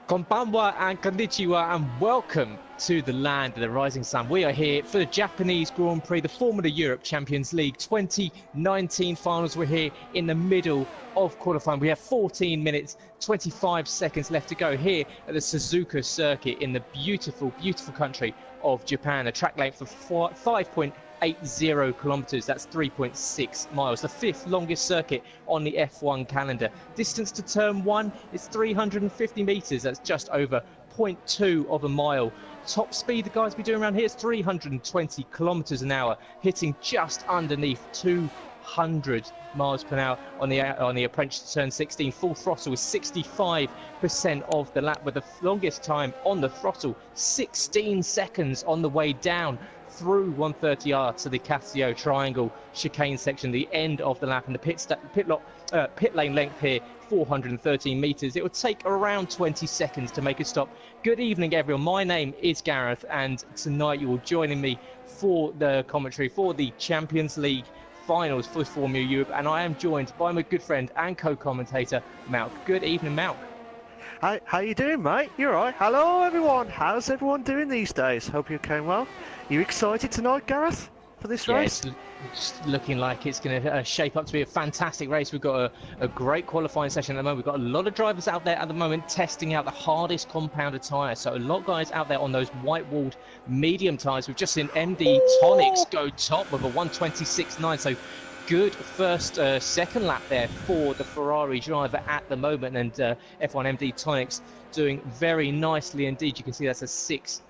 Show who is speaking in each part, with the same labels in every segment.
Speaker 1: Konbanwa and konnichiwa, and welcome to the land of the rising sun. We are here for the Japanese Grand Prix, the Formula Europe Champions League 2019 finals. We're here in the middle of qualifying. We have 14 minutes, 25 seconds left to go here at the Suzuka circuit in the beautiful, beautiful country of Japan. A track length of 5.80 kilometers, that's 3.6 miles, the fifth longest circuit on the F1 calendar. Distance to turn one is 350 meters, that's just over 0.2 of a mile. Top speed the guys be doing around here is 320 kilometers an hour, hitting just underneath 200 miles per hour on the approach to turn 16. Full throttle is 65% of the lap, with the longest time on the throttle 16 seconds on the way down through 130R to the Casio Triangle chicane section, the end of the lap, and the pit lane length here 413 meters. It would take around 20 seconds to make a stop. Good evening, everyone. My name is Gareth, and tonight you will join me for the commentary for the Champions League finals for Formula Europe, and I am joined by my good friend and co-commentator Malk. Good evening, Malk.
Speaker 2: Hi, how you doing, mate? You alright? Hello, everyone. How's everyone doing these days? Hope you're going well. You excited tonight, Gareth, for this race?
Speaker 1: It's looking like it's going to shape up to be a fantastic race. We've got a great qualifying session at the moment. We've got a lot of drivers out there at the moment testing out the hardest compounded tyres. So a lot of guys out there on those white-walled medium tyres. We've just seen MD Tonics go top with a 126.9. So good second lap there for the Ferrari driver at the moment, and F1 MD Tonics doing very nicely indeed. You can see that's a 0.6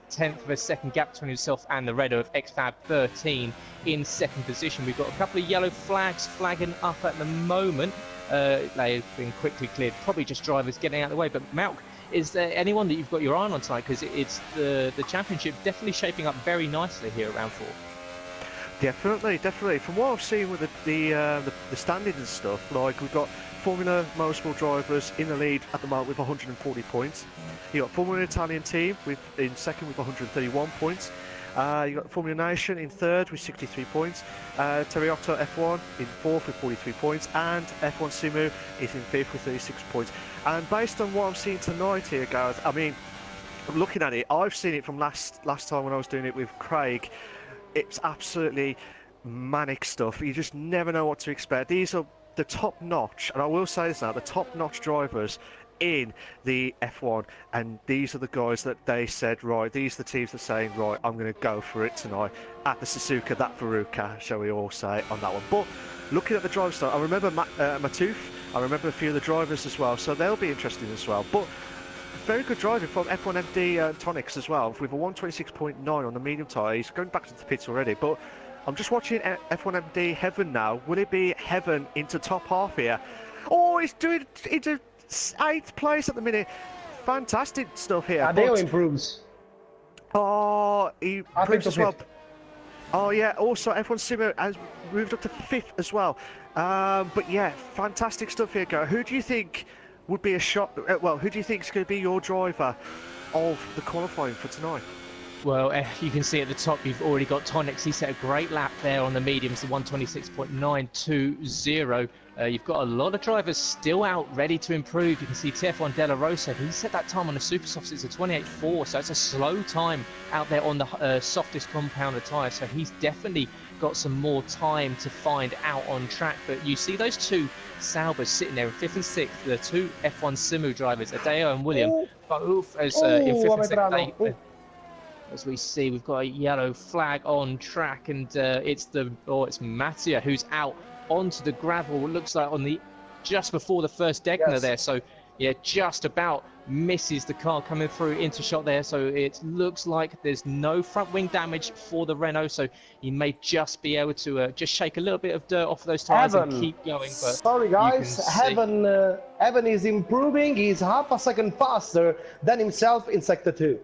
Speaker 1: of a second gap between himself and the Renault of XFAB 13 in second position. We've got a couple of yellow flags flagging up at the moment. They've been quickly cleared, probably just drivers getting out of the way. But Malk, is there anyone that you've got your eye on tonight? Because it's the championship definitely shaping up very nicely here at round 4.
Speaker 2: Definitely. From what I've seen with the standings and stuff, like we've got Formula Motorsport drivers in the lead at the moment with 140 points. You got Formula Italian team in second with 131 points. You got Formula Nation in third with 63 points. Teriotto F1 in fourth with 43 points, and F1 Simu is in fifth with 36 points. And based on what I'm seeing tonight here, Gareth, I mean, looking at it, I've seen it from last time when I was doing it with Craig. It's absolutely manic stuff. You just never know what to expect. These are the top-notch, and I will say this now, the top-notch drivers in the F1, and these are the guys that they said, right, these are the teams that are saying, right, I'm going to go for it tonight at the Suzuka, that Veruca, shall we all say, on that one. But looking at the driver style, I remember Matuf, I remember a few of the drivers as well, so they'll be interesting as well. But very good driving from F1 MD Tonics as well, with a 126.9 on the medium tyre. He's going back to the pits already, but I'm just watching F1 MD Heaven now. Will it be Heaven into top half here? Oh, he's doing into 8th place at the minute. Fantastic stuff here.
Speaker 3: Adeo improves.
Speaker 2: Oh, he improves as well. Oh yeah, also F1 Simu has moved up to 5th as well. But yeah, fantastic stuff here, Go. Who do you think would be a shot? Well, who do you think is going to be your driver of the qualifying for tonight?
Speaker 1: Well, you can see at the top you've already got Tonics. He set a great lap there on the mediums, the 126.920. You've got a lot of drivers still out ready to improve. You can see TF1 Della Rosa, he set that time on the super softs. It's a 28.4, so it's a slow time out there on the softest compounder tyre. So he's definitely got some more time to find out on track. But you see those two Saubers sitting there in 5th and 6th, the two F1 Simu drivers, Adeo and William, both as in 5th and 6th. As we see, we've got a yellow flag on track, and it's Mattia who's out onto the gravel. It looks like on the just before the first Degner there. So yeah, just about misses the car coming through into shot there. So it looks like there's no front wing damage for the Renault. So he may just be able to just shake a little bit of dirt off those tires and keep going. But
Speaker 3: sorry guys, Heaven is improving. He's half a second faster than himself in sector 2.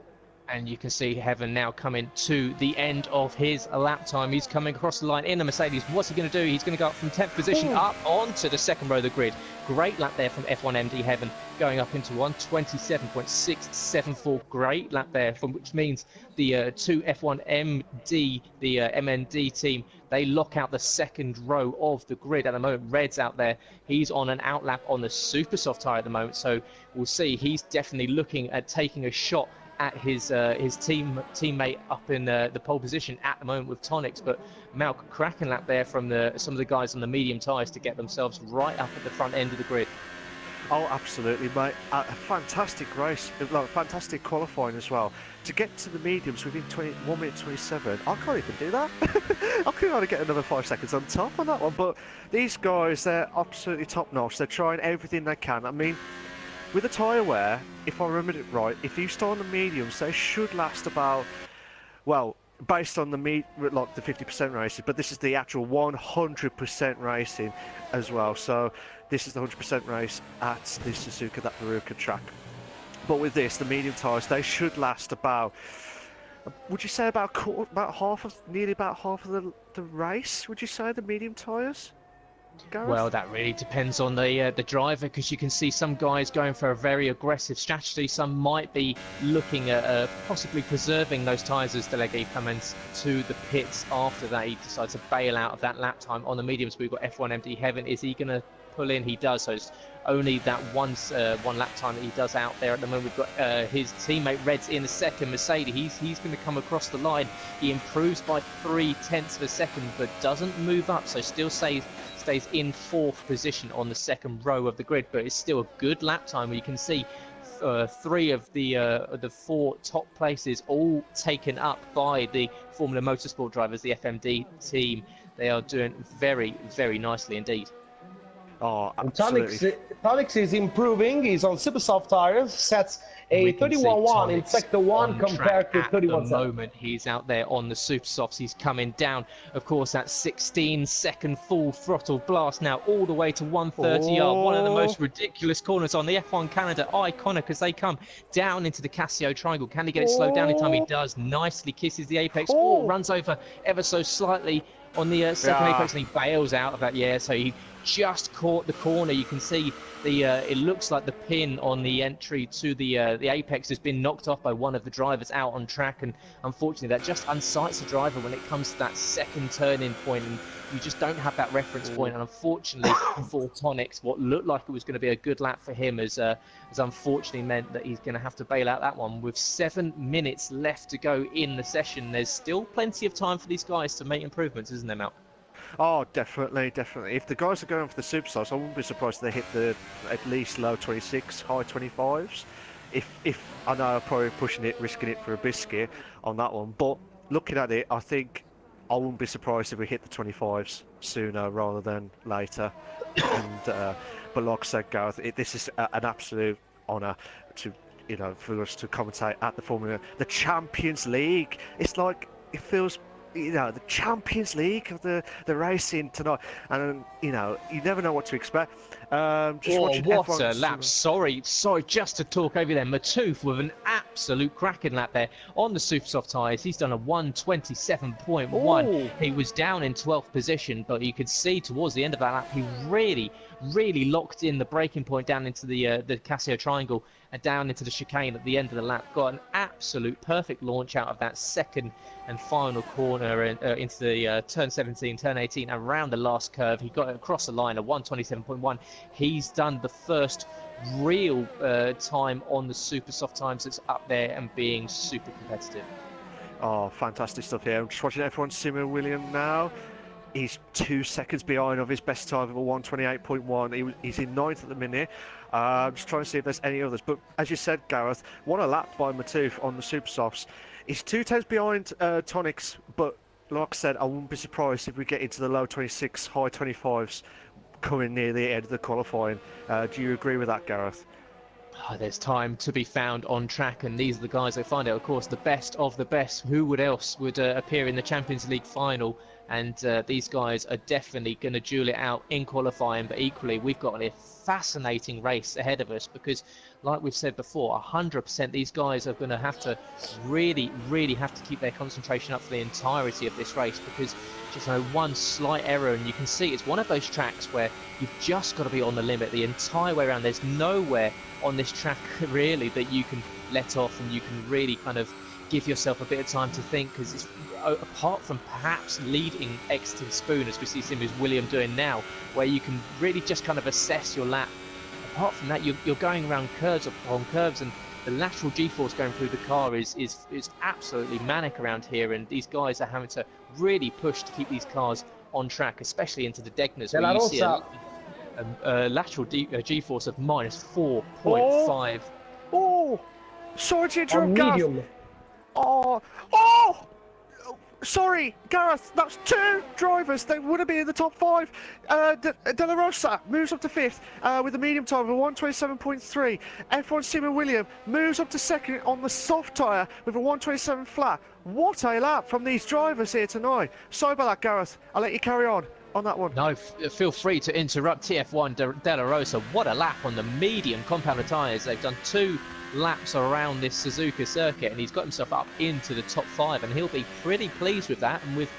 Speaker 1: And you can see Heaven now coming to the end of his lap time. He's coming across the line in the Mercedes. What's he going to do? He's going to go up from 10th position up onto the second row of the grid. Great lap there from F1 MD Heaven, going up into 127.674. Great lap there, which means the two F1 MD, the MND team, They lock out the second row of the grid at the moment. Red's out there. He's on an outlap on the super soft tyre at the moment. So we'll see. He's definitely looking at taking a shot at his teammate up in the pole position at the moment with Tonics. But Malk, cracking lap there from some of the guys on the medium tyres to get themselves right up at the front end of the grid.
Speaker 2: Oh, absolutely, mate. A fantastic race, like fantastic qualifying as well. To get to the mediums within 1 minute 27, I can't even do that. I could only get another 5 seconds on top on that one. But these guys, they're absolutely top notch. They're trying everything they can. I mean, with the tyre wear, if I remember it right, if you start on the mediums, they should last about, well, based on the like the 50% racing, but this is the actual 100% racing as well. So this is the 100% race at the Suzuka, that Veruca track. But with this, the medium tyres, they should last about, would you say about nearly about half of the race? Would you say the medium tyres? Gareth?
Speaker 1: Well, that really depends on the driver, because you can see some guys going for a very aggressive strategy. Some might be looking at possibly preserving those tyres as Delegate comes to the pits after that. He decides to bail out of that lap time on the mediums. We've got F1 MD Heaven. Is he going to pull in? He does. So it's only that one lap time that he does out there at the moment. We've got his teammate Reds in the second. Mercedes, he's going to come across the line. He improves by 0.3 of a second, but doesn't move up, so still stays in fourth position on the second row of the grid. But it's still a good lap time where you can see 3 of the 4 top places all taken up by the Formula Motorsport drivers, the FMD team. They are doing very, very nicely indeed.
Speaker 2: Oh, absolutely.
Speaker 3: Tonix is improving. He's on super soft tires. Sets a 31.1 in sector 1 compared to 31.7.
Speaker 1: At the moment, he's out there on the super softs. He's coming down. Of course, that 16-second full throttle blast now all the way to 130 yard. One of the most ridiculous corners on the F1 Canada. Iconic as they come down into the Casio triangle. Can he get it slowed down in time? He does. Nicely kisses the apex. Runs over ever so slightly on the second apex, and he bails out of that. So he just caught the corner. You can see it looks like the pin on the entry to the apex has been knocked off by one of the drivers out on track, and unfortunately that just unsights the driver when it comes to that second turning point, and you just don't have that reference point. And unfortunately for Tonics, what looked like it was going to be a good lap for him has unfortunately meant that he's going to have to bail out that one. With 7 minutes left to go in the session, there's still plenty of time for these guys to make improvements, isn't there, Mal?
Speaker 2: Oh, definitely. If the guys are going for the superstars, I wouldn't be surprised if they hit at least low 26, high 25s. If I know I'm probably pushing it, risking it for a biscuit on that one, but looking at it, I think I wouldn't be surprised if we hit the 25s sooner rather than later. And but like I said, Gareth, this is an absolute honour to for us to commentate at the Champions League. It's like it feels. The Champions League of the racing tonight, and you never know what to expect. Just watching
Speaker 1: what
Speaker 2: F1
Speaker 1: a lap! Sorry, just to talk over there. Matouf with an absolute cracking lap there on the super soft tyres. He's done a 1:27.1. He was down in 12th position, but you could see towards the end of that lap he really locked in the braking point down into the Casio triangle and down into the chicane at the end of the lap. Got an absolute perfect launch out of that second and final corner into the turn 17, turn 18, around the last curve. He got it across the line at 1:27.1. He's done the first real time on the super soft times that's up there and being super competitive.
Speaker 2: Oh, fantastic stuff here. I'm just watching F1 Simmer William now. He's 2 seconds behind of his best time of a 1:28.1. He's in 9th at the minute. Just trying to see if there's any others. But as you said, Gareth, what a lap by Matouf on the super softs. He's 2 tenths behind Tonics, but like I said, I wouldn't be surprised if we get into the low 26, high 25s coming near the end of the qualifying. Do you agree with that, Gareth?
Speaker 1: There's time to be found on track, and these are the guys they find out. Of course, the best of the best. Who else would appear in the Champions League final? And these guys are definitely going to duel it out in qualifying. But equally, we've got a fascinating race ahead of us, because, like we've said before, 100% these guys are going to have to really have to keep their concentration up for the entirety of this race, because just one slight error and you can see it's one of those tracks where you've just got to be on the limit the entire way around. There's nowhere on this track really that you can let off and you can really kind of give yourself a bit of time to think, because it's apart from perhaps leading exiting Spoon, as we see Simmons William doing now, where you can really just kind of assess your lap. Apart from that, you're going around curves upon curves, and the lateral G-force going through the car is absolutely manic around here, and these guys are having to really push to keep these cars on track, especially into the Degners, where you see a lateral G-force of minus 4.5.
Speaker 2: Oh, sorry to interrupt,
Speaker 3: On
Speaker 2: Gareth.
Speaker 3: medium.
Speaker 2: Oh! Sorry, Gareth, that's 2 drivers. They would have been in the top 5. De La Rosa moves up to 5th with a medium time of 127.3. F1 Simon William moves up to 2nd on the soft tyre with a 127 flat. What a lap from these drivers here tonight. Sorry about that, Gareth. I'll let you carry on that one.
Speaker 1: No, feel free to interrupt TF1 De La Rosa. What a lap on the medium compounded tyres. They've done 2 laps around this Suzuka circuit, and he's got himself up into the top 5, and he'll be pretty pleased with that. And with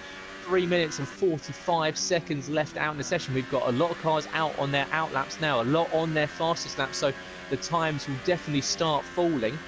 Speaker 1: 3 minutes and 45 seconds left out in the session, we've got a lot of cars out on their out laps now, a lot on their fastest laps, so the times will definitely start falling.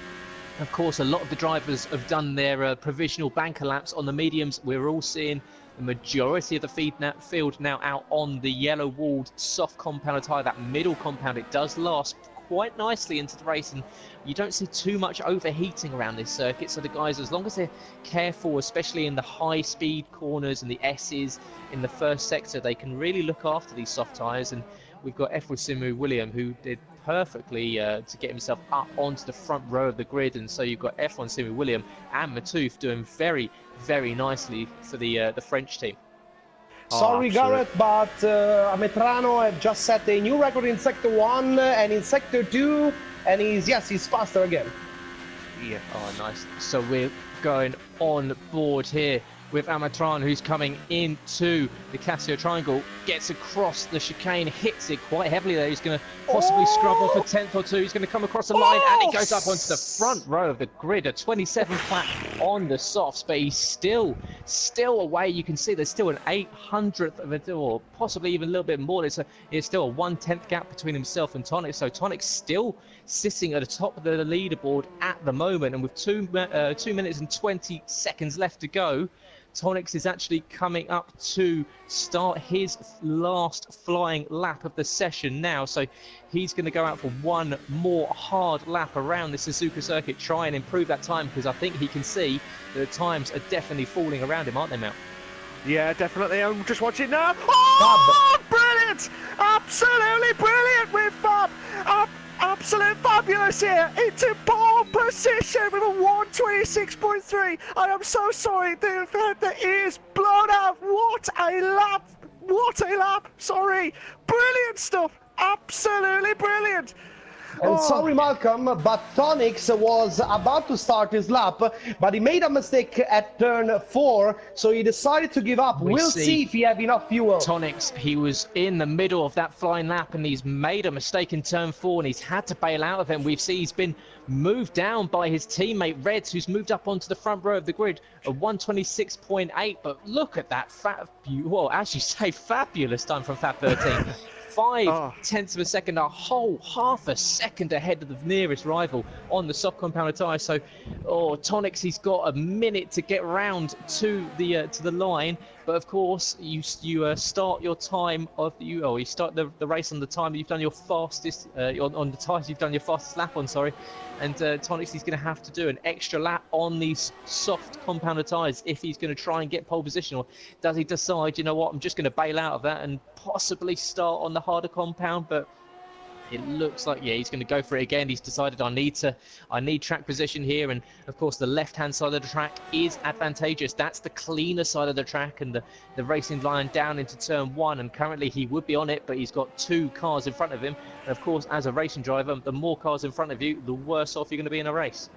Speaker 1: Of course, a lot of the drivers have done their provisional banker laps on the mediums. We're all seeing the majority of the field now out on the yellow-walled soft compounded tyre. That middle compound, it does last quite nicely into the race, and you don't see too much overheating around this circuit. So the guys, as long as they're careful, especially in the high-speed corners and the S's in the first sector, they can really look after these soft tyres. And we've got F1 Simu William, who did perfectly to get himself up onto the front row of the grid, and so you've got F1 Simu William and Matouf doing very, very nicely for the French team.
Speaker 3: Sorry, Gareth, but Ametrano have just set a new record in Sector 1 and in Sector 2, and he's faster again.
Speaker 2: Yeah.
Speaker 1: Oh, nice. So we're going on board here with Amatran, who's coming into the Casio Triangle, gets across the chicane, hits it quite heavily there. He's going to possibly scrub off a 10th or 2. He's going to come across the line, and he goes up onto the front row of the grid. A 27 flat on the softs, but he's still away. You can see there's still an 800th of a, or possibly even a little bit more. It's still a 1/10 gap between himself and Tonic. So Tonic's still sitting at the top of the leaderboard at the moment, and with 2 minutes and 20 seconds left to go, Tonix is actually coming up to start his last flying lap of the session now. So he's going to go out for one more hard lap around the Suzuka circuit, try and improve that time, because I think he can see that the times are definitely falling around him, aren't they, Mel?
Speaker 2: Yeah, definitely. I'm just watching now. Oh, brilliant! Absolutely brilliant with Fab. Absolute fabulous here into pole position with a 126.3. I am so sorry, the ears blown out. What a lap! What a lap! Sorry, brilliant stuff. Absolutely brilliant.
Speaker 3: And sorry, Malcolm, but Tonix was about to start his lap, but he made a mistake at turn 4, so he decided to give up. We'll see if he have enough fuel.
Speaker 1: Tonix, he was in the middle of that flying lap, and he's made a mistake in turn 4, and he's had to bail out of him. We've seen he's been moved down by his teammate Reds, who's moved up onto the front row of the grid, a 126.8. But look at that fabulous time from Fab 13. 5/10 of a second, a whole half a second ahead of the nearest rival on the soft compounded tyre. So, Tonix, he's got a minute to get round to the line. But of course, you start your time you start the race on the time that you've done your fastest on the tyres you've done your fastest lap on. Sorry, and Tonix, he's going to have to do an extra lap on these soft compounded tyres if he's going to try and get pole position, or does he decide, you know what, I'm just going to bail out of that and possibly start on the harder compound? But it looks like, yeah, he's going to go for it again. He's decided I need track position here, and of course the left-hand side of the track is advantageous. That's the cleaner side of the track, and the racing line down into turn 1, and currently he would be on it, but he's got 2 cars in front of him. And of course, as a racing driver, the more cars in front of you, the worse off you're going to be in a race.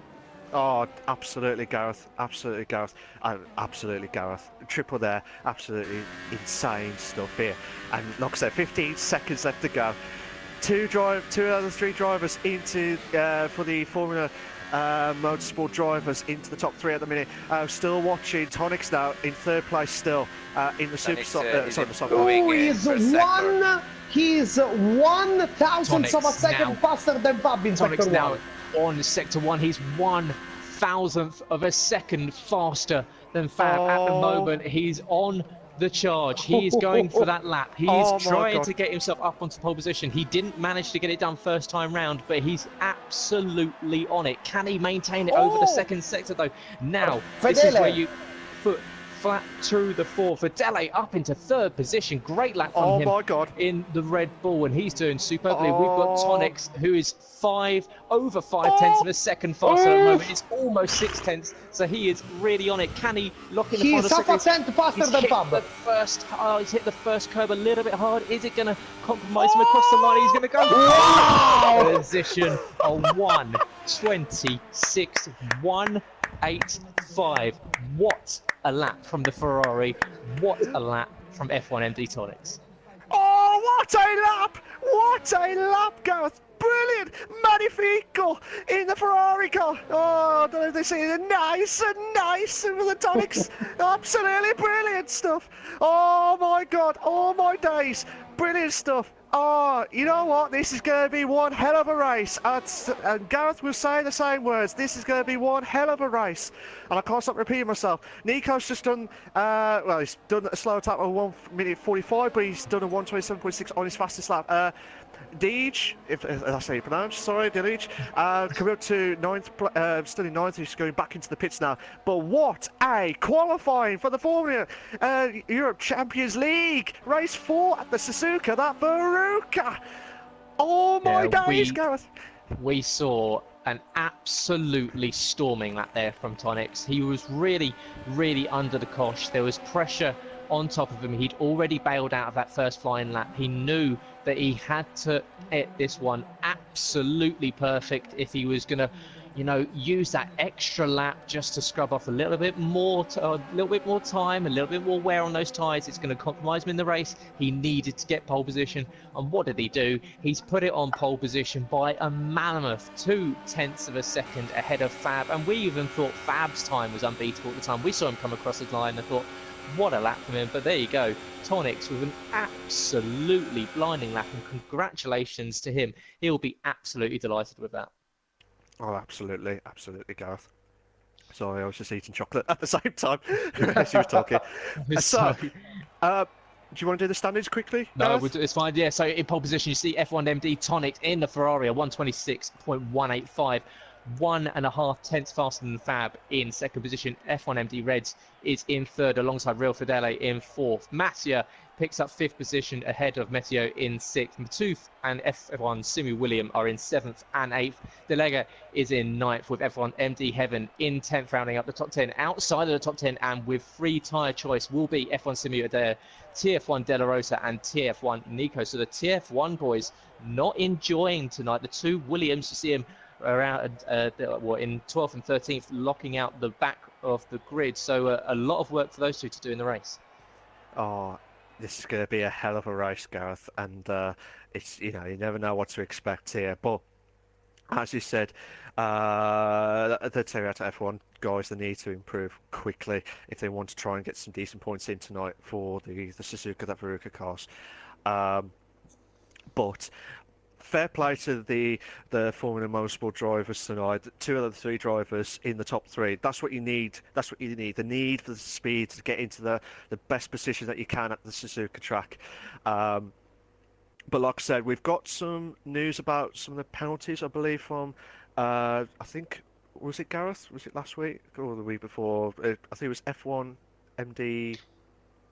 Speaker 2: Oh, absolutely, Gareth. Absolutely, Gareth. Absolutely, Gareth. Triple there. Absolutely insane stuff here. And like I said, 15 seconds left to go. 2 out of the 3 drivers into for the Formula Motorsport drivers into the top 3 at the minute. Still watching Tonix now in 3rd place still in the Super
Speaker 3: He's 1 thousandth of a second faster than Fab in Sector 1.
Speaker 1: Now on Sector 1, he's 1 thousandth of a second faster than Fab at the moment. He's on the charge. He is going for that lap. He is
Speaker 2: Oh my
Speaker 1: trying
Speaker 2: God.
Speaker 1: to get himself up onto pole position. He didn't manage to get it done first time round, but he's absolutely on it. Can he maintain it over the second sector though? Now, this is where you put flat through the four. Fidele up into third position. Great lap from him
Speaker 2: my God.
Speaker 1: in the Red Bull, and he's doing superbly. We've got
Speaker 2: Oh.
Speaker 1: Tonix, who is over 5/10 of a second faster at the moment. It's almost 6/10, so he is really on it. Can he lock in the final
Speaker 3: He's half a
Speaker 1: seconds?
Speaker 3: cent faster
Speaker 1: He's
Speaker 3: than
Speaker 1: hit
Speaker 3: Fab.
Speaker 1: he's hit the first curb a little bit hard. Is it going to compromise him across the line? He's going to go position on 1:26.185. What a lap from the Ferrari. What a lap from F1 MD Tonix.
Speaker 2: Oh, what a lap! What a lap, Gareth! Brilliant! Magnifico in the Ferrari car. Oh, don't know if they say it. Nice with the Tonics. Absolutely brilliant stuff. Oh my God! Oh my days! Brilliant stuff. Oh, you know what? This is going to be one hell of a race. And Gareth will say the same words. This is going to be one hell of a race. And I can't stop repeating myself. Nico's just done, well, he's done a slow tap of 1:45, but he's done a 1:27.6 on his fastest lap. Deej, if that's how you pronounce, sorry, Deej, coming up to ninth, still in ninth, he's going back into the pits now. But what a qualifying for the Formula Europe Champions League, race 4 at the Suzuka, that Veruca. Oh my days, Gareth.
Speaker 1: We saw an absolutely storming lap there from Tonix. He was really, really under the cosh. There was pressure on top of him. He'd already bailed out of that first flying lap. He knew that he had to hit this one absolutely perfect if he was going to, you know, use that extra lap just to scrub off a little bit more time, a little bit more wear on those tyres. It's going to compromise him in the race. He needed to get pole position, and what did he do? He's put it on pole position by a mammoth 0.2 of a second ahead of Fab, and we even thought Fab's time was unbeatable at the time. We saw him come across the line and thought, what a lap from him. But there you go, Tonix with an absolutely blinding lap, and congratulations to him. He'll be absolutely delighted with that.
Speaker 2: Oh, absolutely, Gareth. Sorry, I was just eating chocolate at the same time as you were talking. So, do you want to do the standards quickly,
Speaker 1: No,
Speaker 2: Gareth?
Speaker 1: it's fine. Yeah, so in pole position, you see F1 MD Tonix in the Ferrari at 1:26.185. 1.5 tenths faster than Fab in second position. F1 MD Reds is in third alongside Real Fidele in fourth. Mattia picks up fifth position ahead of Meteo in sixth. Matooth and F1 Simu William are in seventh and eighth. Delega is in ninth with F1 MD Heaven in 10th, rounding up the top 10. Outside of the top 10 and with free tyre choice will be F1 Simu Adair, TF1 De La Rosa and TF1 Nico. So the TF1 boys not enjoying tonight. The two Williams, you see him around in 12th and 13th, locking out the back of the grid. So a lot of work for those two to do in the race.
Speaker 2: Oh, this is going to be a hell of a race, Gareth, and it's, you know, you never know what to expect here. But as you said, the Toyota F1 guys, they need to improve quickly if they want to try and get some decent points in tonight for the Suzuka, that Veruca cars. But fair play to the Formula Motorsport drivers tonight. 2 out of the 3 drivers in the top 3. That's what you need. That's what you need. The need for the speed to get into the best position that you can at the Suzuka track. But like I said, we've got some news about some of the penalties, I believe, from I think, was it Gareth? Was it last week or the week before? I think it was F1 MD.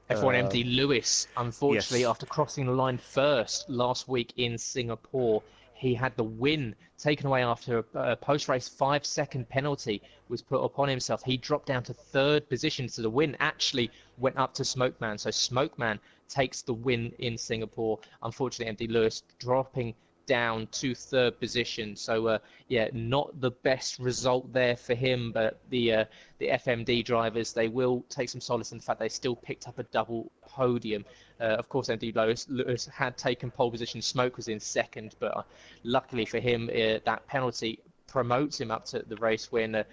Speaker 1: F1 MD Lewis, unfortunately,
Speaker 2: yes.
Speaker 1: after crossing the line first last week in Singapore, he had the win taken away after a post-race 5-second penalty was put upon himself. He dropped down to third position, so the win actually went up to Smokeman. So Smokeman takes the win in Singapore. Unfortunately, MD Lewis dropping down to third position. So yeah, not the best result there for him, but the FMD drivers, they will take some solace in the fact they still picked up a double podium. Of course, MD Lewis had taken pole position. Smoke was in second, but luckily for him, that penalty promotes him up to the race win.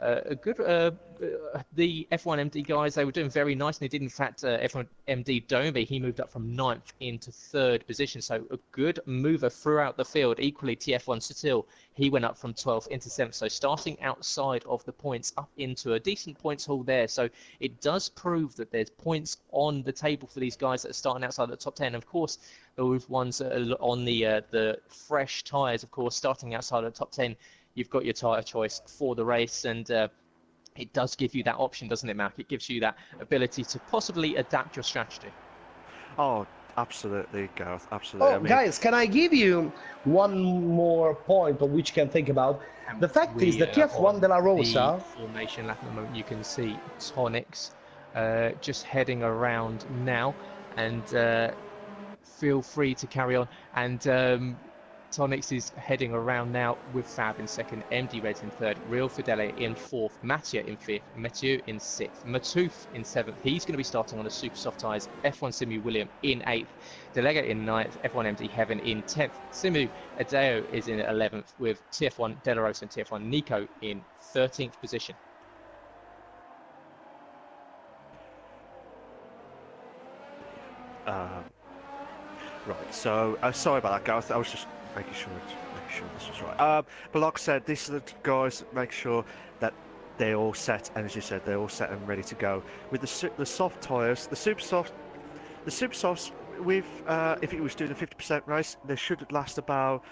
Speaker 1: a good. The F1MD guys, they were doing very nice, and they did in fact F1MD Domi. He moved up from 9th into 3rd position, so a good mover throughout the field. Equally, TF1 Sutil, he went up from 12th into 7th, so starting outside of the points up into a decent points haul there. So it does prove that there's points on the table for these guys that are starting outside the top 10. Of course, those ones that are on the fresh tyres, of course, starting outside of the top 10, you've got your tyre choice for the race, and it does give you that option, doesn't it, Mark? It gives you that ability to possibly adapt your strategy.
Speaker 2: Oh, absolutely, Gareth, absolutely.
Speaker 3: Oh, guys, can I give you one more point on which you can think about? The fact is that TF1 De La Rosa...
Speaker 1: The formation lap at the moment, you can see Tonix just heading around now, and feel free to carry on. And Tonix is heading around now with Fab in 2nd, MD Reds in 3rd, Real Fidele in 4th, Mattia in 5th, Mathieu in 6th, Matouf in 7th. He's going to be starting on the super soft tyres. F1 Simu William in 8th, Delega in 9th, F1 MD Heaven in 10th, Simu Adeo is in 11th, with TF1 De La Rosa and TF1 Nico in 13th position.
Speaker 2: Right, so sorry about that, Gareth. I was just making sure this was right. But like I said, these are the guys that make sure that they're all set, and as you said, they're all set and ready to go. With the soft tyres, the super softs, with if it was doing a 50% race, they should last about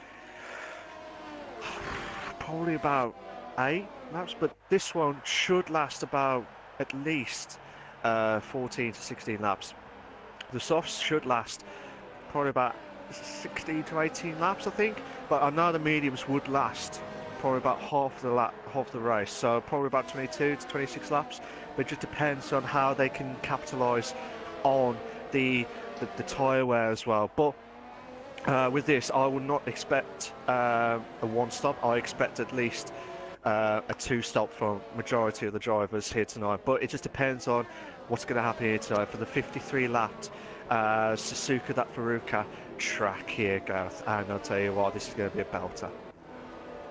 Speaker 2: probably about 8 laps, but this one should last about at least 14 to 16 laps. The softs should last probably about 16 to 18 laps, I think, but I know the mediums would last probably about half the race, so probably about 22 to 26 laps. But it just depends on how they can capitalise on the tyre wear as well. But with this, I would not expect a one stop. I expect at least a 2 stop from majority of the drivers here tonight. But it just depends on what's going to happen here tonight for the 53 lapped Suzuka that Furuka track here, Gareth. And I'll tell you what, this is going to be a belter.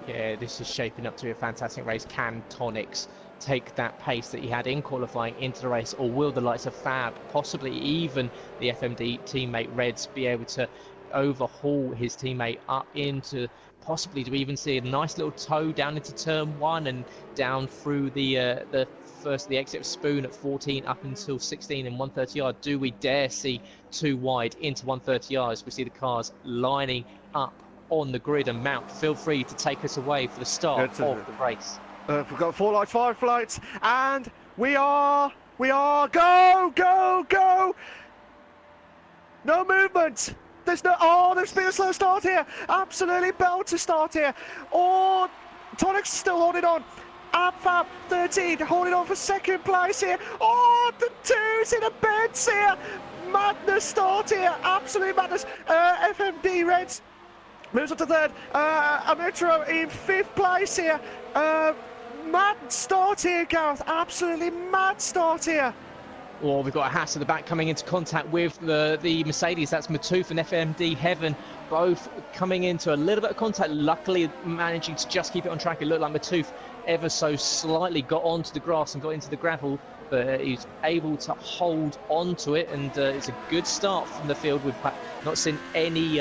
Speaker 1: Yeah, this is shaping up to be a fantastic race. Can Tonix take that pace that he had in qualifying into the race, or will the likes of Fab, possibly even the FMD teammate Reds, be able to overhaul his teammate up into possibly to even see a nice little toe down into turn 1 and down through the exit of Spoon at 14 up until 16 in 130 yard? Do we dare see 2 wide into 130 yards? We see the cars lining up on the grid, and Mount, feel free to take us away for the start of the race.
Speaker 2: We've got 4 lights, 5 lights, and we are go! No movement. There's been a slow start here. Absolutely belter start here. Oh, Tonic's still holding on. Fab 13 holding on for 2nd place here. Oh, the 2's in a bends here. Madness start here. Absolute madness. FMD Reds moves up to 3rd. Amitro in 5th place here. Mad start here, Gareth. Absolutely mad start here.
Speaker 1: Well, we've got a Haas at the back coming into contact with the Mercedes. That's Matouf and FMD Heaven, both coming into a little bit of contact. Luckily, managing to just keep it on track. It looked like Matouf ever so slightly got onto the grass and got into the gravel, but he's able to hold onto it, and it's a good start from the field. We've not seen any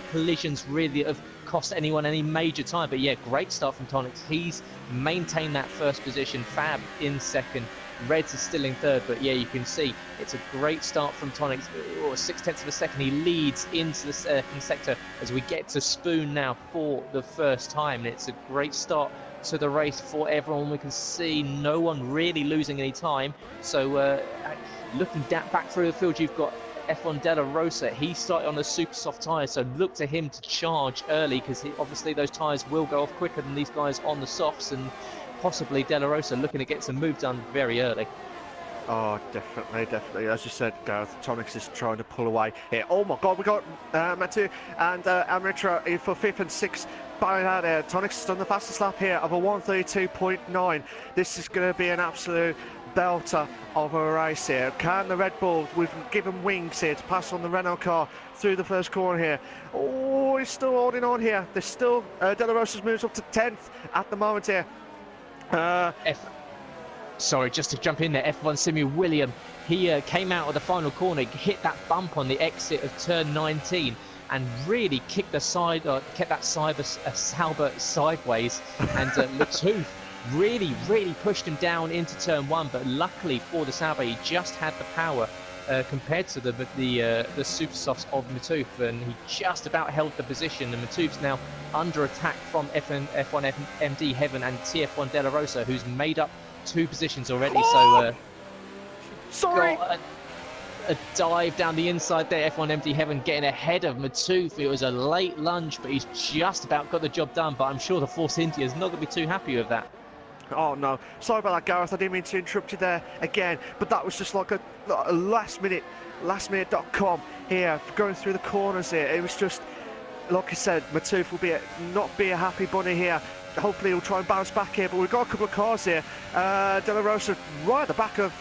Speaker 1: collisions really that have cost anyone any major time, but yeah, great start from Tonix. He's maintained that 1st position. Fab in 2nd. Reds is still in 3rd, but yeah, you can see it's a great start from Tonix. 0.6 of a second, he leads into the 2nd sector as we get to Spoon now for the first time. And it's a great start to the race for everyone. We can see no one really losing any time. So looking back through the field, you've got F1 De La Rosa. He started on the super soft tyres, so look to him to charge early, because obviously those tyres will go off quicker than these guys on the softs, and possibly De La Rosa looking to get some move done very early.
Speaker 2: Oh, definitely. As you said, Gareth, Tonix is trying to pull away here. Oh my God, we got Mathieu and Amritra in for 5th and 6th. By that, Tonix has done the fastest lap here of a 1:32.9. This is going to be an absolute belter of a race here. Can the Red Bull, we've given wings here to pass on the Renault car through the first corner here. Oh, he's still holding on here. There's still De La Rosa's moves up to 10th at the moment here. Uh,
Speaker 1: Sorry, just to jump in there, F1 Simi William, he came out of the final corner, hit that bump on the exit of turn 19, and really kicked the side, kept that Sauber sideways, and Latouf really pushed him down into turn 1. But luckily for the Sauber, he just had the power compared to the super softs of Latouf, and he just about held the position. And Latouf's now under attack from F1 MD Heaven and TF1 De La Rosa, who's made up 2 positions already.
Speaker 2: Oh!
Speaker 1: So
Speaker 2: sorry.
Speaker 1: got a dive down the inside there. F1 MD Heaven getting ahead of Matouf. It was a late lunge, but he's just about got the job done. But I'm sure the Force India is not going to be too happy with that.
Speaker 2: Oh no, sorry about that, Gareth. I didn't mean to interrupt you there again, but that was just like a lastminute.com here, going through the corners here. It was just, like I said, Matouf will not be a happy bunny here. Hopefully he'll try and bounce back here, but we've got a couple of cars here. De La Rosa right at the back of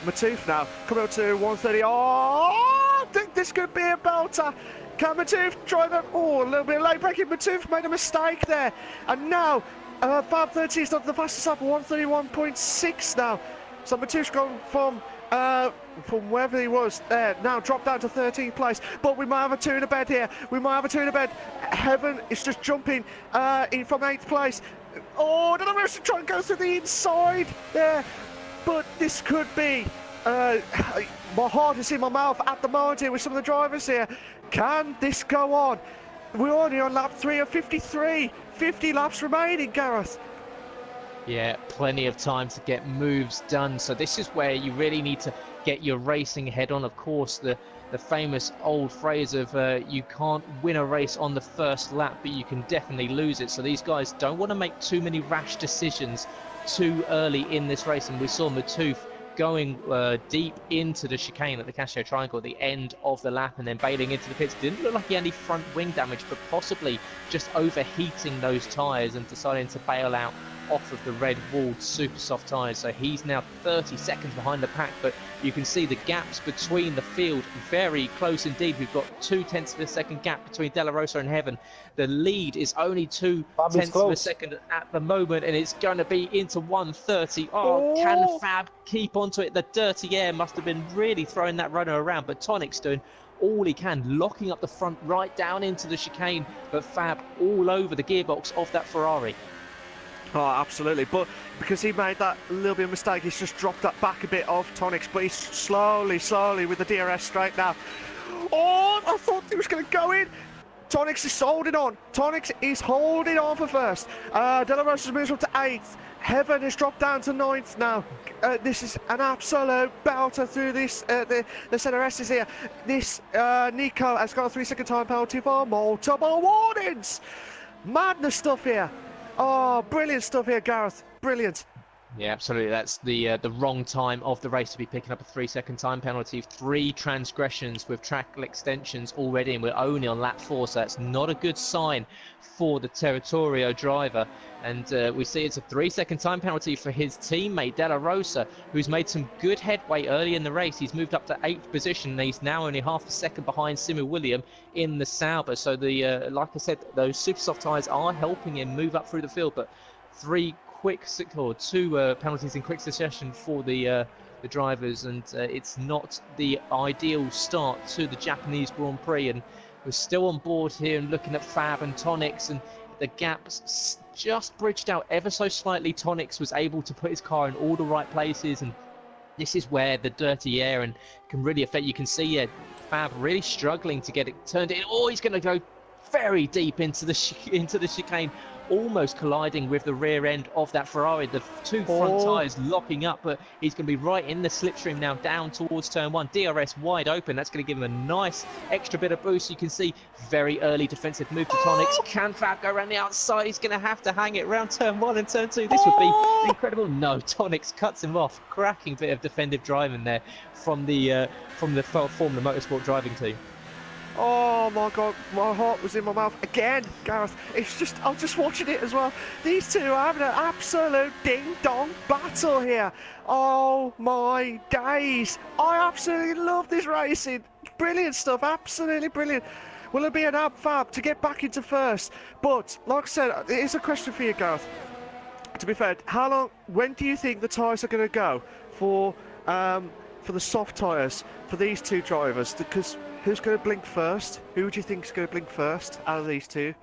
Speaker 2: Matouf now, coming up to 130. Oh, I think this could be a belter. Can Matouf try that? Oh, a little bit late braking. Matouf made a mistake there, and now Fab 13 is not the fastest up, 131.6 now. So Matouf's gone from wherever he was there, now dropped down to 13th place. But we might have a 2 in a bed here. Heaven is just jumping in from 8th place. Oh, De La Rosa trying to go through the inside there. But this could be, my heart is in my mouth at the moment here with some of the drivers here. Can this go on? We're only on lap 3 of 53. 50 laps remaining, Gareth.
Speaker 1: Yeah, plenty of time to get moves done. So this is where you really need to get your racing head on. Of course, the famous old phrase of you can't win a race on the first lap, but you can definitely lose it. So these guys don't want to make too many rash decisions too early in this race. And we saw Matouf going deep into the chicane at the Casio Triangle at the end of the lap and then bailing into the pits. Didn't look like he had any front wing damage, but possibly just overheating those tyres and deciding to bail out off of the red walled super soft tyres. So he's now 30 seconds behind the pack, but you can see the gaps between the field very close indeed. We've got 0.2 of a second gap between De La Rosa and Heaven. The lead is only 0.2 of a second at the moment, and it's going to be into 1:30. Can Fab keep onto it? The dirty air must have been really throwing that runner around, but Tonic's doing all he can, locking up the front right down into the chicane, but Fab all over the gearbox of that Ferrari.
Speaker 2: Oh, absolutely. But because he made that little bit of mistake, he's just dropped that back a bit off Tonics, but he's slowly with the DRS straight now. Oh, I thought he was going to go in. Tonics is holding on. Tonics is holding on for first. De La Rosa moves up to 8th. Heaven has dropped down to 9th now. This is an absolute belter through this. The centre S is here. This Nico has got a 3-second time penalty for multiple warnings. Madness stuff here. Oh, brilliant stuff here, Gareth. Brilliant.
Speaker 1: Yeah, absolutely. That's the wrong time of the race to be picking up a 3-second time penalty. 3 transgressions with track extensions already, and we're only on lap 4, so that's not a good sign for the Territorio driver. And we see it's a 3-second time penalty for his teammate De La Rosa, who's made some good headway early in the race. He's moved up to 8th position, and he's now only half a second behind Simi William in the Sauber. So the like I said, those super soft tyres are helping him move up through the field, but 2 penalties in quick succession for the drivers, and it's not the ideal start to the Japanese Grand Prix. And we're still on board here and looking at Fab and Tonics, and the gaps just bridged out ever so slightly. Tonics was able to put his car in all the right places, and this is where the dirty air and can really affect. You can see Fab really struggling to get it turned in. Oh, he's going to go very deep into the chicane, almost colliding with the rear end of that Ferrari. The 2 front tyres locking up, but he's going to be right in the slipstream now, down towards turn 1. DRS wide open. That's going to give him a nice extra bit of boost. You can see very early defensive move to Tonics. Can Fab go around the outside? He's going to have to hang it around turn 1 and turn 2. This would be incredible. No, Tonics cuts him off. Cracking bit of defensive driving there from the Formula Motorsport driving team.
Speaker 2: Oh my God, my heart was in my mouth again, Gareth. It's just, I'm just watching it as well. These two are having an absolute ding-dong battle here. Oh my days. I absolutely love this racing. Brilliant stuff, absolutely brilliant. Will it be an ab fab to get back into first? But, like I said, here's a question for you, Gareth. to be fair, how long? When do you think the tyres are going to go for the soft tyres for these two drivers? Because who's going to blink first? Who do you think is going to blink first out of these two?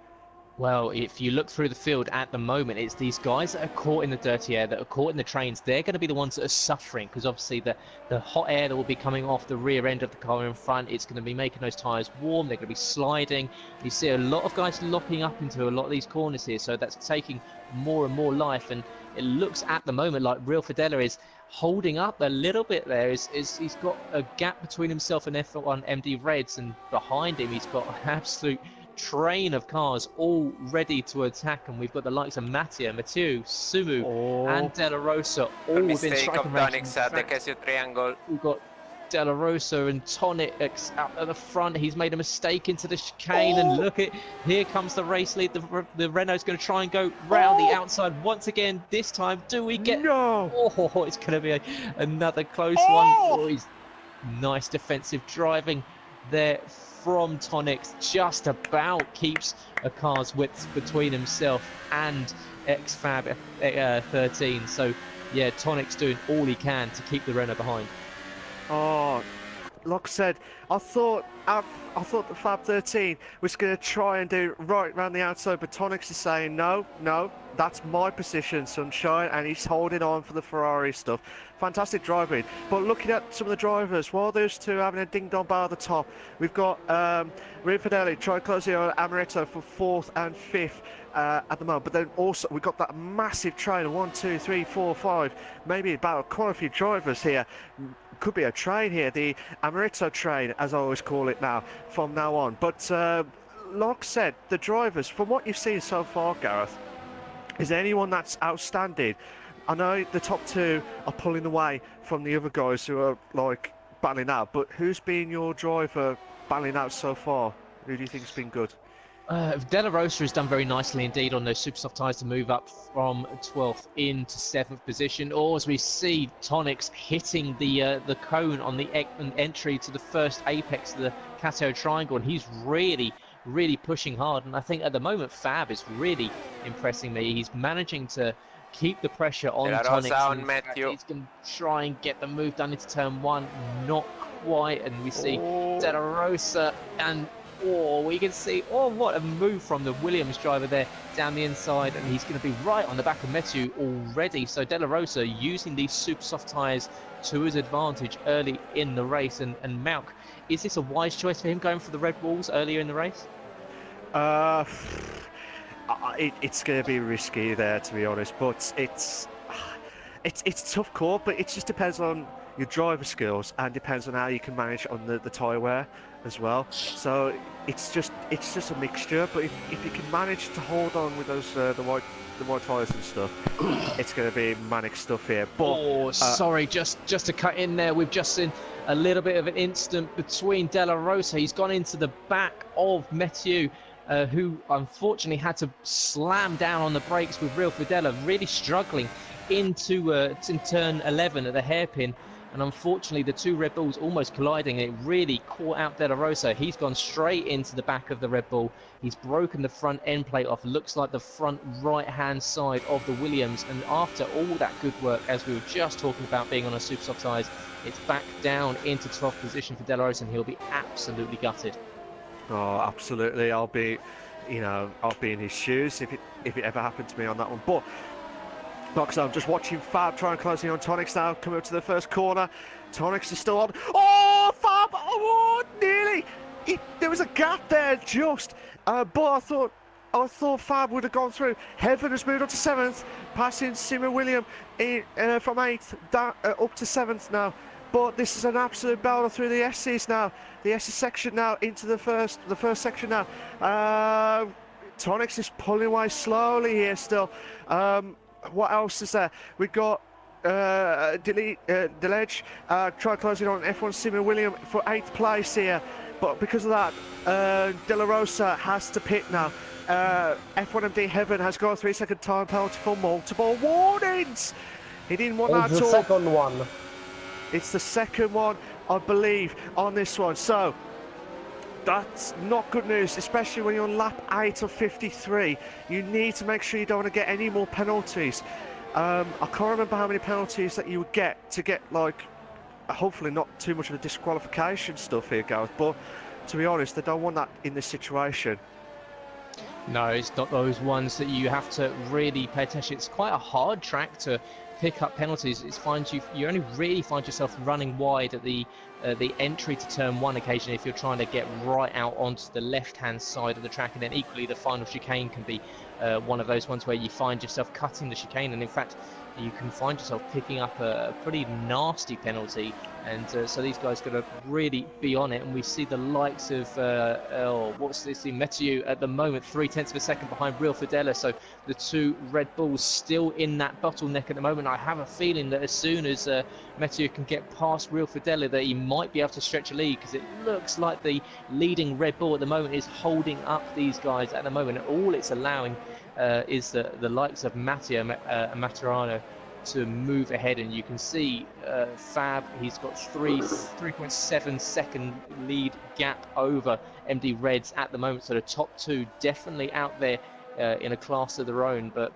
Speaker 1: Well, if you look through the field at the moment, it's these guys that are caught in the dirty air, that are caught in the trains. They're going to be the ones that are suffering because obviously the hot air that will be coming off the rear end of the car in front, it's going to be making those tyres warm. They're going to be sliding. You see a lot of guys locking up into a lot of these corners here, so that's taking more and more life. And it looks at the moment like Real Fidela is holding up a little bit there. He's got a gap between himself and F1 MD Reds, and behind him he's got an absolute train of cars all ready to attack, and we've got the likes of Mattia, Sumu, and Della Rosa all within
Speaker 4: Mistake
Speaker 1: striking
Speaker 4: of
Speaker 1: range.
Speaker 4: Tonix at the Casio Triangle.
Speaker 1: We've got Della Rosa and Tonix out at the front. He's made a mistake into the chicane, and look at, here comes the race lead. The Renault's going to try and go round the outside once again. This time, do we get?
Speaker 2: No!
Speaker 1: Oh, it's going to be another close one. Oh, he's nice defensive driving there from Tonix, just about keeps a car's width between himself and XFab 13. So yeah, Tonix doing all he can to keep the Renault behind.
Speaker 2: Oh, like I said, I thought the Fab 13 was going to try and do right round the outside, but Tonix is saying no, that's my position, sunshine, and he's holding on for the Ferrari stuff. Fantastic driving. But looking at some of the drivers, while those two are having a ding-dong bar at the top, we've got Rinfardeli, Triclosio, Amaretto for 4th and 5th at the moment. But then also we've got that massive train of 1, 2, 3, 4, 5, maybe about quite a few drivers here. Could be a train here, the Amaretto train, as I always call it now, from now on. But like I said, the drivers, from what you've seen so far, Gareth, is there anyone that's outstanding? I know the top two are pulling away from the other guys who are like battling out, but who's been your driver battling out so far? Who do you think's been good?
Speaker 1: Della Rosa has done very nicely indeed on those super soft tyres to move up from 12th into 7th position. Or as we see Tonix hitting the cone on the entry to the first apex of the Casio Triangle, and he's really pushing hard. And I think at the moment Fab is really impressing me. He's managing to keep the pressure on Tonix.
Speaker 4: On Matthew.
Speaker 1: He's going to try and get the move done into turn 1. Not quite. And we see Della Rosa and we can see, what a move from the Williams driver there down the inside, and he's going to be right on the back of Metu already. So Della Rosa using these super soft tyres to his advantage early in the race. And Malk, is this a wise choice for him going for the Red Bulls earlier in the race?
Speaker 2: It's going to be risky there, to be honest, but it's a tough call, but it just depends on your driver skills and depends on how you can manage on the tyre wear as well. So it's just a mixture, but if you can manage to hold on with those the white tyres and stuff, it's going to be manic stuff here. But
Speaker 1: sorry, just to cut in there, we've just seen a little bit of an incident between Della Rosa. He's gone into the back of Mathieu, who unfortunately had to slam down on the brakes with Real Fidela, really struggling into in turn 11 at the hairpin. And unfortunately, the two Red Bulls almost colliding. It really caught out Della Rosa. He's gone straight into the back of the Red Bull. He's broken the front end plate off. Looks like the front right-hand side of the Williams. And after all that good work, as we were just talking about being on a super soft tyres, it's back down into 12th position for Della Rosa, and he'll be absolutely gutted.
Speaker 2: Oh, absolutely. I'll be in his shoes if it ever happened to me on that one. But like I'm just watching Fab try and close in on Tonix now, coming up to the first corner. Tonix is still on. Oh, Fab! Oh, nearly! There was a gap there just, but I thought Fab would have gone through. Heaven has moved up to 7th, passing Simon William from 8th down, up to 7th now. But this is an absolute battle through the SCs now. The SC section now into the first section now. Tonix is pulling away slowly here still. What else is there? We've got Delege try closing on F1 Simon William for 8th place here. But because of that, Della Rosa has to pit now. F1MD Heaven has got a 3-second time penalty for multiple warnings. He didn't want that at all.
Speaker 3: It's the second one.
Speaker 2: It's the second one, I believe, on this one. So, That's not good news, especially when you're on lap 8 of 53. You need to make sure you don't want to get any more penalties. I can't remember how many penalties that you would get to get, like, hopefully not too much of a disqualification stuff here, Gareth, but to be honest, they don't want that in this situation.
Speaker 1: No, it's not those ones that you have to really pay attention. It's quite a hard track to pick up penalties. It finds you only really find yourself running wide at the entry to turn one occasionally if you're trying to get right out onto the left-hand side of the track, and then equally the final chicane can be one of those ones where you find yourself cutting the chicane, and in fact you can find yourself picking up a pretty nasty penalty, and so these guys got to really be on it. And we see the likes of what's this in Mathieu at the moment, 0.3 of a second behind Real Fidela, so the two Red Bulls still in that bottleneck at the moment. I have a feeling that as soon as Mathieu can get past Real Fidela, that he might be able to stretch a lead, because it looks like the leading Red Bull at the moment is holding up these guys at the moment. And all it's allowing is the likes of Mattia Maturano to move ahead, and you can see Fab, he's got 3.7 second lead gap over MD Reds at the moment, so the top two definitely out there in a class of their own. But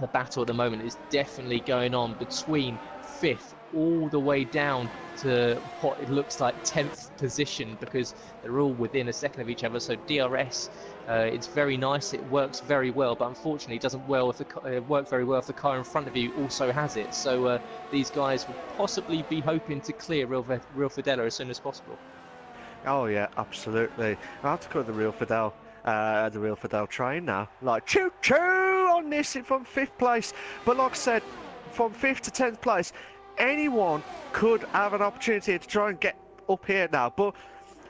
Speaker 1: the battle at the moment is definitely going on between 5th all the way down to what it looks like 10th position, because they're all within a second of each other. So DRS, it's very nice, it works very well, but unfortunately it doesn't work very well if the car in front of you also has it. So these guys will possibly be hoping to clear Real Fidela as soon as possible.
Speaker 2: Oh yeah, absolutely. I have to go to the Real Fidel train now. Like choo choo on this from 5th place. But like I said, from 5th to 10th place, anyone could have an opportunity to try and get up here now. But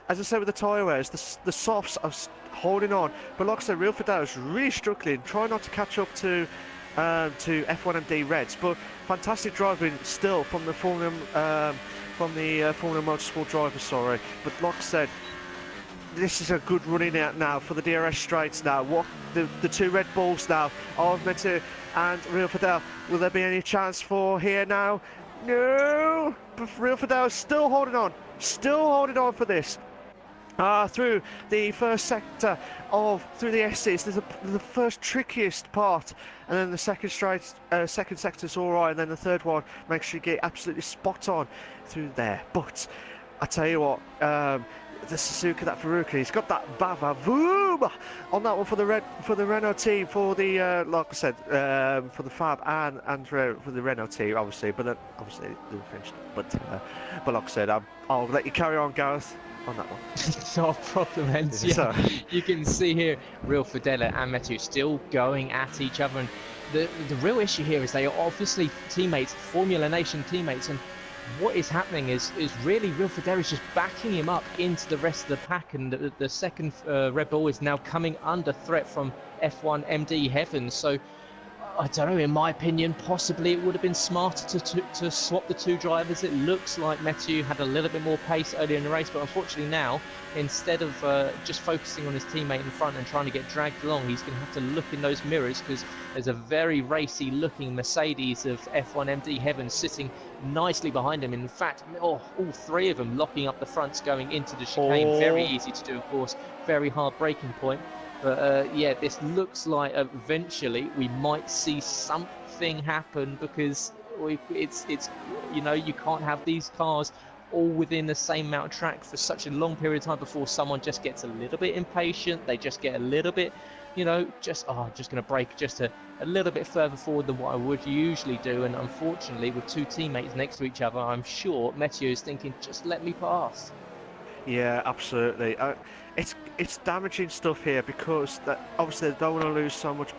Speaker 2: as I said with the tyre wears, the softs are holding on. But like I said, Real Fidel is really struggling, trying not to catch up to F1MD Reds. But fantastic driving still from the Formula Motorsport drivers, sorry. But like I said, this is a good running out now for the DRS straights now. What the two Red Bulls now, Arvmeta and Real Fidel, will there be any chance for here now? No, but Real Fidel is still holding on for this. Through the first sector through the S's, there's the first trickiest part, and then the second sector's all right, and then the third one makes sure you get absolutely spot on through there. But I tell you what, the Suzuka, that Veruca, he's got that bava voom on that one for the Renault team, for the like I said, for the Fab and for the Renault team, obviously. But then obviously they finished. But like I said, I'll let you carry on, Gareth, on that one.
Speaker 1: No problem, and yeah, you can see here Real Fidela and Mathieu still going at each other, and the real issue here is they are obviously teammates, Formula Nation teammates, and what is happening is really Real Fidela is just backing him up into the rest of the pack, and the second Red Bull is now coming under threat from F1 MD Heaven. So I don't know, in my opinion, possibly it would have been smarter to swap the two drivers. It looks like Mathieu had a little bit more pace earlier in the race, but unfortunately now, instead of just focusing on his teammate in front and trying to get dragged along, he's going to have to look in those mirrors, because there's a very racy looking Mercedes of F1 MD Heaven sitting nicely behind him. In fact, all three of them locking up the fronts going into the chicane. Very easy to do, of course, very hard braking point. But yeah, this looks like eventually we might see something happen, because it's you know, you can't have these cars all within the same amount of track for such a long period of time before someone just gets a little bit impatient. They just get a little bit, you know, just going to brake just a little bit further forward than what I would usually do. And unfortunately, with two teammates next to each other, I'm sure Mathieu is thinking, just let me pass.
Speaker 2: Yeah, absolutely. It's damaging stuff here, because obviously they don't want to lose so much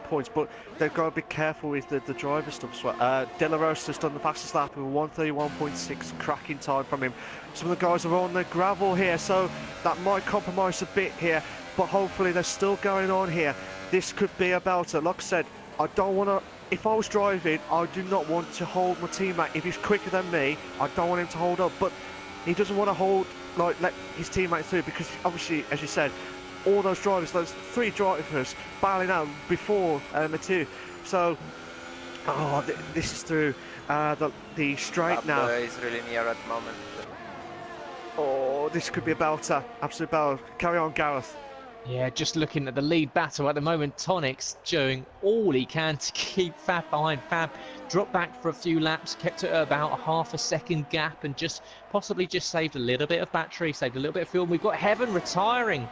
Speaker 2: points, but they've got to be careful with the driver stuff as well. De La Rosa's done the fastest lap with 1:31.6, cracking time from him. Some of the guys are on the gravel here, so that might compromise a bit here, but hopefully they're still going on here. This could be a belter. Like I said, I don't want to. If I was driving, I do not want to hold my teammate. If he's quicker than me, I don't want him to hold up, but he doesn't want to let his teammate through, because obviously, as you said, all those three drivers bailing out before Mathieu. So, this is through the straight now.
Speaker 4: Is really near at the moment.
Speaker 2: Oh, Oh, this could be a belter. Absolute belter. Carry on, Gareth.
Speaker 1: Yeah, just looking at the lead battle at the moment, Tonix doing all he can to keep Fab behind. Fab dropped back for a few laps, kept it at about a half a second gap, and just possibly just saved a little bit of battery, saved a little bit of fuel. We've got Heaven retiring.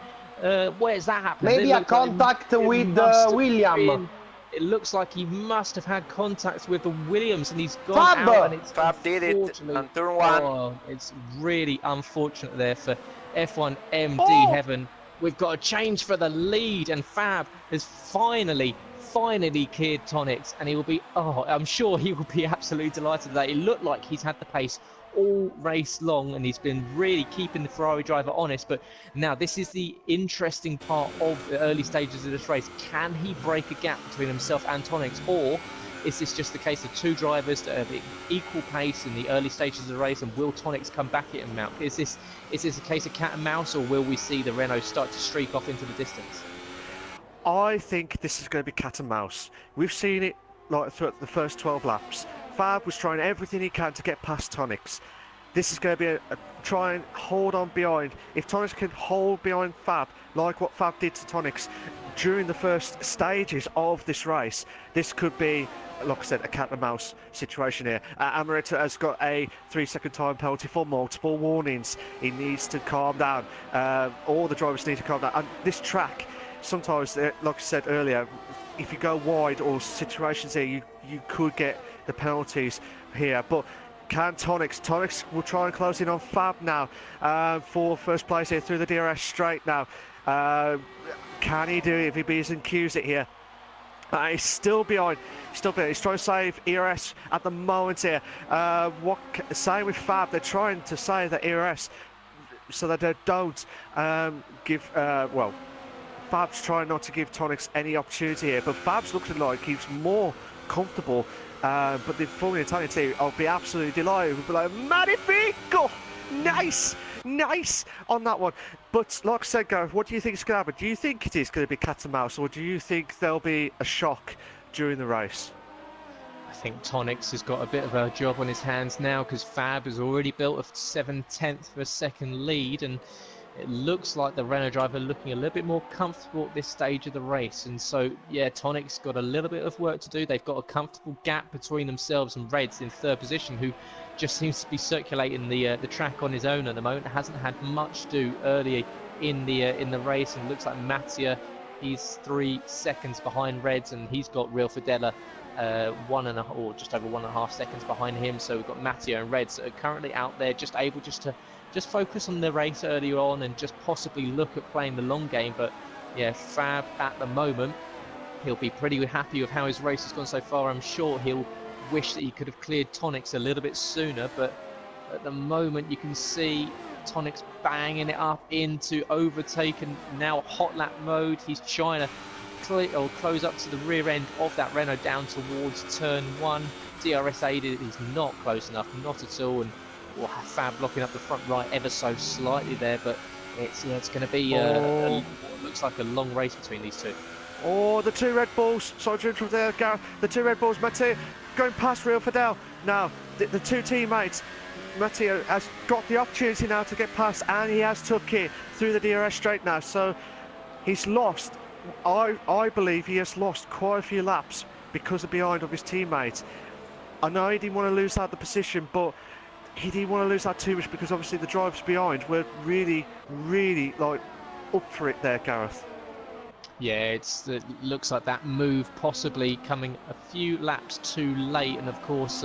Speaker 1: Where's that happened?
Speaker 3: Maybe a contact with William.
Speaker 1: It looks like he must have had contacts with the Williams, and he's gone
Speaker 3: Fab!
Speaker 1: out. And it's
Speaker 4: Fab did it
Speaker 1: unfortunately-
Speaker 4: on turn 1.
Speaker 1: Oh, it's really unfortunate there for F1 MD
Speaker 2: Oh!
Speaker 1: Heaven. We've got a change for the lead, and Fab has finally cleared Tonix, and he will be, I'm sure he will be absolutely delighted with that. It looked like he's had the pace all race long, and he's been really keeping the Ferrari driver honest. But now this is the interesting part of the early stages of this race. Can he break a gap between himself and Tonix, or is this just the case of two drivers that are at equal pace in the early stages of the race, and will Tonix come back at him now? Is this a case of cat and mouse, or will we see the Renault start to streak off into the distance?
Speaker 2: I think this is going to be cat and mouse. We've seen it like throughout the first 12 laps. Fab was trying everything he can to get past Tonix. This is going to be a try and hold on behind. If Tonix can hold behind Fab, like what Fab did to Tonix during the first stages of this race, this could be, like I said, a cat and mouse situation here. Amaretta has got a 3-second time penalty for multiple warnings. He needs to calm down. All the drivers need to calm down. And this track, sometimes, like I said earlier, if you go wide or situations here, you could get the penalties here. But can Tonix will try and close in on Fab now for first place here through the DRS straight now. Can he do it if he B's and Q's it here? He's still behind. He's trying to save ERS at the moment here. Same with Fab. They're trying to save the ERS so that they don't give. Fab's trying not to give Tonix any opportunity here, but Fab's looking like he's more comfortable. But the Formula Italian team, I'll be absolutely delighted. We'll be like, magnifico! Nice on that one. But like I said, Gareth, what do you think is going to happen? Do you think it is going to be cat and mouse, or do you think there'll be a shock during the race?
Speaker 1: I think Tonix has got a bit of a job on his hands now, because Fab has already built a 7/10 of a second lead, and it looks like the Renault driver looking a little bit more comfortable at this stage of the race. And so, yeah, Tonix got a little bit of work to do. They've got a comfortable gap between themselves and Reds in third position, who just seems to be circulating the track on his own at the moment. Hasn't had much to do earlier in the race, and looks like Mattia, he's 3 seconds behind Reds, and he's got Real Fidela just over 1.5 seconds behind him. So we've got Mattia and Reds that are currently out there, just able to focus on the race earlier on and just possibly look at playing the long game. But yeah, Fab at the moment, he'll be pretty happy with how his race has gone so far. I'm sure he'll wish that he could have cleared Tonix a little bit sooner, but at the moment you can see Tonix banging it up into overtaken, now hot lap mode. He's trying to close up to the rear end of that Renault down towards turn 1. DRS aided, he's not close enough, not at all, and Fab blocking up the front right ever so slightly there. But it's going to be looks like a long race between these two.
Speaker 2: Oh, the two Red Bulls, sorry to interrupt there, Gareth. The two Red Bulls, Mattia going past Real Fidel. Now, the two teammates, Mattia has got the opportunity now to get past, and he has took it through the DRS straight now. So he's lost, I believe he has lost quite a few laps because of behind of his teammates. I know he didn't want to lose out the position, but he didn't want to lose that too much, because obviously the drivers behind were really like up for it there, Gareth.
Speaker 1: Yeah, it looks like that move possibly coming a few laps too late, and of course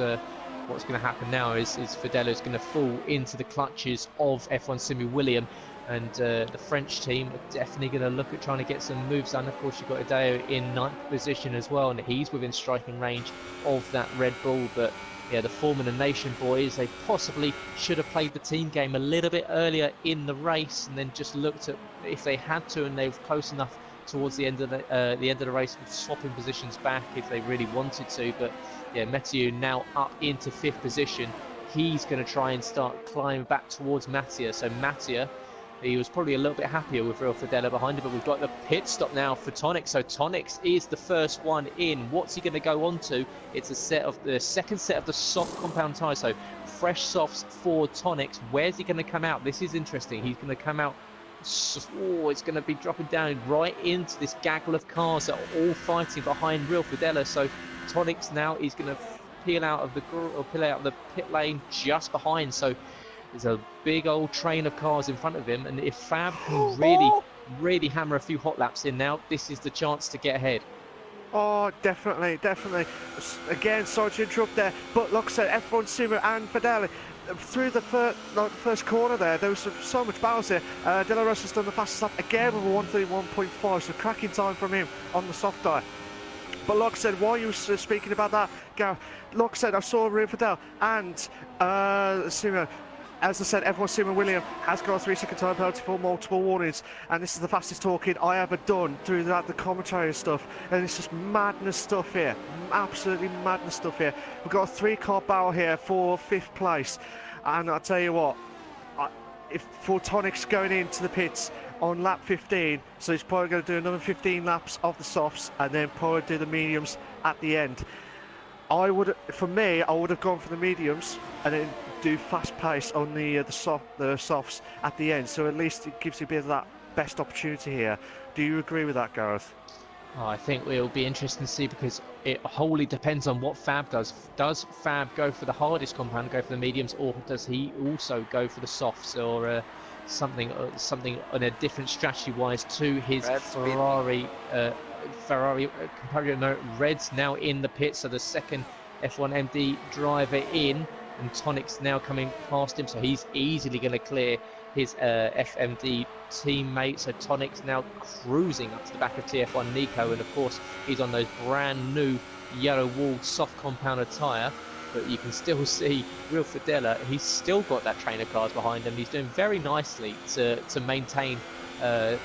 Speaker 1: what's going to happen now is Fidelo's going to fall into the clutches of F1 Simi William, and the French team are definitely going to look at trying to get some moves done. Of course, you've got Adeo in 9th position as well, and he's within striking range of that Red Bull. But yeah, the Formula Nation boys, they possibly should have played the team game a little bit earlier in the race, and then just looked at if they had to, and they were close enough towards the end of the race, swapping positions back if they really wanted to. But yeah, Mathieu now up into 5th position. He's going to try and start climbing back towards Mattia. So Mattia, he was probably a little bit happier with Real Fidela behind him, but we've got the pit stop now for Tonix. So Tonix is the first one in. What's he going to go on to? It's the second set of the soft compound tyres. So fresh softs for Tonix. Where's he going to come out? This is interesting. He's going to come out. Oh, it's going to be dropping down right into this gaggle of cars that are all fighting behind Real Fidela. So Tonix now is going to peel out of the pit lane just behind. So there's a big old train of cars in front of him, and if Fab can really hammer a few hot laps in now, this is the chance to get ahead.
Speaker 2: Oh, definitely. Again, sorry to interrupt there, but like I said, F1 Sumo and Fidel through the first corner there was so much bounce there. De La Rosa's done the fastest lap again with a 1:31.5, so cracking time from him on the soft tyre. But like I said, while you were speaking about that, Gareth, like I said, I saw Real Fidel and Sumo. As I said, F1 Sumo William has got a 3-second time penalty for multiple warnings, and this is the fastest talking I ever done through the commentary and stuff, and it's just madness stuff here, absolutely madness stuff here. We've got a 3-car battle here for 5th place, and I'll tell you what, if for Tonix going into the pits on lap 15, so he's probably going to do another 15 laps of the softs, and then probably do the mediums at the end. I would have gone for the mediums and then do fast pace on the softs at the end, so at least it gives you a bit of that best opportunity here. Do you agree with that, Gareth?
Speaker 1: Oh, I think it'll be interesting to see, because it wholly depends on what Fab does. Does Fab go for the hardest compound, go for the mediums, or does he also go for the softs, or something on a different strategy-wise to his Ferrari comparator? No, Red's now in the pit, so the second F1 MD driver in, and Tonix now coming past him, so he's easily going to clear his FMD teammate. So Tonix now cruising up to the back of TF1 Nico, and of course he's on those brand new yellow walled soft compounder tyre, but you can still see Real Fidela. He's still got that train of cars behind him. He's doing very nicely to maintain the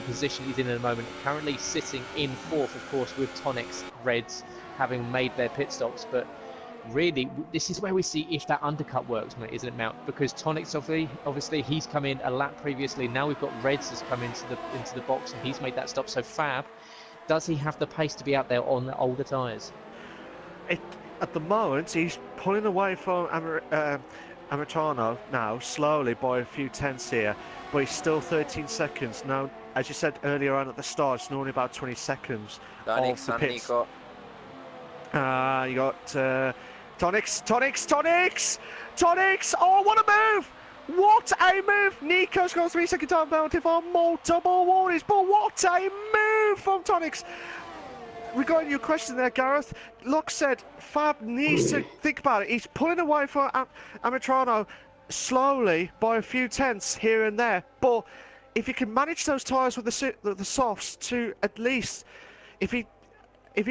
Speaker 1: position he's in at the moment. Currently sitting in 4th, of course, with Tonix Reds having made their pit stops. But really, this is where we see if that undercut works, mate, isn't it, Mount? Because Tonix, obviously, he's come in a lap previously. Now we've got Reds has come into the box, and he's made that stop. So Fab, does he have the pace to be out there on the older tyres?
Speaker 2: At the moment, he's pulling away from Amitano now, slowly by a few tenths here, but he's still 13 seconds. Now, as you said earlier on at the start, it's normally about 20 seconds
Speaker 4: Tonix
Speaker 2: of the
Speaker 4: and
Speaker 2: pits.
Speaker 4: Nico.
Speaker 2: You got Tonix! Oh, what a move! What a move! Nico's got a 3-second time penalty for multiple warnings, but what a move from Tonix! Regarding your question there, Gareth, Luck said Fab needs to think about it. He's pulling away from Amitrano slowly by a few tenths here and there, but if he can manage those tyres with the softs to at least, if he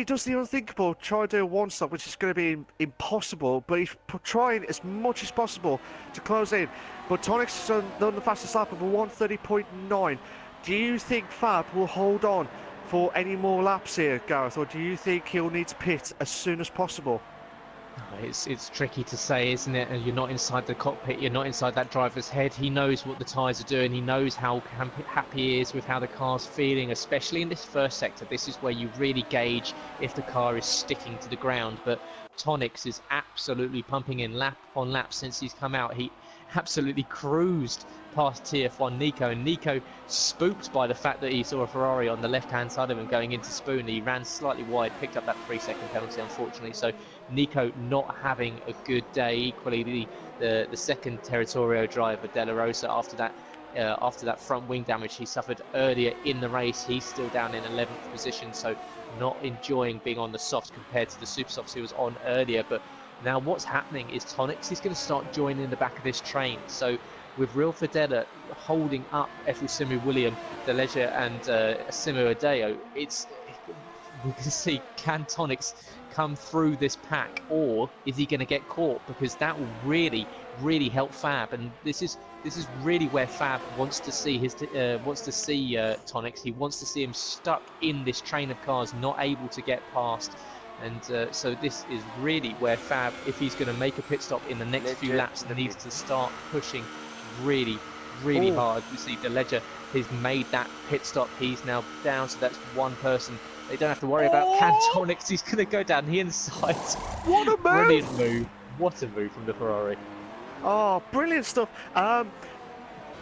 Speaker 2: does the unthinkable, try to do a one-stop, which is going to be impossible, but he's trying as much as possible to close in. But Tonix has done the fastest lap of a 1:30.9. Do you think Fab will hold on for any more laps here, Gareth, or do you think he'll need to pit as soon as possible?
Speaker 1: It's tricky to say, isn't it? You're not inside the cockpit, you're not inside that driver's head. He knows what the tyres are doing, he knows how happy he is with how the car's feeling, especially in this first sector. This is where you really gauge if the car is sticking to the ground. But Tonix is absolutely pumping in lap on lap since he's come out. He absolutely cruised past TF1 Nico, and Nico, spooked by the fact that he saw a Ferrari on the left-hand side of him going into Spoon, he ran slightly wide, picked up that 3-second penalty, unfortunately. So Nico not having a good day. Equally, the second Territorio driver, De La Rosa, after that front wing damage he suffered earlier in the race, he's still down in 11th position, so not enjoying being on the softs compared to the super softs he was on earlier. But now what's happening is Tonix is going to start joining the back of this train. So with Real Fidela holding up Efusemu William, De Leger and Simo Adeo, we can see, can Tonix come through this pack, or is he going to get caught? Because that will really help Fab, and this is really where Fab wants to see Tonix. He wants to see him stuck in this train of cars, not able to get past. And so this is really where Fab, if he's going to make a pit stop in the next few laps, needs to start pushing really hard. You see De Leger has made that pit stop. He's now down, so that's one person they don't have to worry about. Can Tonix, he's going to go down the inside.
Speaker 2: What a move!
Speaker 1: Brilliant move. what a move from the Ferrari.
Speaker 2: Oh, brilliant stuff.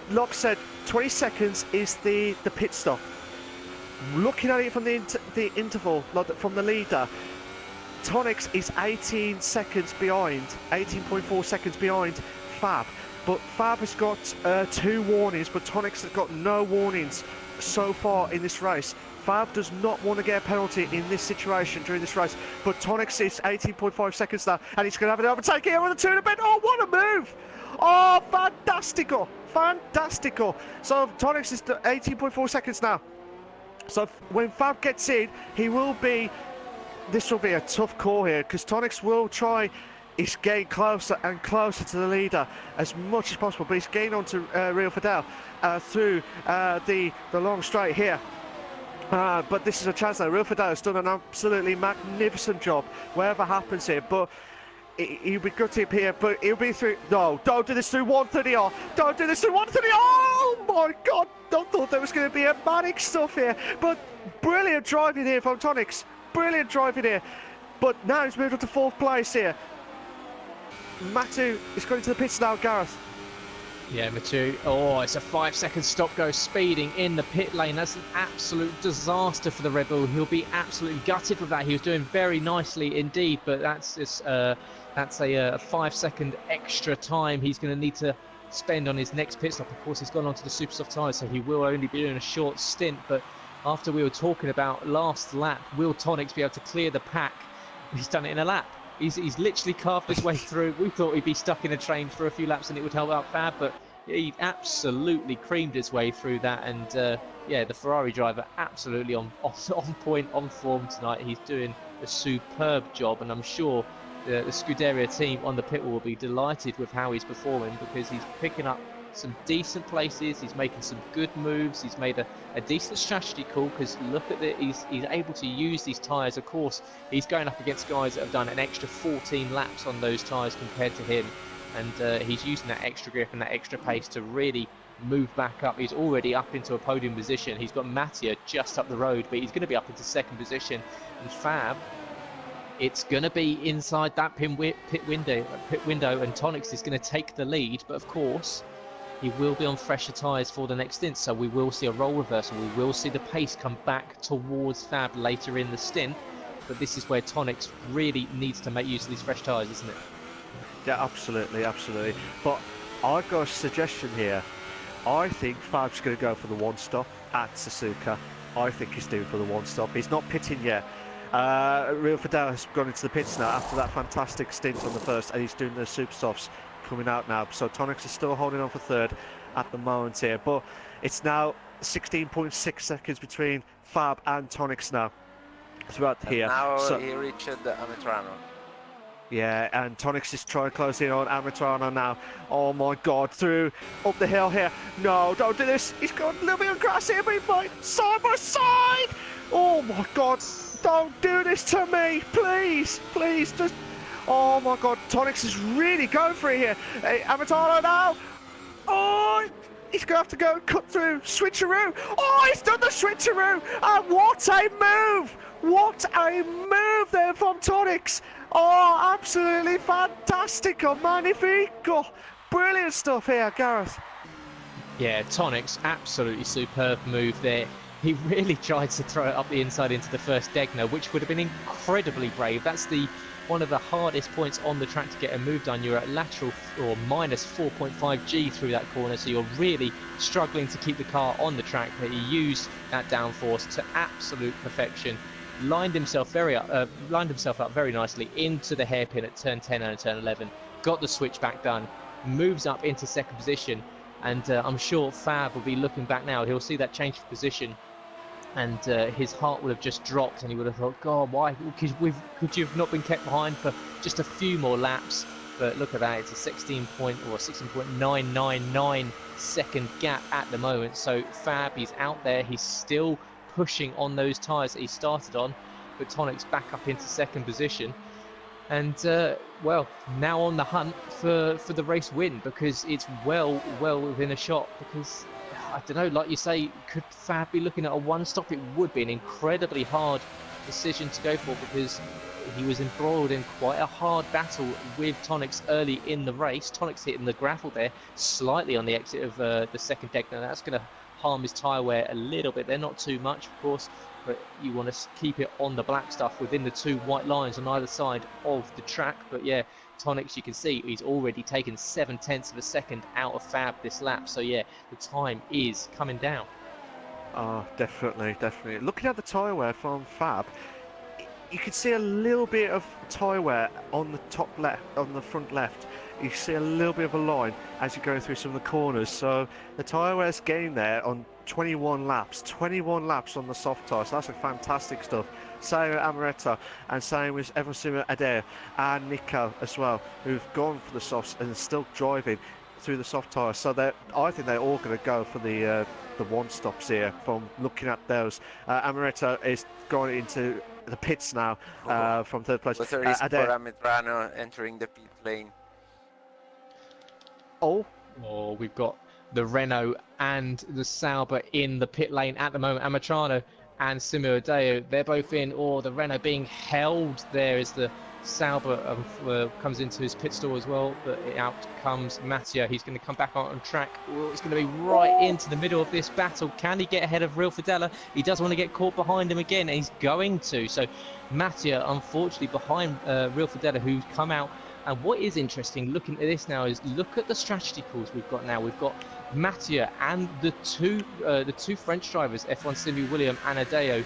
Speaker 2: Locke said 20 seconds is the pit stop. Looking at it from the interval, from the leader, Tonix is 18 seconds behind, 18.4 seconds behind Fab. But Fab has got 2 warnings, but Tonix has got no warnings so far in this race. Fab does not want to get a penalty in this situation during this race, but Tonix is 18.5 seconds now, and he's going to have an overtake here with a 2 and a bit. Oh, what a move! Oh, fantastico! Fantastico! So Tonix is 18.4 seconds now. So when Fab gets in, this will be a tough call here, because Tonix will try. He's getting closer and closer to the leader as much as possible, but he's getting onto Rio Fidel through the long straight here. But this is a chance now. Rio Fidel has done an absolutely magnificent job, whatever happens here. But he'll be gutted here, but he'll be through. No, don't do this through 130R. Don't do this through 130R. Oh my God! I thought there was going to be a manic stuff here, but brilliant driving here from Tonix. Brilliant driving here. But now he's moved up to 4th place here. Matu is going to the pits now, Gareth.
Speaker 1: Yeah, Matu. Oh, it's a 5-second stop go, speeding in the pit lane. That's an absolute disaster for the Red Bull. He'll be absolutely gutted with that. He was doing very nicely indeed, but that's just a 5-second extra time he's going to need to spend on his next pit stop. Of course, he's gone onto the super soft tyres, so he will only be doing a short stint. But after we were talking about last lap, will Tonix be able to clear the pack? He's done it in a lap. He's literally carved his way through. We thought he'd be stuck in a train for a few laps and it would help out Fab, but he absolutely creamed his way through that. And yeah, the Ferrari driver absolutely on point, on form tonight. He's doing a superb job, and I'm sure the Scuderia team on the pit wall will be delighted with how he's performing, because he's picking up some decent places. He's making some good moves. He's made a decent strategy call, because look at it, he's able to use these tyres. Of course, he's going up against guys that have done an extra 14 laps on those tyres compared to him, and he's using that extra grip and that extra pace to really move back up. He's already up into a podium position. He's got Mattia just up the road, but he's going to be up into 2nd position. And Fab, it's going to be inside that pit window, and Tonix is going to take the lead. But of course, he will be on fresher tyres for the next stint, so we will see a role reversal. We will see the pace come back towards Fab later in the stint. But this is where Tonix really needs to make use of these fresh tyres, isn't it?
Speaker 2: Yeah, absolutely, absolutely. But I've got a suggestion here. I think Fab's going to go for the 1-stop at Suzuka. I think he's doing for the 1-stop. He's not pitting yet. Rio Fidel has gone into the pits now after that fantastic stint on the first, and he's doing the super softs coming out now. So Tonix is still holding on for 3rd at the moment here, but it's now 16.6 seconds between Fab and Tonix now throughout here.
Speaker 4: Now
Speaker 2: so,
Speaker 4: he reached Ametrano.
Speaker 2: yeah, and Tonix is trying to close in on Ametrano now. Oh my God, through up the hill here. No, don't do this. He's got a little bit of grass here, but he's fine. Side by side. Oh my God, don't do this to me, please, please, just. Oh my God, Tonix is really going for it here. Hey, Amataro now. Oh, he's going to have to go and cut through. Switcheroo. Oh, he's done the switcheroo. And what a move. What a move there from Tonix. Oh, absolutely fantastico, magnifico. Brilliant stuff here, Gareth.
Speaker 1: Yeah, Tonix, absolutely superb move there. He really tried to throw it up the inside into the first Degner, which would have been incredibly brave. That's one of the hardest points on the track to get a move done. You're at lateral or minus 4.5 G through that corner, so you're really struggling to keep the car on the track. But he used that downforce to absolute perfection. Lined himself up very nicely into the hairpin at turn 10 and turn 11. Got the switchback done. Moves up into 2nd position, and I'm sure Fab will be looking back now. He'll see that change of position, and his heart would have just dropped, and he would have thought, God, why could you have not been kept behind for just a few more laps? But look at that, it's a 16.999 second gap at the moment. So Fab, he's out there, he's still pushing on those tyres that he started on, but Tonix back up into 2nd position, and well, now on the hunt for the race win, because it's well within a shot. Because I don't know, like you say, could Fab be looking at a 1-stop? It would be an incredibly hard decision to go for, because he was embroiled in quite a hard battle with Tonix early in the race. Tonix hitting the gravel there slightly on the exit of the second deck. Now that's going to harm his tyre wear a little bit. They're not too much, of course, but you want to keep it on the black stuff within the two white lines on either side of the track. But yeah, Tonix, you can see he's already taken 0.7 of a second out of Fab this lap. So yeah, the time is coming down.
Speaker 2: Oh, definitely, definitely. Looking at the tyre wear from Fab, you can see a little bit of tyre wear on the top left, on the front left. You see a little bit of a line as you go through some of the corners. So the tyre wear's getting there on 21 laps on the soft tyre. So that's a fantastic stuff. Same with Amaretta, and same with Evan Adair and Nico as well, who've gone for the softs and are still driving through the soft tyre. So I think they're all going to go for the one stops here from looking at those. Amaretta is going into the pits now from third place.
Speaker 4: What's the risk for Ametrano entering the pit lane?
Speaker 1: Oh, we've got the Renault and the Sauber in the pit lane at the moment. Ametrano and Simo Adeo, they're both in. Or the Renault being held there as the Sauber comes into his pit stall as well, but out comes Mattia. He's going to come back on track. It's going to be right into the middle of this battle. Can he get ahead of Real Fidela? He does want to get caught behind him again, and he's going to. So Mattia, unfortunately, behind Real Fidela, who's come out. And what is interesting looking at this now is look at the strategy calls we've got now. We've got Mattia and the two French drivers, F1 Simi William and Adeo,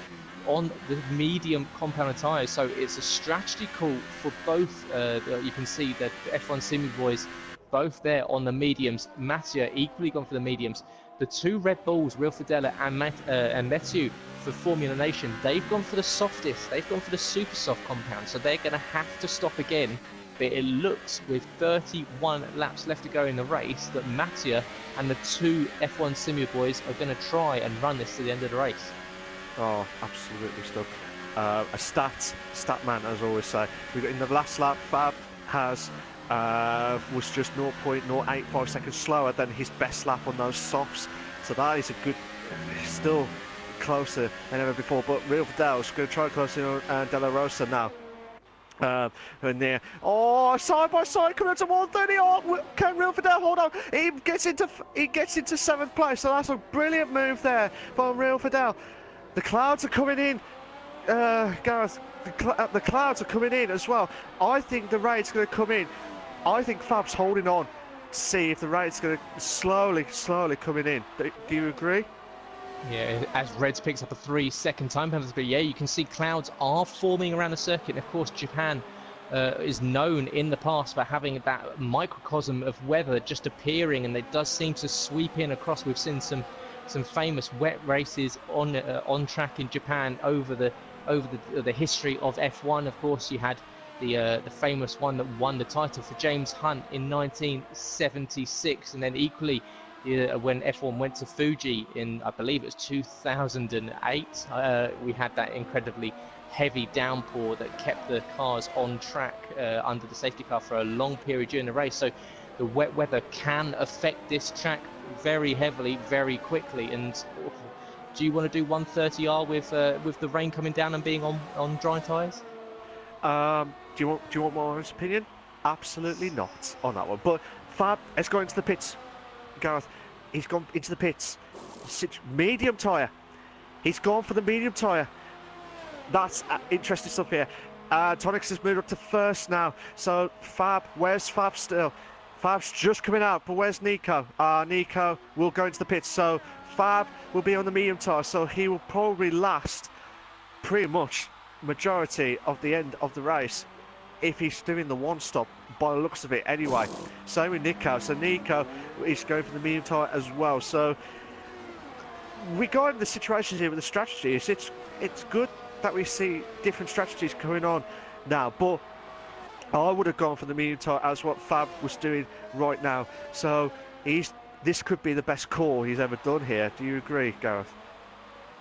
Speaker 1: on the medium compound tyres. So it's a strategy call for both. You can see that the F1 Simi boys both there on the mediums. Mattia equally gone for the mediums. The two Red Bulls, Real Fidela and Mathieu for Formula Nation, they've gone for the softest. They've gone for the super soft compound. So they're going to have to stop again. But it looks, with 31 laps left to go in the race, that Mattia and the two F1 Simu boys are going to try and run this to the end of the race.
Speaker 2: Oh, absolutely stuff. A stat man, as I always say. We got in the last lap, Fab was just 0.085 seconds slower than his best lap on those softs. So that is a good, still closer than ever before. But Real Vidal's going to try closer on De La Rosa now. And there, side by side coming up to 130. Oh, can Real Fidel hold on? He gets into seventh place. So that's a brilliant move there from Real Fidel. The clouds are coming in, Gareth. The clouds are coming in as well. I think the raid's going to come in. I think Fab's holding on to see if the raid's going to slowly coming in. Do you agree?
Speaker 1: Yeah, as Reds picks up a 3-second time penalty, but yeah, you can see clouds are forming around the circuit. And of course, Japan is known in the past for having that microcosm of weather just appearing, and it does seem to sweep in across. We've seen some famous wet races on track in Japan over the history of F1. Of course, you had the famous one that won the title for James Hunt in 1976, and then equally. When F1 went to Fuji in, I believe it was 2008, we had that incredibly heavy downpour that kept the cars on track under the safety car for a long period during the race. So the wet weather can affect this track very heavily, very quickly. And do you want to do 130R with the rain coming down and being on dry tyres?
Speaker 2: Do you want my honest opinion? Absolutely not on that one. But Fab has gone into the pits. Gareth, he's gone into the pits. Medium tyre. He's gone for the medium tyre. That's interesting stuff here. Tonix has moved up to first now. So Fab, where's Fab still? Fab's just coming out, but where's Nico? Nico will go into the pits. So Fab will be on the medium tyre. So he will probably last pretty much majority of the end of the race if he's doing the one stop, by the looks of it anyway. Same with Nico. So Nico is going for the medium tyre as well. So regarding the situations here with the strategies, it's good that we see different strategies going on now, but I would have gone for the medium tyre as what Fab was doing right now. So this could be the best call he's ever done here. Do you agree, Gareth?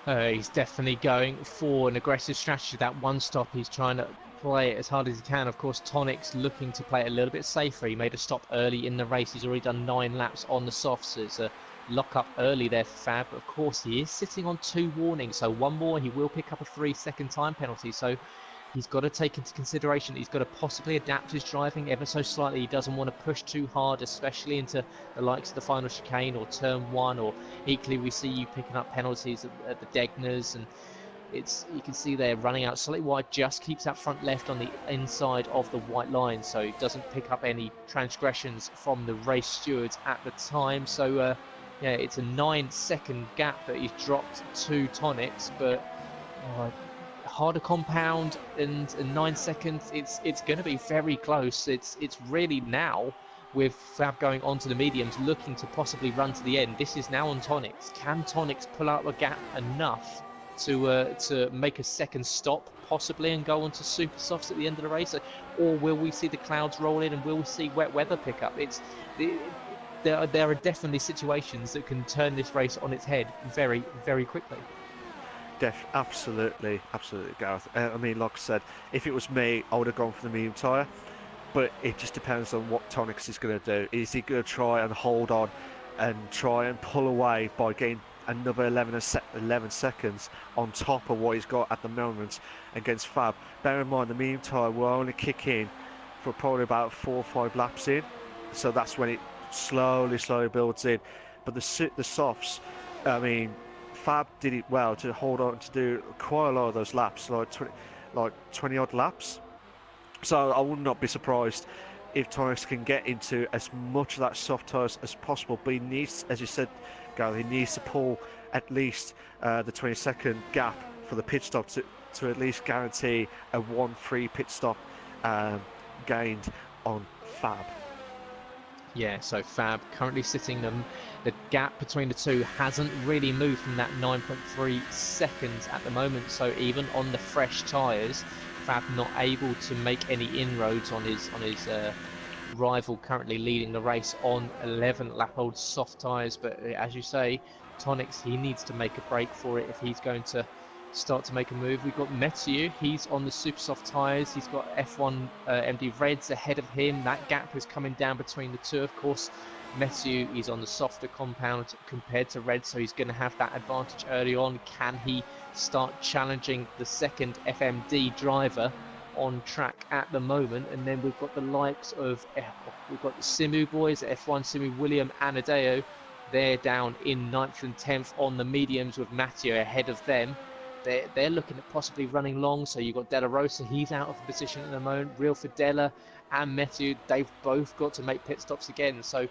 Speaker 1: He's definitely going for an aggressive strategy. That one stop, he's trying to play it as hard as he can. Of course, Tonix looking to play it a little bit safer. He made a stop early in the race. He's already done 9 laps on the softs. It's a lock up early there for Fab. Of course, he is sitting on 2 warnings. So one more, he will pick up a 3-second time penalty. So he's got to take into consideration he's got to possibly adapt his driving ever so slightly. He doesn't want to push too hard, especially into the likes of the final chicane or turn 1, or equally we see you picking up penalties at the Degners, and you can see they're running out slightly wide, just keeps that front left on the inside of the white line, so he doesn't pick up any transgressions from the race stewards at the time. So yeah, it's a 9-second gap that he's dropped to Tonix, but harder compound and 9 seconds, it's going to be very close. It's really now, with Fab going on to the mediums, looking to possibly run to the end. This is now on Tonix. Can Tonix pull out a gap enough to make a second stop possibly and go on to super softs at the end of the race, or will we see the clouds roll in and will we see wet weather pick up? There are definitely situations that can turn this race on its head very, very quickly.
Speaker 2: Absolutely, Gareth. I mean, like I said, if it was me, I would have gone for the medium tyre, but it just depends on what Tonix is going to do. Is he going to try and hold on and try and pull away by getting another 11 seconds on top of what he's got at the moment against Fab? Bear in mind, the medium tyre will only kick in for probably about 4 or 5 laps in, so that's when it slowly builds in. But the softs, I mean, Fab did it well to hold on to do quite a lot of those laps, like 20 odd laps. So I would not be surprised if Tonix can get into as much of that soft tyres as possible. But he needs, as you said, Gareth, he needs to pull at least the 20-second gap for the pit stop to at least guarantee a 1-free pit stop gained on Fab.
Speaker 1: Yeah, so Fab currently sitting the gap between the two hasn't really moved from that 9.3 seconds at the moment. So even on the fresh tyres, Fab not able to make any inroads on his rival currently leading the race on 11-lap-old soft tyres. But as you say, Tonix, he needs to make a break for it if he's going to start to make a move. We've got Mathieu, he's on the super soft tyres. He's got F1 MD Reds ahead of him. That gap is coming down between the two. Of course, Mathieu is on the softer compound compared to Red, so he's going to have that advantage early on. Can he start challenging the second FMD driver on track at the moment? And then we've got the likes of, we've got the Simu boys, F1 Simu, William and Adeo. They're down in 9th and 10th on the mediums with Mathieu ahead of them. They're looking at possibly running long, so you've got Della Rosa, he's out of position at the moment. Real Fidela and Mathieu, they've both got to make pit stops again. So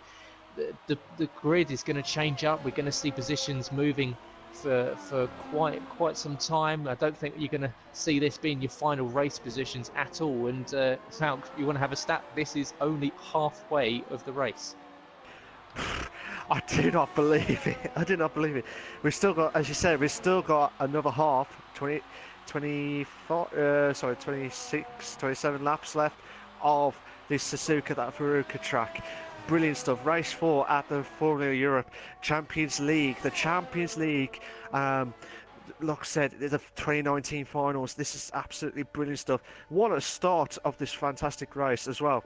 Speaker 1: the grid is going to change up. We're going to see positions moving for quite some time. I don't think you're going to see this being your final race positions at all. And Falk, you want to have a stat? This is only halfway of the race.
Speaker 2: I do not believe it. I do not believe it. We've still got, as you said, we've still got another half, 27 laps left of this Suzuka, that Furuka track. Brilliant stuff. Race 4 at the Formula Europe Champions League. The Champions League, like I said, the 2019 finals. This is absolutely brilliant stuff. What a start of this fantastic race as well.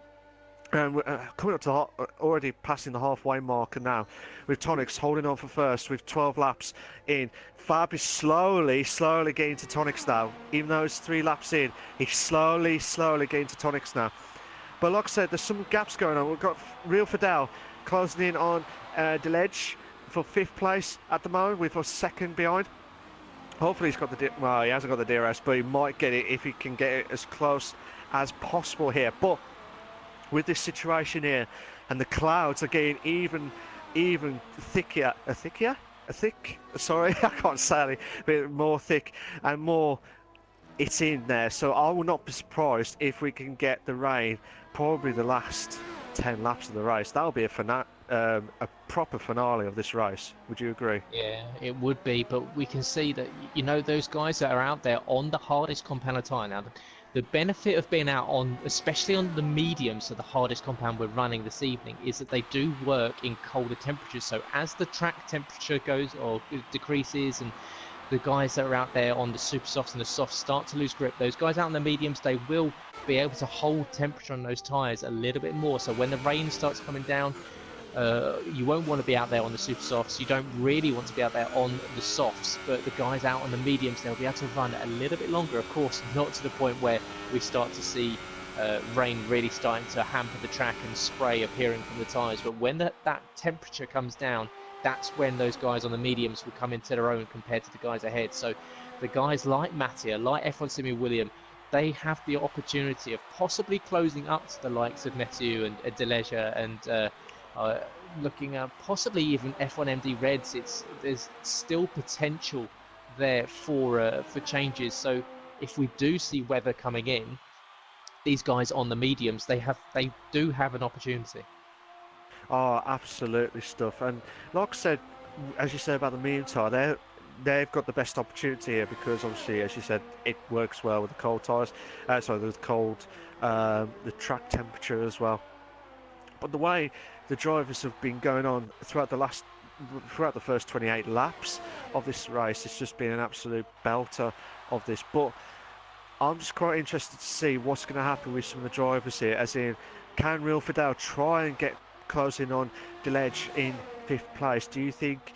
Speaker 2: And we're coming up to already passing the halfway marker now, with Tonix holding on for first with 12 laps in. Fab is slowly getting to Tonix now. Even though it's 3 laps in, he's slowly getting to Tonix now. But like I said, there's some gaps going on. We've got Real Fidel closing in on Deledge for 5th place at the moment, with a second behind. Hopefully he's got the, well, he hasn't got the DRS, but he might get it if he can get it as close as possible here. But with this situation here, and the clouds are getting even thicker, sorry, I can't say it, but more thick and more, it's in there. So I will not be surprised if we can get the rain probably the last 10 laps of the race. That'll be a proper finale of this race. Would you agree?
Speaker 1: Yeah, it would be, but we can see that, you know, those guys that are out there on the hardest compound of tyre now, the benefit of being out on, especially on the mediums, so the hardest compound we're running this evening, is that they do work in colder temperatures. So as the track temperature goes or decreases, and the guys that are out there on the super softs and the softs start to lose grip, those guys out on the mediums, they will be able to hold temperature on those tyres a little bit more. So when the rain starts coming down, You won't want to be out there on the super softs. You don't really want to be out there on the softs, but the guys out on the mediums, they'll be able to run a little bit longer. Of course, not to the point where we start to see rain really starting to hamper the track and spray appearing from the tyres. But when that temperature comes down, that's when those guys on the mediums will come into their own compared to the guys ahead. So the guys like Mattia, like F1 Simi William, they have the opportunity of possibly closing up to the likes of Mathieu and Deleja and looking at possibly even F1 MD Reds. There's still potential there for changes. So if we do see weather coming in, these guys on the mediums, they do have an opportunity.
Speaker 2: Oh, absolutely stuff. And like I said, as you say about the medium tyre, they've got the best opportunity here because obviously, as you said, it works well with the cold tyres. Sorry, with the track temperature as well. But the way the drivers have been going on throughout the first 28 laps of this race, it's just been an absolute belter of this. But I'm just quite interested to see what's going to happen with some of the drivers here, as in, can Real Fidel try and get close in on Delege in 5th place? Do you think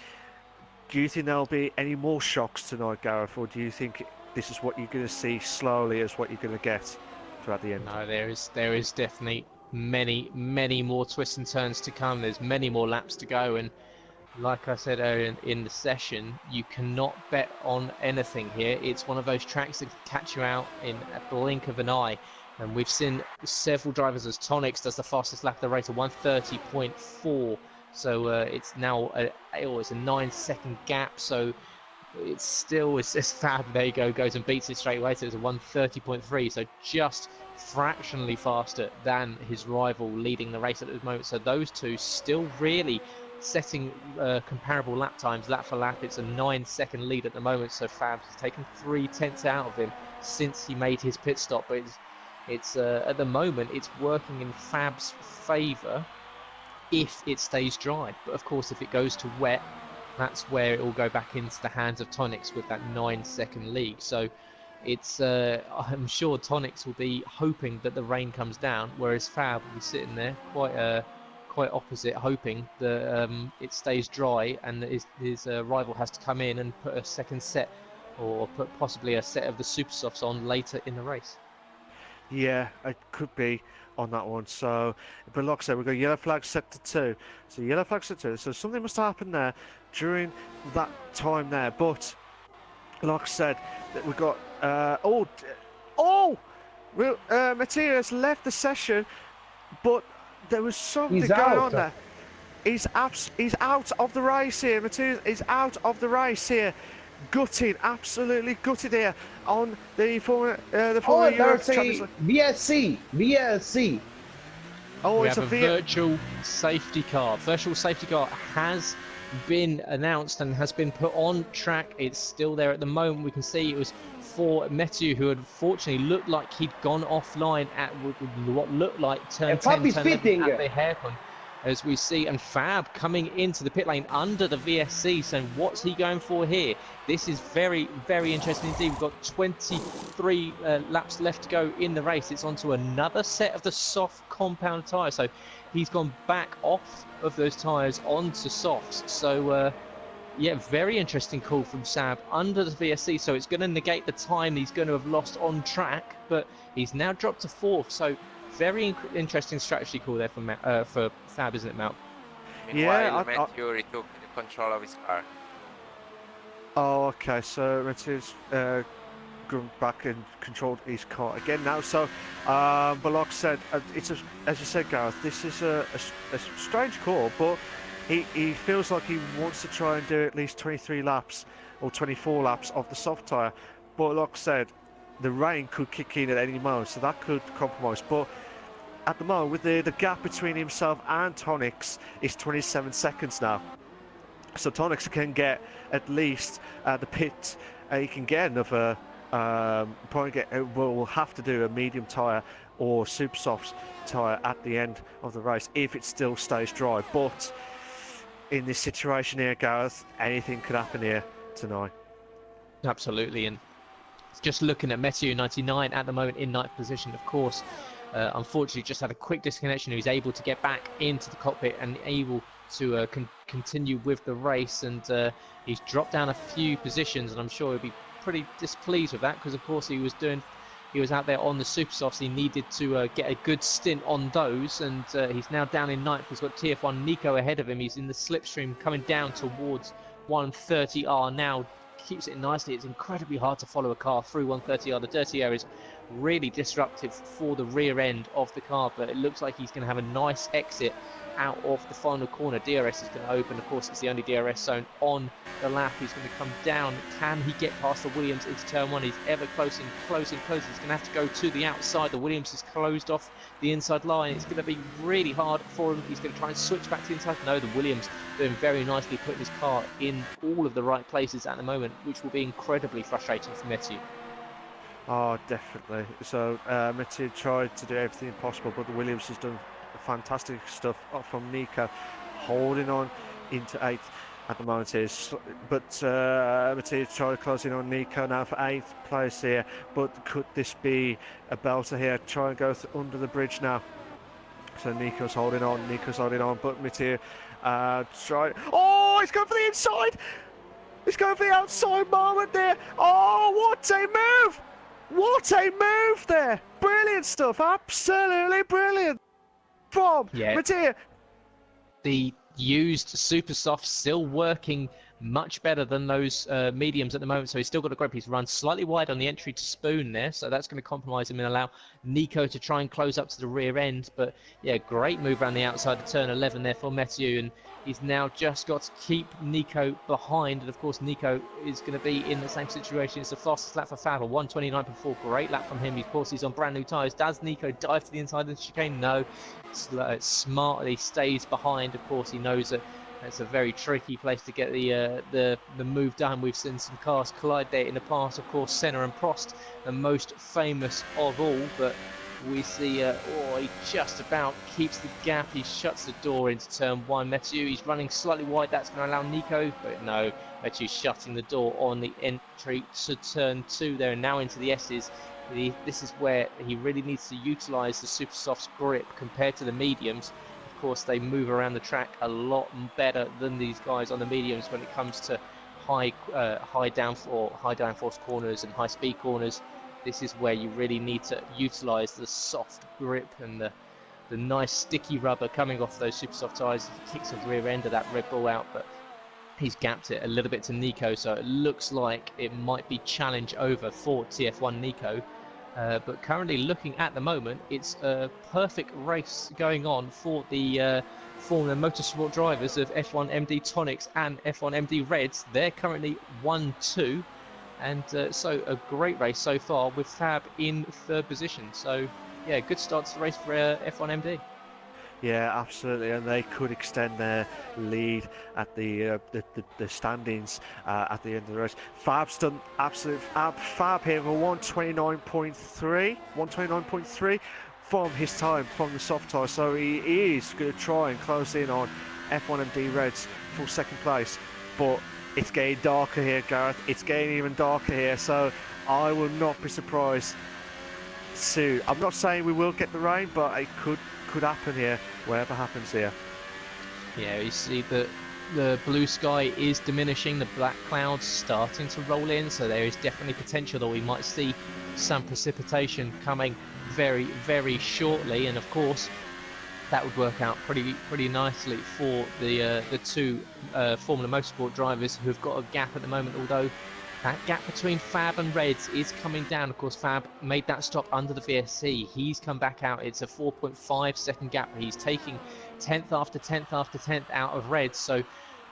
Speaker 2: there'll be any more shocks tonight, Gareth, or do you think this is what you're going to see slowly as what you're going to get throughout the end?
Speaker 1: No, there is definitely many more twists and turns to come. There's many more laps to go, and like I said earlier in the session, you cannot bet on anything here. It's one of those tracks that can catch you out in a blink of an eye. And we've seen several drivers, as Tonix does the fastest lap of the race at 1:30.4. So it's now it's a 9-second gap. So it's Fab. There you go, goes and beats it straight away. So it's a 1:30.3. So just fractionally faster than his rival leading the race at the moment. So those two still really setting comparable lap times, lap for lap. It's a 9-second lead at the moment. So Fab's taken 3/10 out of him since he made his pit stop. But it's at the moment it's working in Fab's favour if it stays dry. But of course, if it goes to wet, that's where it will go back into the hands of Tonix with that 9-second lead. So it's I'm sure Tonix will be hoping that the rain comes down, whereas Fab will be sitting there quite opposite, hoping that it stays dry and that his rival has to come in and put a second set or put possibly a set of the super softs on later in the race.
Speaker 2: Yeah, it could be on that one. So, but like I said, we've got yellow flag set to 2. So yellow flag set to 2. So something must have happened there during that time there. But like I said, that we've got Matthias left the session, but there was something going on there. He's out of the race here. Matthias is out of the race here. Gutted, absolutely gutted here on the Formula Europe Champions League.
Speaker 3: VSC.
Speaker 1: Oh, it's a virtual safety car. Virtual safety car has been announced and has been put on track. It's still there at the moment. We can see it was for Mathieu, who unfortunately looked like he'd gone offline at what looked like turn 10, turn 11 at the hairpin, as we see, and Fab coming into the pit lane under the VSC. So what's he going for here? This is very interesting indeed. We've got 23 laps left to go in the race. It's onto another set of the soft compound tyres. So he's gone back off of those tyres onto softs. So yeah, very interesting call from Sab under the VSC. So it's going to negate the time he's going to have lost on track, but he's now dropped to 4th. So very interesting strategy call there for Fab, isn't it, Mal?
Speaker 4: Meanwhile, Mathieu retook the control of his car.
Speaker 2: Oh, okay. So Mathieu's gone back and controlled his car again now. So, but like I said, as you said, Gareth, this is a strange call, but he feels like he wants to try and do at least 23 laps or 24 laps of the soft tyre. But like I said, the rain could kick in at any moment, so that could compromise. But at the moment, with the gap between himself and Tonix is 27 seconds now. So Tonix can get at least the pit. He can get another. We'll have to do a medium tyre or super soft tyre at the end of the race if it still stays dry. But in this situation here, Gareth, anything could happen here tonight.
Speaker 1: Absolutely, and just looking at Mathieu 99 at the moment in 9th position, of course. unfortunately just had a quick disconnection. He was able to get back into the cockpit and able to continue with the race, and he's dropped down a few positions, and I'm sure he'll be pretty displeased with that, because of course he was out there on the super softs. He needed to get a good stint on those, and he's now down in ninth. He's got TF1 Nico ahead of him. He's in the slipstream coming down towards 130R now. Keeps it nicely. It's incredibly hard to follow a car through 130R. The dirty air is really disruptive for the rear end of the car, but it looks like he's going to have a nice exit out of the final corner. DRS is going to open. Of course, it's the only DRS zone on the lap. He's going to come down. Can he get past the Williams into turn one? He's ever closing. He's going to have to go to the outside. The Williams is closed off the inside line. It's going to be really hard for him. He's going to try and switch back to the inside. No, the Williams doing very nicely, putting his car in all of the right places at the moment, which will be incredibly frustrating for Mathieu.
Speaker 2: Oh, definitely. So Mathieu tried to do everything possible, but the Williams has done fantastic stuff from Nico, holding on into 8th at the moment here. But Mathieu tried closing on Nico now for 8th place here. But could this be a belter here? Try and go under the bridge now. So Nico's holding on, but Mathieu try. Oh, he's going for the inside! He's going for the outside moment there. Oh, what a move! What a move there! Brilliant stuff, absolutely brilliant from Mathieu.
Speaker 1: The used super soft still working much better than those mediums at the moment, so he's still got a grip. He's run slightly wide on the entry to Spoon there, so that's going to compromise him and allow Nico to try and close up to the rear end. But yeah, great move around the outside of turn 11 there for Mathieu, and he's now just got to keep Nico behind. And of course Nico is going to be in the same situation. It's the fastest lap for Fab, 1:29.4. Great lap from him. Of course he's on brand new tyres. Does Nico dive to the inside of the chicane? No. Smartly stays behind. Of course he knows that it's a very tricky place to get the move done. We've seen some cars collide there in the past. Of course, Senna and Prost, the most famous of all. But we see, he just about keeps the gap. He shuts the door into turn one. Mathieu, he's running slightly wide. That's going to allow Nico, but no. Mathieu shutting the door on the entry to turn two there, and now into the S's. This is where he really needs to utilise the super soft's grip compared to the mediums. Of course, they move around the track a lot better than these guys on the mediums when it comes to high downforce corners and high speed corners. This is where you really need to utilise the soft grip and the nice sticky rubber coming off those super soft tyres. He kicks the rear end of that Red Bull out, but he's gapped it a little bit to Nico, so it looks like it might be challenge over for TF1 Nico. But currently looking at the moment, it's a perfect race going on for the Formula Motorsport drivers of F1 MD Tonics and F1 MD Reds. They're currently 1-2, and so a great race so far with Fab in third position. So yeah, good start to the race for F1 MD.
Speaker 2: Yeah, absolutely, and they could extend their lead at the standings at the end of the race. Fab's done absolute Fab here for 129.3 from his time from the soft tyre, so he is going to try and close in on F1 MD Reds for second place. But it's getting darker here, Gareth. It's getting even darker here, so I will not be surprised soon. I'm not saying we will get the rain, but it could happen here, whatever happens here.
Speaker 1: Yeah, you see that the blue sky is diminishing, the black clouds starting to roll in, so there is definitely potential that we might see some precipitation coming very, very shortly, and of course that would work out pretty nicely for the two Formula Motorsport drivers who've got a gap at the moment, although that gap between Fab and Reds is coming down. Of course, Fab made that stop under the VSC. He's come back out. It's a 4.5 second gap. He's taking 10th after 10th after 10th out of Reds. So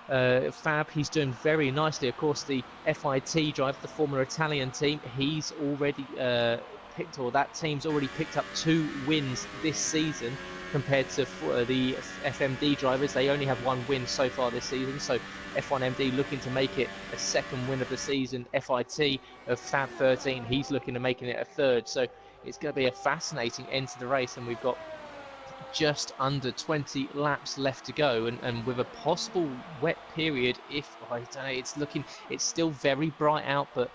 Speaker 1: Fab, he's doing very nicely. Of course, the FIT driver, the former Italian team, he's already that team's already picked up 2 wins this season compared to the FMD drivers. They only have 1 win so far this season, so F1 MD looking to make it a 2nd win of the season. FIT of Fab 13, he's looking to making it a 3rd, so it's going to be a fascinating end to the race, and we've got just under 20 laps left to go, and with a possible wet period, if I don't know, it's still very bright out, but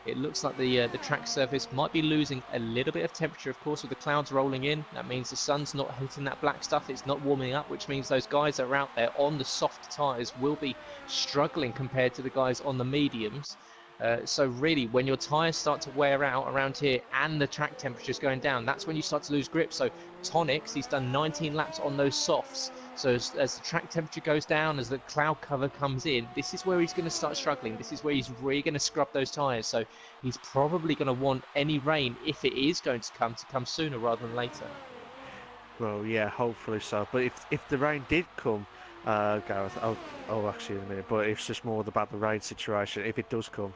Speaker 1: It looks like the track surface might be losing a little bit of temperature, of course, with the clouds rolling in. That means the sun's not hitting that black stuff. It's not warming up, which means those guys that are out there on the soft tyres will be struggling compared to the guys on the mediums. So really, when your tyres start to wear out around here and the track temperature is going down, that's when you start to lose grip. So Tonix, he's done 19 laps on those softs. So as the track temperature goes down, as the cloud cover comes in, this is where he's going to start struggling. This is where he's really going to scrub those tyres. So he's probably going to want any rain, if it is going to come sooner rather than later.
Speaker 2: Well, yeah, hopefully so. But if the rain did come, Gareth, actually in a minute, but it's just more about the rain situation. If it does come,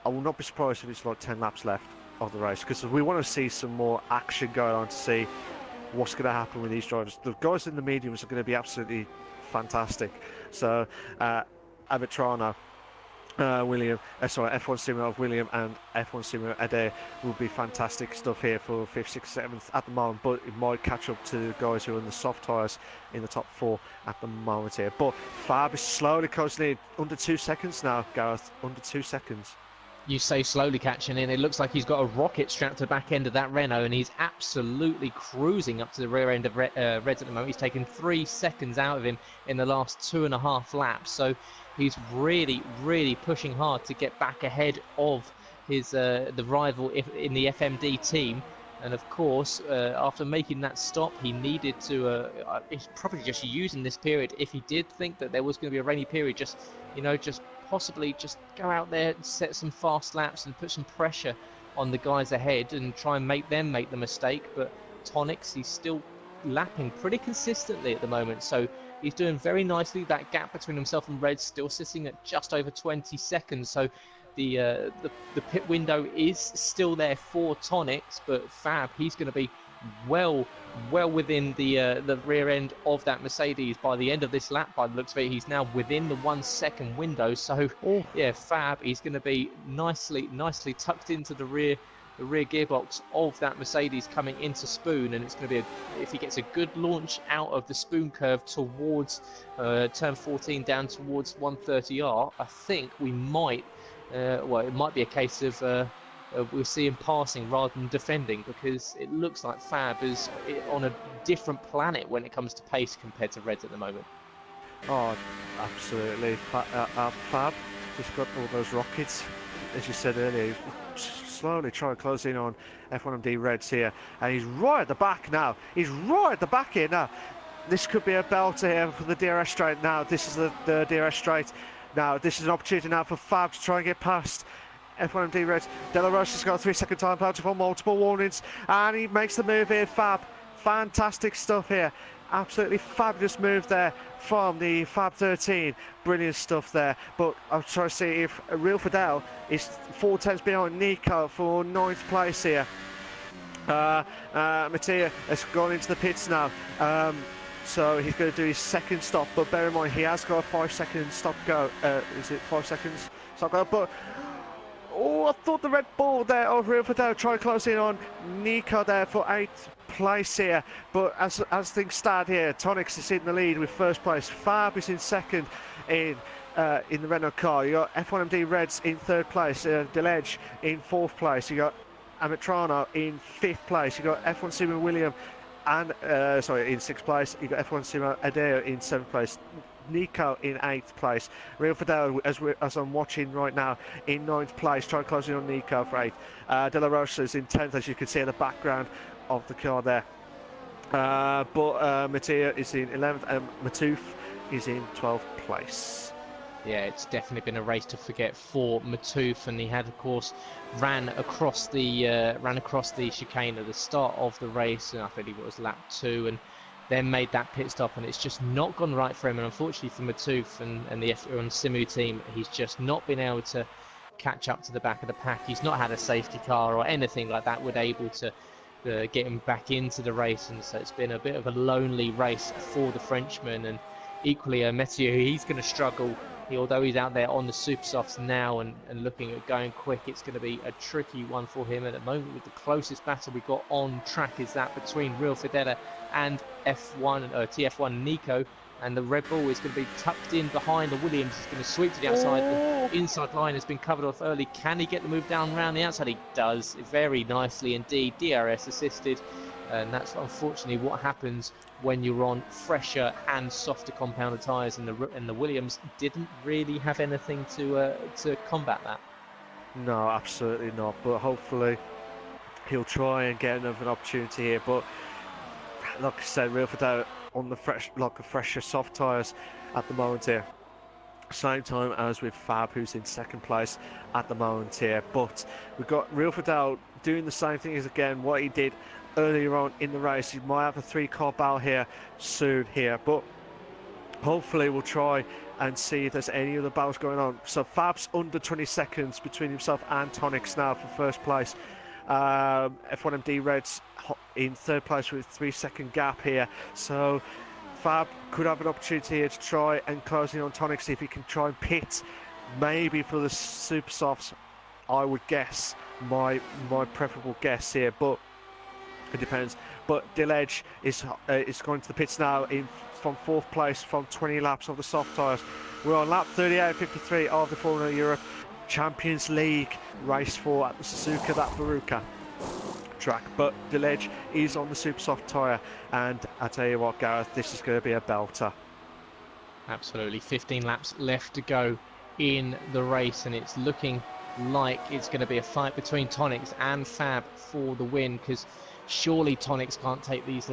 Speaker 2: I will not be surprised if it's like 10 laps left of the race, because we want to see some more action going on to see what's going to happen with these drivers. The guys in the mediums are going to be absolutely fantastic. So, Avitrana, William, F1 Simmer of William and F1 Simmer Adair will be fantastic stuff here for 5th, 6th, 7th at the moment, but it might catch up to the guys who are in the soft tyres in the top 4 at the moment here. But Fab is slowly closing in, under 2 seconds now, Gareth, under 2 seconds.
Speaker 1: You say slowly catching in. It looks like he's got a rocket strapped to the back end of that Renault, and he's absolutely cruising up to the rear end of Reds at the moment. He's taken 3 seconds out of him in the last 2.5 laps. So he's really, really pushing hard to get back ahead of his the rival in the FMD team. And of course, after making that stop, he needed to. He's probably just using this period. If he did think that there was going to be a rainy period, just possibly just go out there and set some fast laps and put some pressure on the guys ahead and try and make them make the mistake. But Tonix, he's still lapping pretty consistently at the moment, so he's doing very nicely. That gap between himself and Reds still sitting at just over 20 seconds. So the pit window is still there for Tonix, but Fab, he's going to be well within the rear end of that Mercedes by the end of this lap. By the looks of it, he's now within the 1 second window. So yeah, Fab, he's going to be nicely tucked into the rear gearbox of that Mercedes coming into Spoon, and it's going to be if he gets a good launch out of the Spoon curve towards turn 14 down towards 130R, I think we might it might be a case of we'll see him passing rather than defending, because it looks like Fab is on a different planet when it comes to pace compared to Reds at the moment.
Speaker 2: Oh, absolutely. Fab just got all those rockets, as you said earlier. Slowly trying to close in on F1MD Reds here, and he's right at the back now. He's right at the back here now. This could be a belter here for the DRS straight now. This is the DRS straight. Now, this is an opportunity now for Fab to try and get past F1MD Reds. De La Rosa's got a 3-second time penalty for multiple warnings, and he makes the move here. Fab, fantastic stuff here. Absolutely fabulous move there from the Fab 13. Brilliant stuff there. But I'm trying to see if Real Fidel is 4 tenths behind Nico for 9th place here. Mattia has gone into the pits now. So he's going to do his second stop, but bear in mind he has got a 5-second stop go. Is it 5 seconds stop go? But I thought the Red Bull there of Real Fidel trying to close in on Nico there for 8th place here. But as things stand here, Tonix is in the lead with 1st place. Fab is in 2nd in the Renault car. You got F1MD Reds in 3rd place. Deledge in 4th place. You got Amitrano in 5th place. You got F1 Simon William and in 6th place. You got F1 Simon Adeo in 7th place. Nico in 8th place. Real Fidel, as I'm watching right now, in 9th place, trying to close in on Nico for 8th. De La Rosa is in 10th, as you can see in the background of the car there. But Mattia is in 11th, and Matouf is in 12th place.
Speaker 1: Yeah, it's definitely been a race to forget for Matouf, and he had, of course, ran across the chicane at the start of the race, and I believe it was lap 2, and then made that pit stop, and it's just not gone right for him. And unfortunately for Matouf and the F1 Simu team, he's just not been able to catch up to the back of the pack. He's not had a safety car or anything like that would able to get him back into the race, and so it's been a bit of a lonely race for the Frenchman. And equally, Messier, he's going to struggle although he's out there on the super softs now and looking at going quick, it's going to be a tricky one for him at the moment. With the closest battle we've got on track is that between Real Fidela and TF1 Nico, and the Red Bull is going to be tucked in behind the Williams. Is going to sweep to the outside. The inside line has been covered off early. Can he get the move down around the outside? He does very nicely indeed. DRS assisted, and that's unfortunately what happens when you're on fresher and softer compounded tyres, and the Williams didn't really have anything to combat that.
Speaker 2: No, absolutely not. But hopefully he'll try and get another opportunity here. But like I said, Real Fidel on the fresher soft tyres at the moment here. Same time as with Fab, who's in second place at the moment here. But we've got Real Fidel doing the same thing as again what he did earlier on in the race. He might have a 3-car battle here soon here, but hopefully we'll try and see if there's any other battles going on. So Fab's under 20 seconds between himself and Tonix now for first place. F1MD Reds in third place with a 3-second gap here. So Fab could have an opportunity here to try and close in on Tonix, see if he can try and pit maybe for the super softs. I would guess my preferable guess here, but it depends. But Diledge is going to the pits now from fourth place from 20 laps of the soft tyres. We're on lap 38.53 of the Formula Europe Champions League race 4 at the Suzuka that Veruca track. But Diledge is on the super soft tyre, and I tell you what, Gareth, this is going to be a belter.
Speaker 1: Absolutely, 15 laps left to go in the race, and it's looking like it's going to be a fight between Tonix and Fab for the win, because surely Tonix can't take these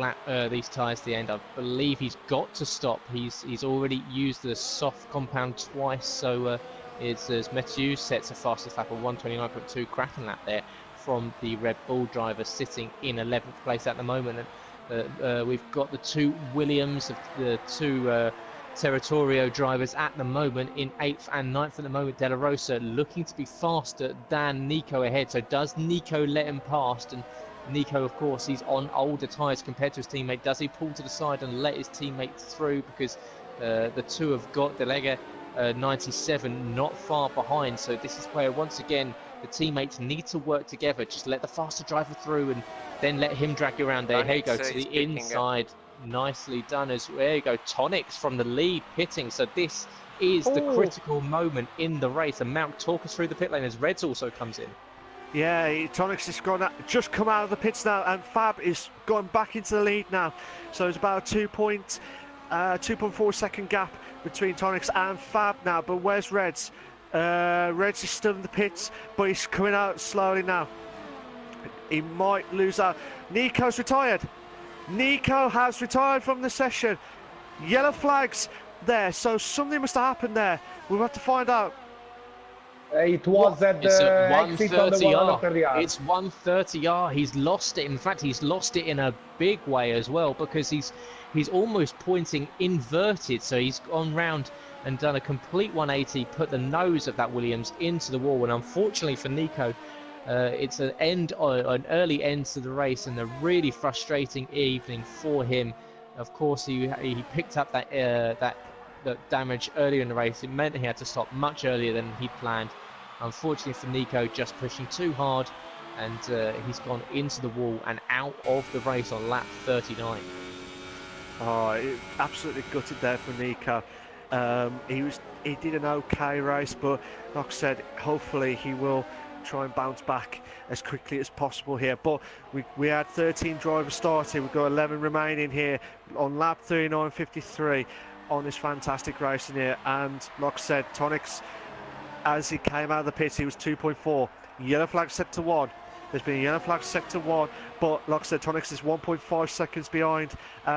Speaker 1: tyres to the end. I believe he's got to stop. He's already used the soft compound twice, so it's as Mathieu sets a fastest lap of 1:29.2, cracking lap there from the Red Bull driver, sitting in 11th place at the moment. And we've got the two Williams, the two Territorio drivers at the moment in 8th and 9th at the moment. De La Rosa looking to be faster than Nico ahead. So does Nico let him past? And Nico, of course, he's on older tyres compared to his teammate. Does he pull to the side and let his teammate through? Because the two have got Delega 97 not far behind. So this is where, once again, the teammates need to work together. Just let the faster driver through and then let him drag you around there. Here you go to the inside. Nicely done. There you go. Tonix from the lead pitting. So this is the critical moment in the race. And Mount, talk us through the pit lane as Reds also comes in.
Speaker 2: Yeah, Tonix has just come out of the pits now, and Fab is going back into the lead now. So it's about a 2.4 second gap between Tonix and Fab now. But where's Reds? Reds is still in the pits, but he's coming out slowly now. He might lose out. Nico's retired. Nico has retired from the session. Yellow flags there, so something must have happened there. We'll have to find out.
Speaker 3: It was at the exit on the 130R.
Speaker 1: It's 130R. He's lost it. In fact, he's lost it in a big way as well, because he's almost pointing inverted. So he's gone round and done a complete 180, put the nose of that Williams into the wall. And unfortunately for Nico, it's an early end to the race, and a really frustrating evening for him. Of course, he picked up that damage earlier in the race. It meant he had to stop much earlier than he'd planned. Unfortunately for Nico, just pushing too hard, and he's gone into the wall and out of the race on lap 39.
Speaker 2: Oh, absolutely gutted there for Nico. He did an okay race, but like I said, hopefully he will try and bounce back as quickly as possible here. But we had 13 drivers starting. We've got 11 remaining here on lap 39.53 on this fantastic racing here. And like I said, Tonix, as he came out of the pits, he was 2.4. Yellow flag set to 1. There's been a yellow flag set to 1, but like I said, Tonix is 1.5 seconds behind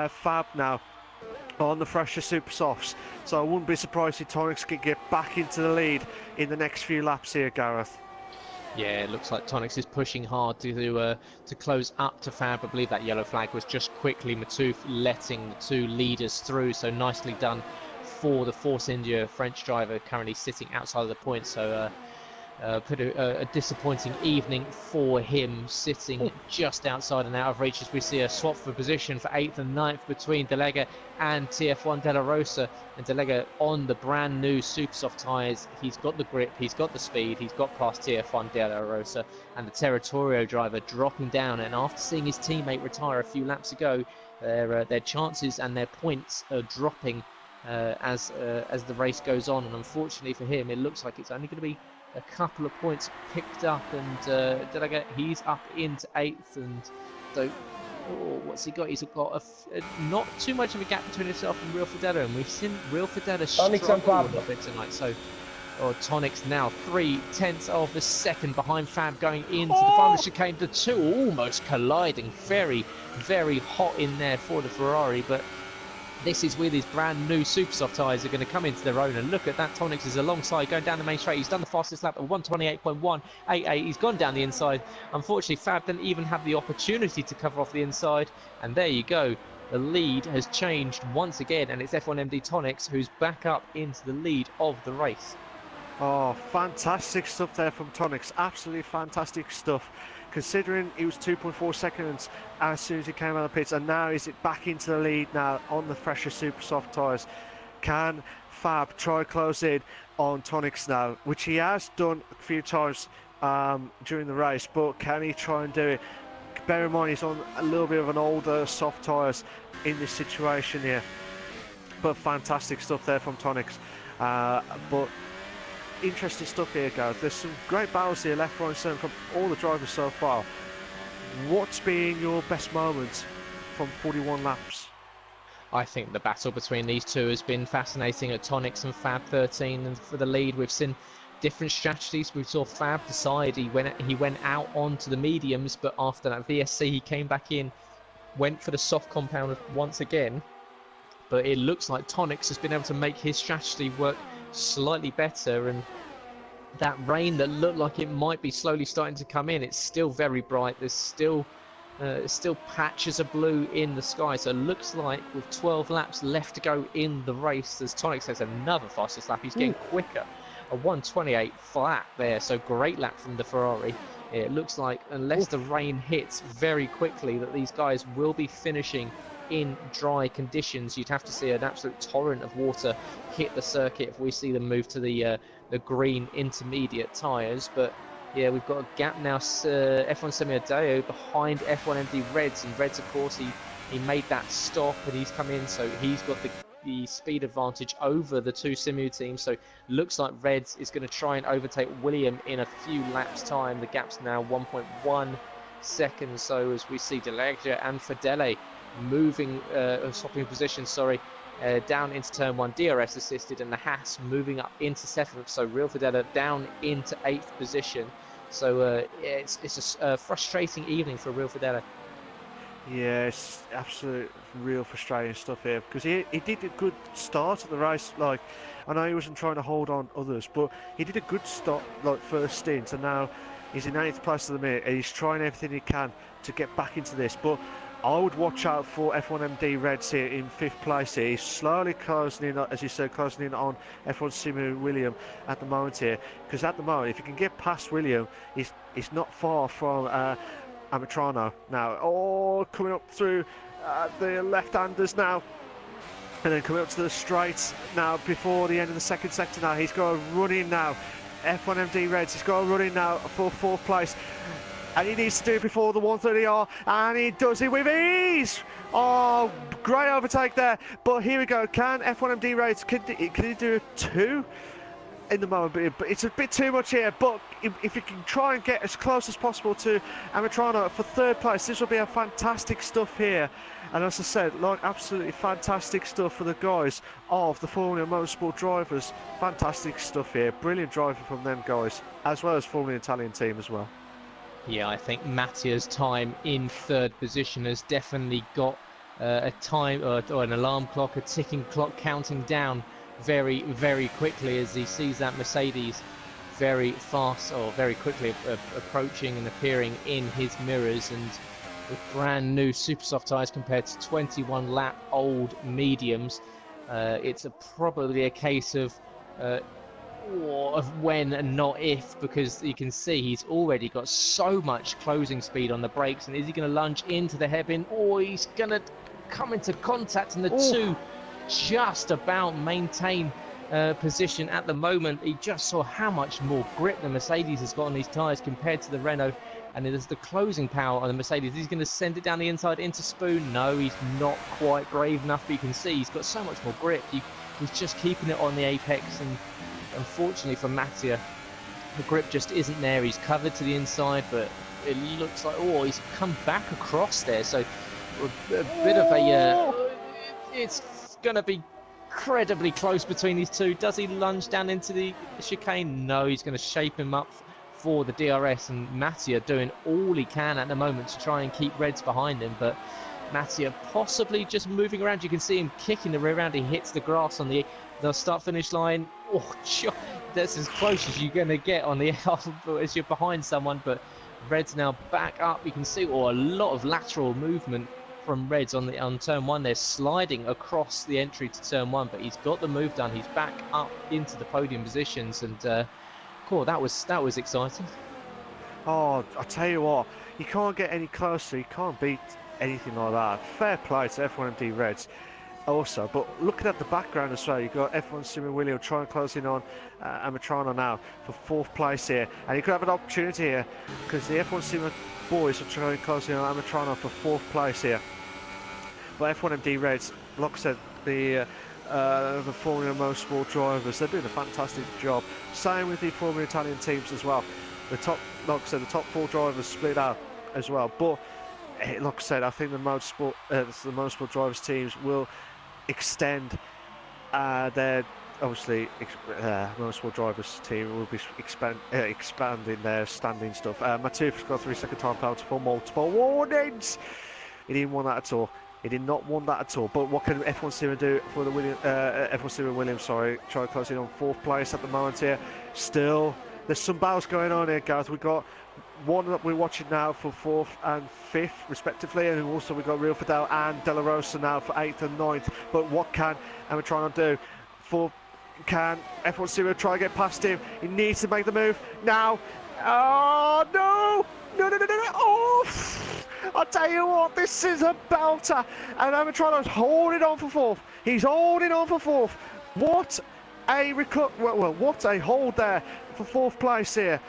Speaker 2: Fab now on the fresher super softs. So I wouldn't be surprised if Tonix could get back into the lead in the next few laps here, Gareth.
Speaker 1: Yeah, it looks like Tonix is pushing hard to close up to Fab. I believe that yellow flag was just quickly Matouf letting the two leaders through. So nicely done for the Force India French driver, currently sitting outside of the point. So put a disappointing evening for him, sitting just outside and out of reach as we see a swap for position for 8th and 9th between De Lega and TF1 De La Rosa. And De Lega on the brand new super soft tyres. He's got the grip, he's got the speed, he's got past TF1 De La Rosa, and the Territorio driver dropping down. And after seeing his teammate retire a few laps ago, their chances and their points are dropping as the race goes on. And unfortunately for him, it looks like it's only going to be a couple of points picked up, and De Lega, he's up into 8th. And so, what's he got? He's got not too much of a gap between himself and Real Fidela, and we've seen Real Fidela struggle a little bit tonight. So, Tonics now 3/10 of the second behind Fab, going into the final chicane. The two almost colliding, very, very hot in there for the Ferrari, but this is where these brand new super soft tyres are going to come into their own. And look at that, Tonics is alongside going down the main straight. He's done the fastest lap at 1:28.188. He's gone down the inside. Unfortunately, Fab didn't even have the opportunity to cover off the inside. And there you go. The lead has changed once again, and it's F1MD Tonics who's back up into the lead of the race.
Speaker 2: Oh, fantastic stuff there from Tonics. Absolutely fantastic stuff. Considering he was 2.4 seconds as soon as he came out of the pits, and now he's back into the lead now on the fresher super soft tyres. Can Fab try close in on Tonics now, which he has done a few times during the race, but can he try and do it? Bear in mind he's on a little bit of an older soft tyres in this situation here, but fantastic stuff there from Tonics. But interesting stuff here, guys. There's some great battles here, left, right and centre from all the drivers so far. What's been your best moment from 41 laps?
Speaker 1: I think the battle between these two has been fascinating at Tonics and Fab 13, and for the lead we've seen different strategies. We saw Fab decide he went out onto the mediums, but after that VSC he came back in, went for the soft compound once again. But it looks like Tonics has been able to make his strategy work slightly better, and that rain that looked like it might be slowly starting to come in, it's still very bright. There's still patches of blue in the sky, so it looks like with 12 laps left to go in the race, as Tonics has another fastest lap, he's getting quicker, a 1:28 flat there, so great lap from the Ferrari. It looks like unless the rain hits very quickly that these guys will be finishing in dry conditions. You'd have to see an absolute torrent of water hit the circuit if we see them move to the green intermediate tyres. But yeah, we've got a gap now, F1 Semi-Adeo behind F1MD Reds, and Reds, of course, he made that stop and he's come in, so he's got the speed advantage over the two Simu teams. So looks like Reds is going to try and overtake William in a few laps time. The gap's now 1.1 seconds, so as we see De Lega and Fidele moving, swapping position, down into turn 1, DRS assisted, and the Haas moving up into 7th, so Real Fidela down into 8th position. So it's a frustrating evening for Real Fidela.
Speaker 2: Yeah, it's absolute real frustrating stuff here, because he did a good start at the race. Like, I know he wasn't trying to hold on others, but he did a good start, like first stint, and now he's in 8th place at the minute, and he's trying everything he can to get back into this. But I would watch out for F1MD Reds here in 5th place here. He's slowly closing in, as you said, closing in on F1 Simu William at the moment here. Because at the moment, if you can get past William, he's not far from Amatrano now. Oh, coming up through the left-handers now. And then coming up to the straights now before the end of the second sector now. He's got a run in now. F1MD Reds, he's got a run in now for 4th place. And he needs to do it before the 130R, and he does it with ease. Oh, great overtake there. But here we go. Can F1MD Reds, can he do a 2 in the moment? But it's a bit too much here. But if you can try and get as close as possible to Amatrano for 3rd place, this will be a fantastic stuff here. And as I said, like, absolutely fantastic stuff for the guys of the Formula Motorsport drivers. Fantastic stuff here. Brilliant driving from them guys, as well as Formula Italian team as well.
Speaker 1: Yeah, I think Mattia's time in 3rd position has definitely got a time or an alarm clock, a ticking clock counting down very, very quickly as he sees that Mercedes very fast or very quickly approaching and appearing in his mirrors, and with brand new super soft tyres compared to 21 lap old mediums, it's probably a case of of when and not if, because you can see he's already got so much closing speed on the brakes. And is he going to lunge into the hairpin, or he's going to come into contact, and the two just about maintain position at the moment. He just saw how much more grip the Mercedes has got on these tyres compared to the Renault, and there's the closing power on the Mercedes. He's going to send it down the inside into Spoon. No, he's not quite brave enough, but you can see he's got so much more grip. He's just keeping it on the apex, and unfortunately for Mattia, the grip just isn't there. He's covered to the inside, but it looks like, he's come back across there. So a bit of a, it's going to be incredibly close between these two. Does he lunge down into the chicane? No, he's going to shape him up for the DRS, and Mattia doing all he can at the moment to try and keep Reds behind him, but Mattia possibly just moving around. You can see him kicking the rear end. He hits the grass on the start-finish line. That's as close as you're going to get on the as you're behind someone, but Reds now back up. You can see a lot of lateral movement from Reds on turn one. They're sliding across the entry to turn one, but he's got the move done. He's back up into the podium positions, and that was exciting.
Speaker 2: Oh, I tell you what, you can't get any closer. You can't beat anything like that. Fair play to F1MD Reds also, but looking at the background as well, you've got F1 Simi William trying to close in on Amatrano now for 4th place here, and you could have an opportunity here because the F1 Simi boys are trying to close in on Amatrano for 4th place here. But F1MD Reds, like I said, the Formula Motorsport drivers, they're doing a fantastic job. Same with the Formula Italian teams as well. The top, like I said, the top 4 drivers split out as well. But like I said, I think the motorsport drivers teams will extend their, obviously, motorsport drivers team will be expanding their standing stuff. Matias got 3-second time penalty for multiple warnings. He didn't want that at all. He did not want that at all. But what can F1 Steven do for the F1 Steven Williams? Sorry, trying to close in on 4th place at the moment here. Still, there's some battles going on here, guys. We've got one that we're watching now for 4th and 5th, respectively, and also we've got Real Fidel and De La Rosa now for 8th and 9th. But what can Amatrano do? Can F1 Steven try and get past him? He needs to make the move now. Oh no! No! Oh! I'll tell you what, this is a belter, and Amatrano's holding on for 4th. He's holding on for 4th. What a hold there for 4th place here.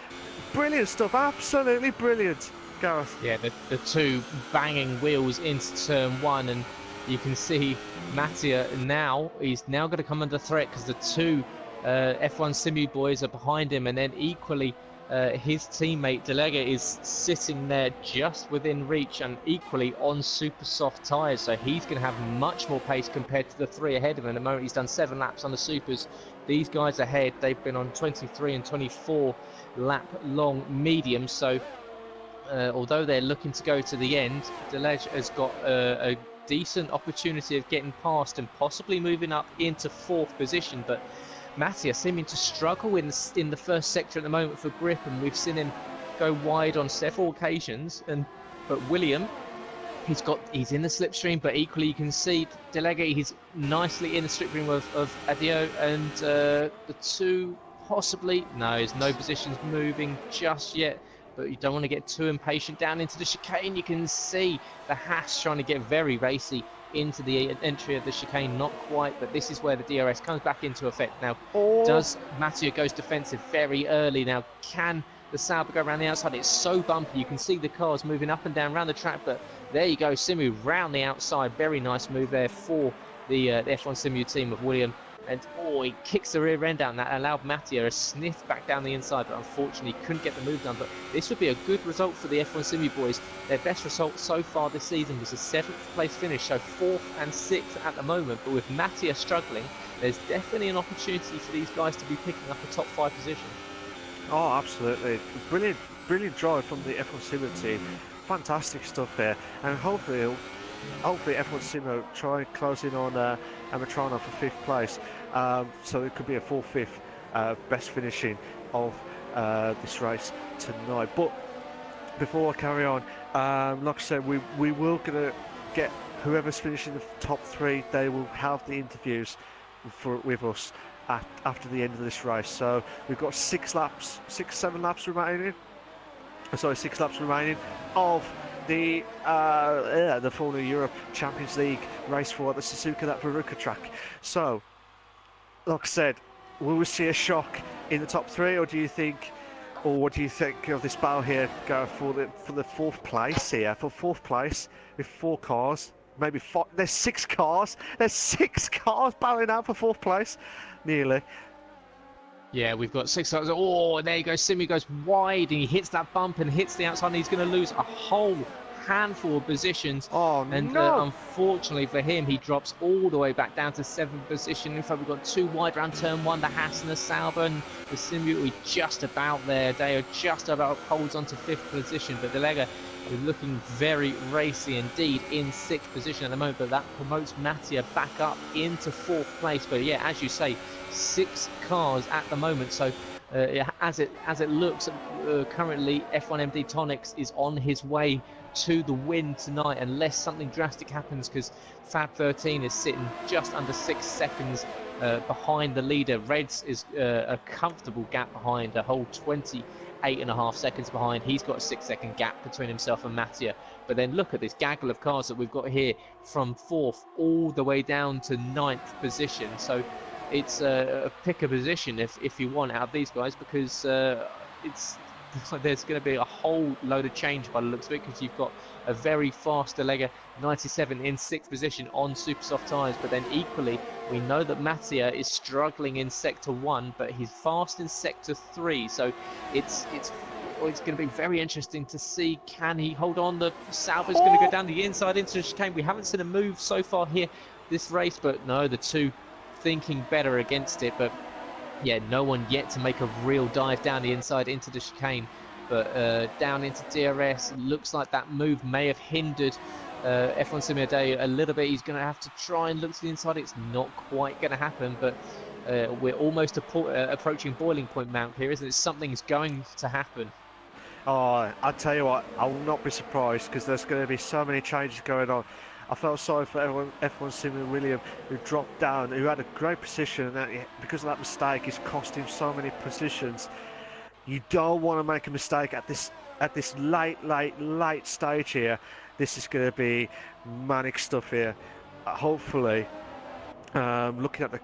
Speaker 2: Brilliant stuff, absolutely brilliant, Gareth.
Speaker 1: Yeah, the two banging wheels into turn one, and you can see Mattia now, he's now going to come under threat because the two F1 Simu boys are behind him, and then equally his teammate Delega is sitting there just within reach and equally on super soft tyres, so he's going to have much more pace compared to the 3 ahead of him. At the moment he's done 7 laps on the supers. These guys ahead, they've been on 23 and 24 lap long mediums, so although they're looking to go to the end, Delega has got a decent opportunity of getting past and possibly moving up into 4th position, but Mattia seeming to struggle in the first sector at the moment for grip, and we've seen him go wide on several occasions. But William, he's in the slipstream, but equally you can see Delega, he's nicely in the slipstream of Adio, and the two possibly, no, there's no positions moving just yet. But you don't want to get too impatient down into the chicane. You can see the Haas trying to get very racy into the entry of the chicane, not quite, but this is where the DRS comes back into effect now. Does Mattia goes defensive very early now? Can the Sauber go around the outside? It's so bumpy, you can see the cars moving up and down around the track, but there you go, Simu round the outside. Very nice move there for the F1 Simu team of William, and he kicks the rear end down. That allowed Mattia a sniff back down the inside, but unfortunately couldn't get the move done. But this would be a good result for the F1 Simu boys. Their best result so far this season was a 7th place finish, so 4th and 6th at the moment. But with Mattia struggling, there's definitely an opportunity for these guys to be picking up a top 5 position.
Speaker 2: Oh, absolutely. Brilliant drive from the F1 Simu team. Fantastic stuff here, and hopefully F1 Simo try closing on Amatrano for 5th place, so it could be a 4th-5th best finishing of this race tonight. But before I carry on, like I said, we will gonna get whoever's finishing the top 3. They will have the interviews with us after the end of this race. So we've got 7 laps remaining. Sorry, 6 laps remaining of the Formula Europe Champions League race for the Suzuka that Veruca track. So, like I said, will we see a shock in the top 3, or do you think, or what do you think of this battle here? Go for the 4th place here, for 4th place with 4 cars, maybe 5. There's 6 cars. There's 6 cars battling out for 4th place, nearly.
Speaker 1: Yeah, we've got 6 cars. Oh, there you go. Simi goes wide and he hits that bump and hits the outside, and he's going to lose a whole handful of positions.
Speaker 2: Oh,
Speaker 1: and
Speaker 2: no!
Speaker 1: Unfortunately for him, he drops all the way back down to 7th position. In fact, we've got 2 wide round turn 1, the Haas and the Sauber, and the Simi just about there. They are just about holds on to 5th position, but Delega is looking very racy indeed in 6th position at the moment, but that promotes Mattia back up into 4th place. But yeah, as you say, 6 cars at the moment. So as it looks currently, F1MD Tonix is on his way to the win tonight, unless something drastic happens, because Fab 13 is sitting just under 6 seconds behind the leader. Reds is a comfortable gap behind, a whole 28.5 seconds behind. He's got a 6-second gap between himself and Mattia. But then look at this gaggle of cars that we've got here from 4th all the way down to 9th position. So it's pick a position if you want out of these guys, because there's going to be a whole load of change by the looks of it, because you've got a very fast Delega 97 in 6th position on super soft tyres, but then equally we know that Mattia is struggling in sector 1, but he's fast in sector 3. So it's going to be very interesting to see, can he hold on. The Sauber's going to go down the inside into the chicane. We haven't seen a move so far here this race, but no, the 2 thinking better against it. But yeah, no one yet to make a real dive down the inside into the chicane. But down into DRS, looks like that move may have hindered F1 Simulator a little bit. He's going to have to try and look to the inside. It's not quite going to happen, but we're almost approaching boiling point mount here, isn't it? Something's going to happen.
Speaker 2: Oh, I'll tell you what, I will not be surprised, because there's going to be so many changes going on. I felt sorry for F1 Simon William, who dropped down, who had a great position, and because of that mistake, it's cost him so many positions. You don't want to make a mistake at this late stage here. This is going to be manic stuff here. Hopefully, looking at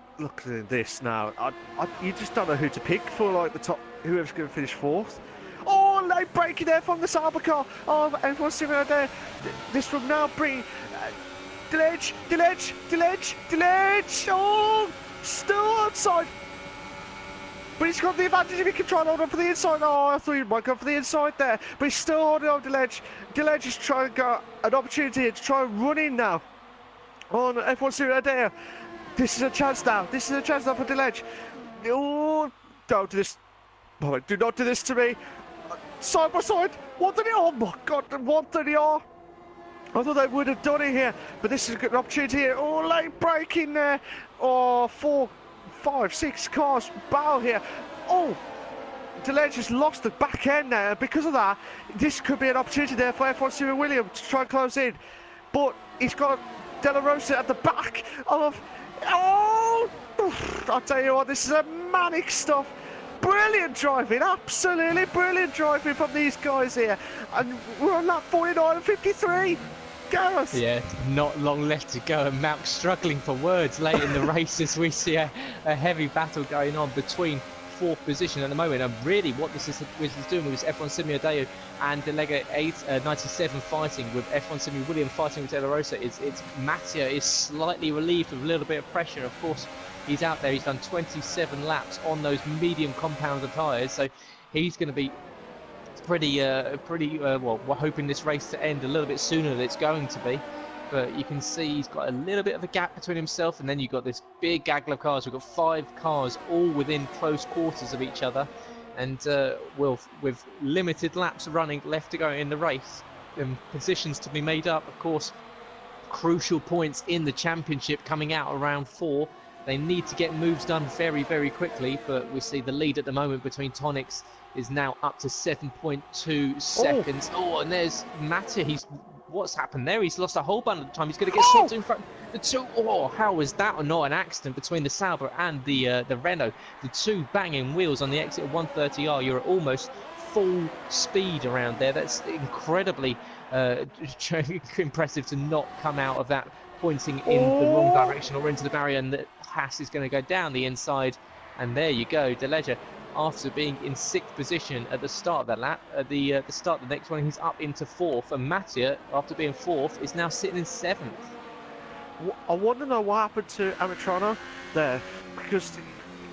Speaker 2: this now, you just don't know who to pick for, like the top, whoever's going to finish 4th. Oh, late braking there from the Sauber car. Oh, F1 Simon there. This from now bring. Deledge! Oh, still outside. But he's got the advantage if he can try and hold on for the inside. Oh, I thought he might go for the inside there. But he's still holding on Deledge. Deledge is trying to get an opportunity here to try and run in now on F1 Series there. This is a chance now. This is a chance now for Deledge. Oh, don't do this. Oh, do not do this to me. Side by side. 1-3. Oh my God, 1-3. I thought they would have done it here, but this is a good opportunity here. Oh, late braking there. Oh, 4, 5, 6 cars battle here. Oh, Deledge has lost the back end there. Because of that, this could be an opportunity there for F1 Stephen Williams to try and close in. But he's got De La Rosa at the back of... Oh! I'll tell you what, this is a manic stuff. Brilliant driving, absolutely brilliant driving from these guys here. And we're on lap 49 and 53. Gareth.
Speaker 1: Yeah, not long left to go, and Malk struggling for words late in the race as we see a heavy battle going on between 4th position at the moment. And really what this is doing with F1 Simulator and Delega 97 fighting with F1 Simi William fighting with De La Rosa. It's Mattia is slightly relieved with a little bit of pressure. Of course, he's out there. He's done 27 laps on those medium compounder tyres, so he's going to be pretty well, we're hoping this race to end a little bit sooner than it's going to be. But you can see he's got a little bit of a gap between himself, and then you've got this big gaggle of cars. We've got 5 cars all within close quarters of each other, and with limited laps running left to go in the race and positions to be made up, of course, crucial points in the championship coming out around 4. They need to get moves done very, very quickly, but we see the lead at the moment between Tonix is now up to 7.2 seconds. Oh, and there's Mattia. He's what's happened there? He's lost a whole bunch of time. He's going to get swapped in front. The two, oh, how was that not an accident between the Sauber and the Renault? The two banging wheels on the exit of 130R. You're at almost full speed around there. That's incredibly impressive to not come out of that pointing in the wrong direction or into the barrier, and that Haas is going to go down the inside. And there you go, De Leger, after being in 6th position at the start of that lap, at the start of the next one, he's up into 4th, and Mattia, after being 4th, is now sitting in 7th.
Speaker 2: I want to know what happened to Amitrano there, because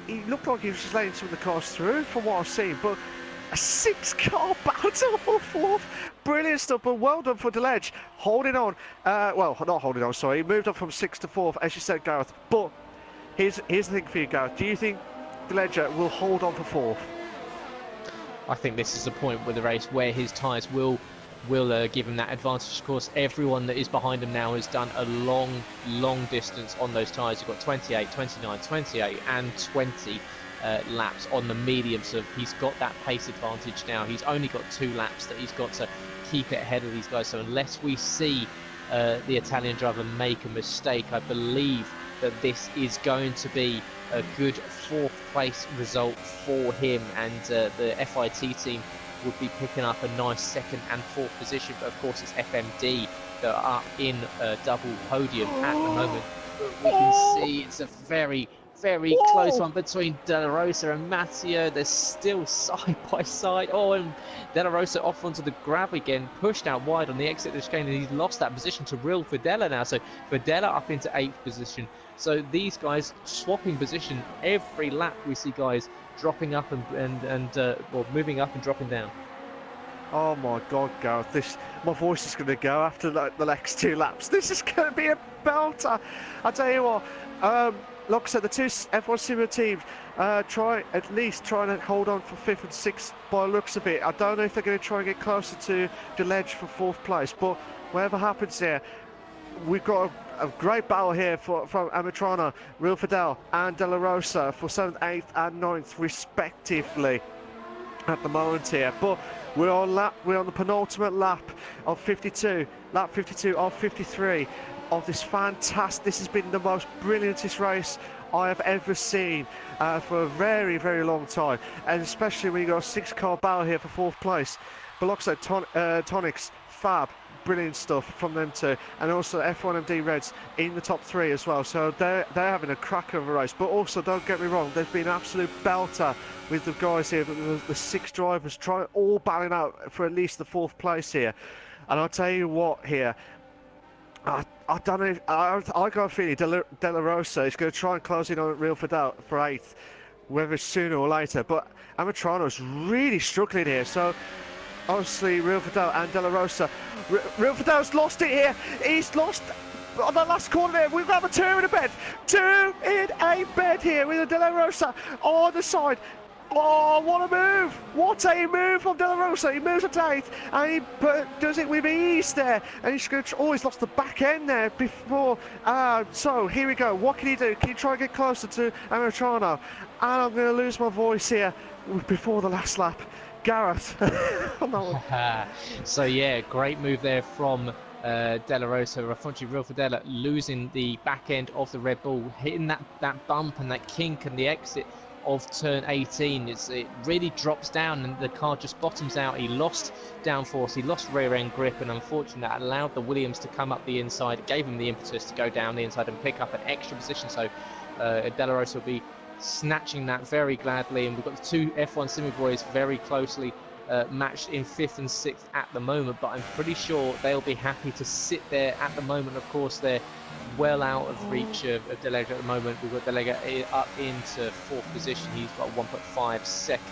Speaker 2: he looked like he was just letting some of the cars through from what I've seen, but a 6-car battle for 4th, brilliant stuff, but well done for De Leger, holding on, well, not holding on, sorry, he moved up from 6th to 4th, as you said, Gareth, but here's the thing for you, Gareth, do you think De Leger will hold on for 4th?
Speaker 1: I think this is the point with the race where his tyres will give him that advantage. Of course, everyone that is behind him now has done a long distance on those tyres. You've got 28, 29, 28 and 20 laps on the medium, so he's got that pace advantage now. He's only got 2 laps that he's got to keep it ahead of these guys, so unless we see the Italian driver make a mistake, I believe that this is going to be a good 4th place result for him, and the FIT team would be picking up a nice 2nd and 4th position. But of course it's FMD that are up in a double podium at the moment. But we can see it's a very close one between De La Rosa and Mattia. They're still side by side. Oh, and De La Rosa off onto the grab again, pushed out wide on the exit of the chicane, and he's lost that position to Real Fidela now. So Fidela up into 8th position. So these guys swapping position every lap. We see guys dropping up and moving up and dropping down.
Speaker 2: Oh my God, Gareth! My voice is going to go after the next 2 laps. This is going to be a belter. I tell you what. Like I said, the 2 F1 Simulator teams try and hold on for 5th and 6th by the looks of it. I don't know if they're going to try and get closer to De Leger for 4th place, but whatever happens here, we've got a great battle here from Amitrano, Real Fidel and De La Rosa for 7th, 8th and 9th respectively at the moment here. But we're on the penultimate lap of 52, lap 52 of 53 of this fantastic. This has been the most brilliantest race I have ever seen for a very long time, and especially when you got a 6-car battle here for 4th place. But like I said, Tonics, Fab, brilliant stuff from them too, and also F1MD Reds in the top 3 as well. So they're having a cracker of a race. But also, don't get me wrong, there's been an absolute belter with the guys here, the 6 drivers all battling out for at least the 4th place here. And I'll tell you what here, I don't know. I got a feeling De La Rosa is going to try and close in on Real Fidel for 8th, whether it's sooner or later. But Amitrano's really struggling here. So obviously Real Fidel and De La Rosa. Real Fidel's lost it here. He's lost on the last corner there. We've got a 2 in a bed. 2 in a bed here with a De La Rosa on the side. Oh, what a move! What a move from De La Rosa. He moves to 8th and he does it with ease there. And he's going to. Oh, he's lost the back end there before. So here we go. What can he do? Can he try and get closer to Amitrano? And I'm going to lose my voice here before the last lap. Gareth.
Speaker 1: So yeah, great move there from De La Rosa. Unfortunately, Real Fidela losing the back end of the Red Bull, hitting that bump and that kink and the exit of turn 18. It really drops down and the car just bottoms out. He lost downforce, he lost rear end grip, and unfortunately that allowed the Williams to come up the inside. It gave him the impetus to go down the inside and pick up an extra position. So De La Rosa will be snatching that very gladly, and we've got the 2 F1 Simi boys very closely matched in 5th and 6th at the moment, but I'm pretty sure they'll be happy to sit there at the moment. Of course, they're well out of reach of De Leger at the moment. We've got De Leger up into 4th position. He's got a 1.5 second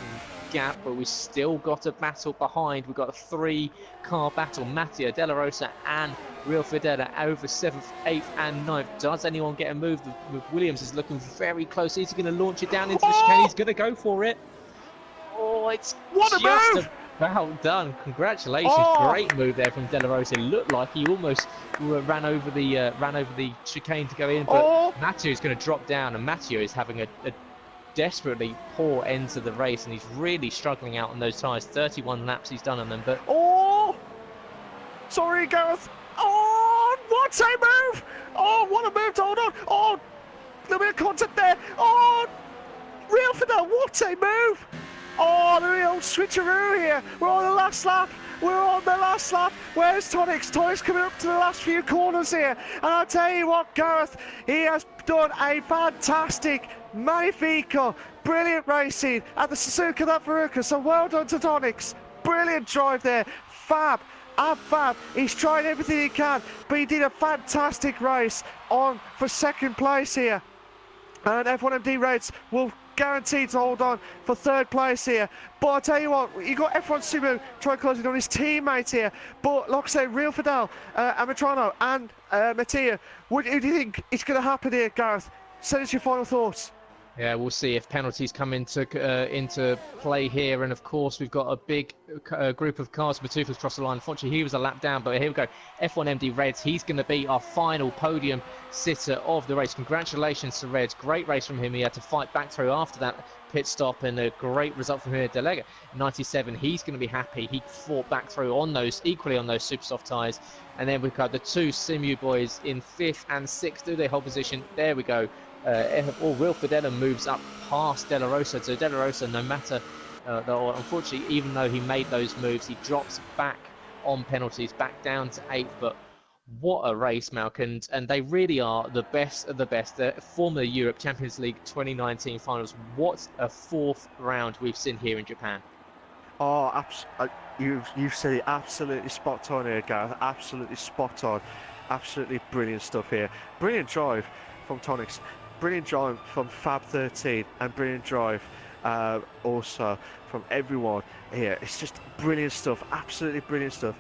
Speaker 1: gap, but we've still got a battle behind. We've got a 3-car battle. Mattia, De La Rosa and Real Fidela over 7th, 8th and 9th. Does anyone get a move? Williams is looking very close. He's going to launch it down into the chicane. He's going to go for it. Oh, it's just about done. Congratulations. Great move there from De La Rosa. It looked like he almost ran over the chicane to go in, but Mattia is going to drop down, and Mattia is having a desperately poor end to the race, and he's really struggling out on those tyres. 31 laps he's done on them, but
Speaker 2: Sorry, Gareth. Oh, what a move! Oh, what a move to hold on. Oh, a little bit of contact there. Oh, real for that. What a move! Oh, the real switcheroo here. We're on the last lap. We're on the last lap. Where's Tonix? Tonix coming up to the last few corners here. And I'll tell you what, Gareth, he has done a fantastic, magnifico, brilliant racing at the Suzuka that Veruca. So well done to Tonix. Brilliant drive there. Fab. Fab, he's tried everything he can, but he did a fantastic race on for second place here. And F1MD Reds will guaranteed to hold on for third place here. But I tell you what, you got F1 Sumu trying closing on his teammate here. But like I say, Real Fidel, Amatrano and Mattia, who do you think is going to happen here, Gareth? Send us your final thoughts.
Speaker 1: Yeah, we'll see if penalties come into play here, and of course we've got a big group of cars. Matufa's crossed the line. Unfortunately, he was a lap down, but here we go. F1MD Reds. He's going to be our final podium sitter of the race. Congratulations to Reds. Great race from him. He had to fight back through after that pit stop, and a great result from here. Delega 97. He's going to be happy. He fought back through on those equally on those super soft tyres, and then we've got the two Simu boys in 5th and 6th. Do they hold position? There we go. Will Fidella moves up past De La Rosa. So De La Rosa, no matter, unfortunately, even though he made those moves, he drops back on penalties, back down to 8th. But what a race, Malcolm. And they really are the best of the best. The former Europe Champions League 2019 finals. What a 4th round we've seen here in Japan.
Speaker 2: Oh, you've said it absolutely spot on here, Gareth. Absolutely spot on. Absolutely brilliant stuff here. Brilliant drive from Tonix. Brilliant drive from Fab 13 and brilliant drive also from everyone here. It's just brilliant stuff, absolutely brilliant stuff.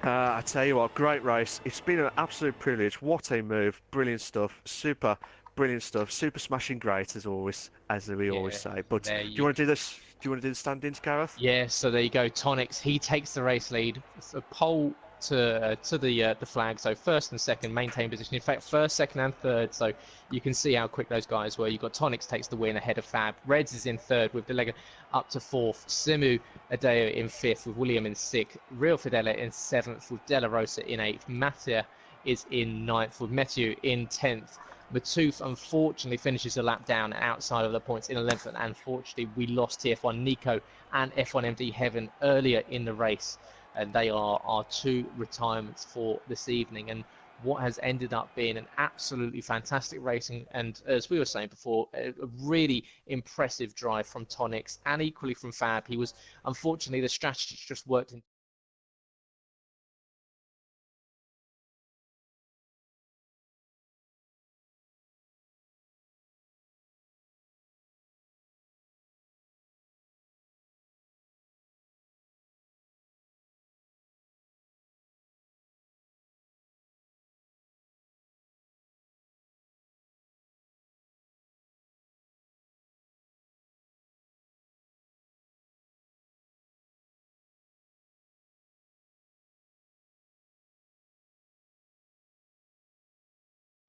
Speaker 2: I tell you what, great race. It's been an absolute privilege. What a move, brilliant stuff, super brilliant stuff, super smashing great as always, as we always say. But do you want to do this? Do you want to do the standings, Gareth?
Speaker 1: Yeah, so there you go. Tonix, he takes the race lead. It's a pole to the flag. So first and second maintain position. In fact, first, second, and third. So you can see how quick those guys were. You got Tonix takes the win ahead of Fab. Reds is in third with Delega up to 4th. Simu Adeo in 5th with William in 6th. Real Fidela in 7th with De La Rosa in 8th. Mattia is in 9th with Mathieu in 10th. Matuf unfortunately finishes a lap down outside of the points in 11th, and unfortunately we lost TF1 Nico and F1MD Heaven earlier in the race, and they are our 2 retirements for this evening. And what has ended up being an absolutely fantastic racing, and as we were saying before, a really impressive drive from Tonix and equally from Fab. He was, unfortunately, the strategy just worked in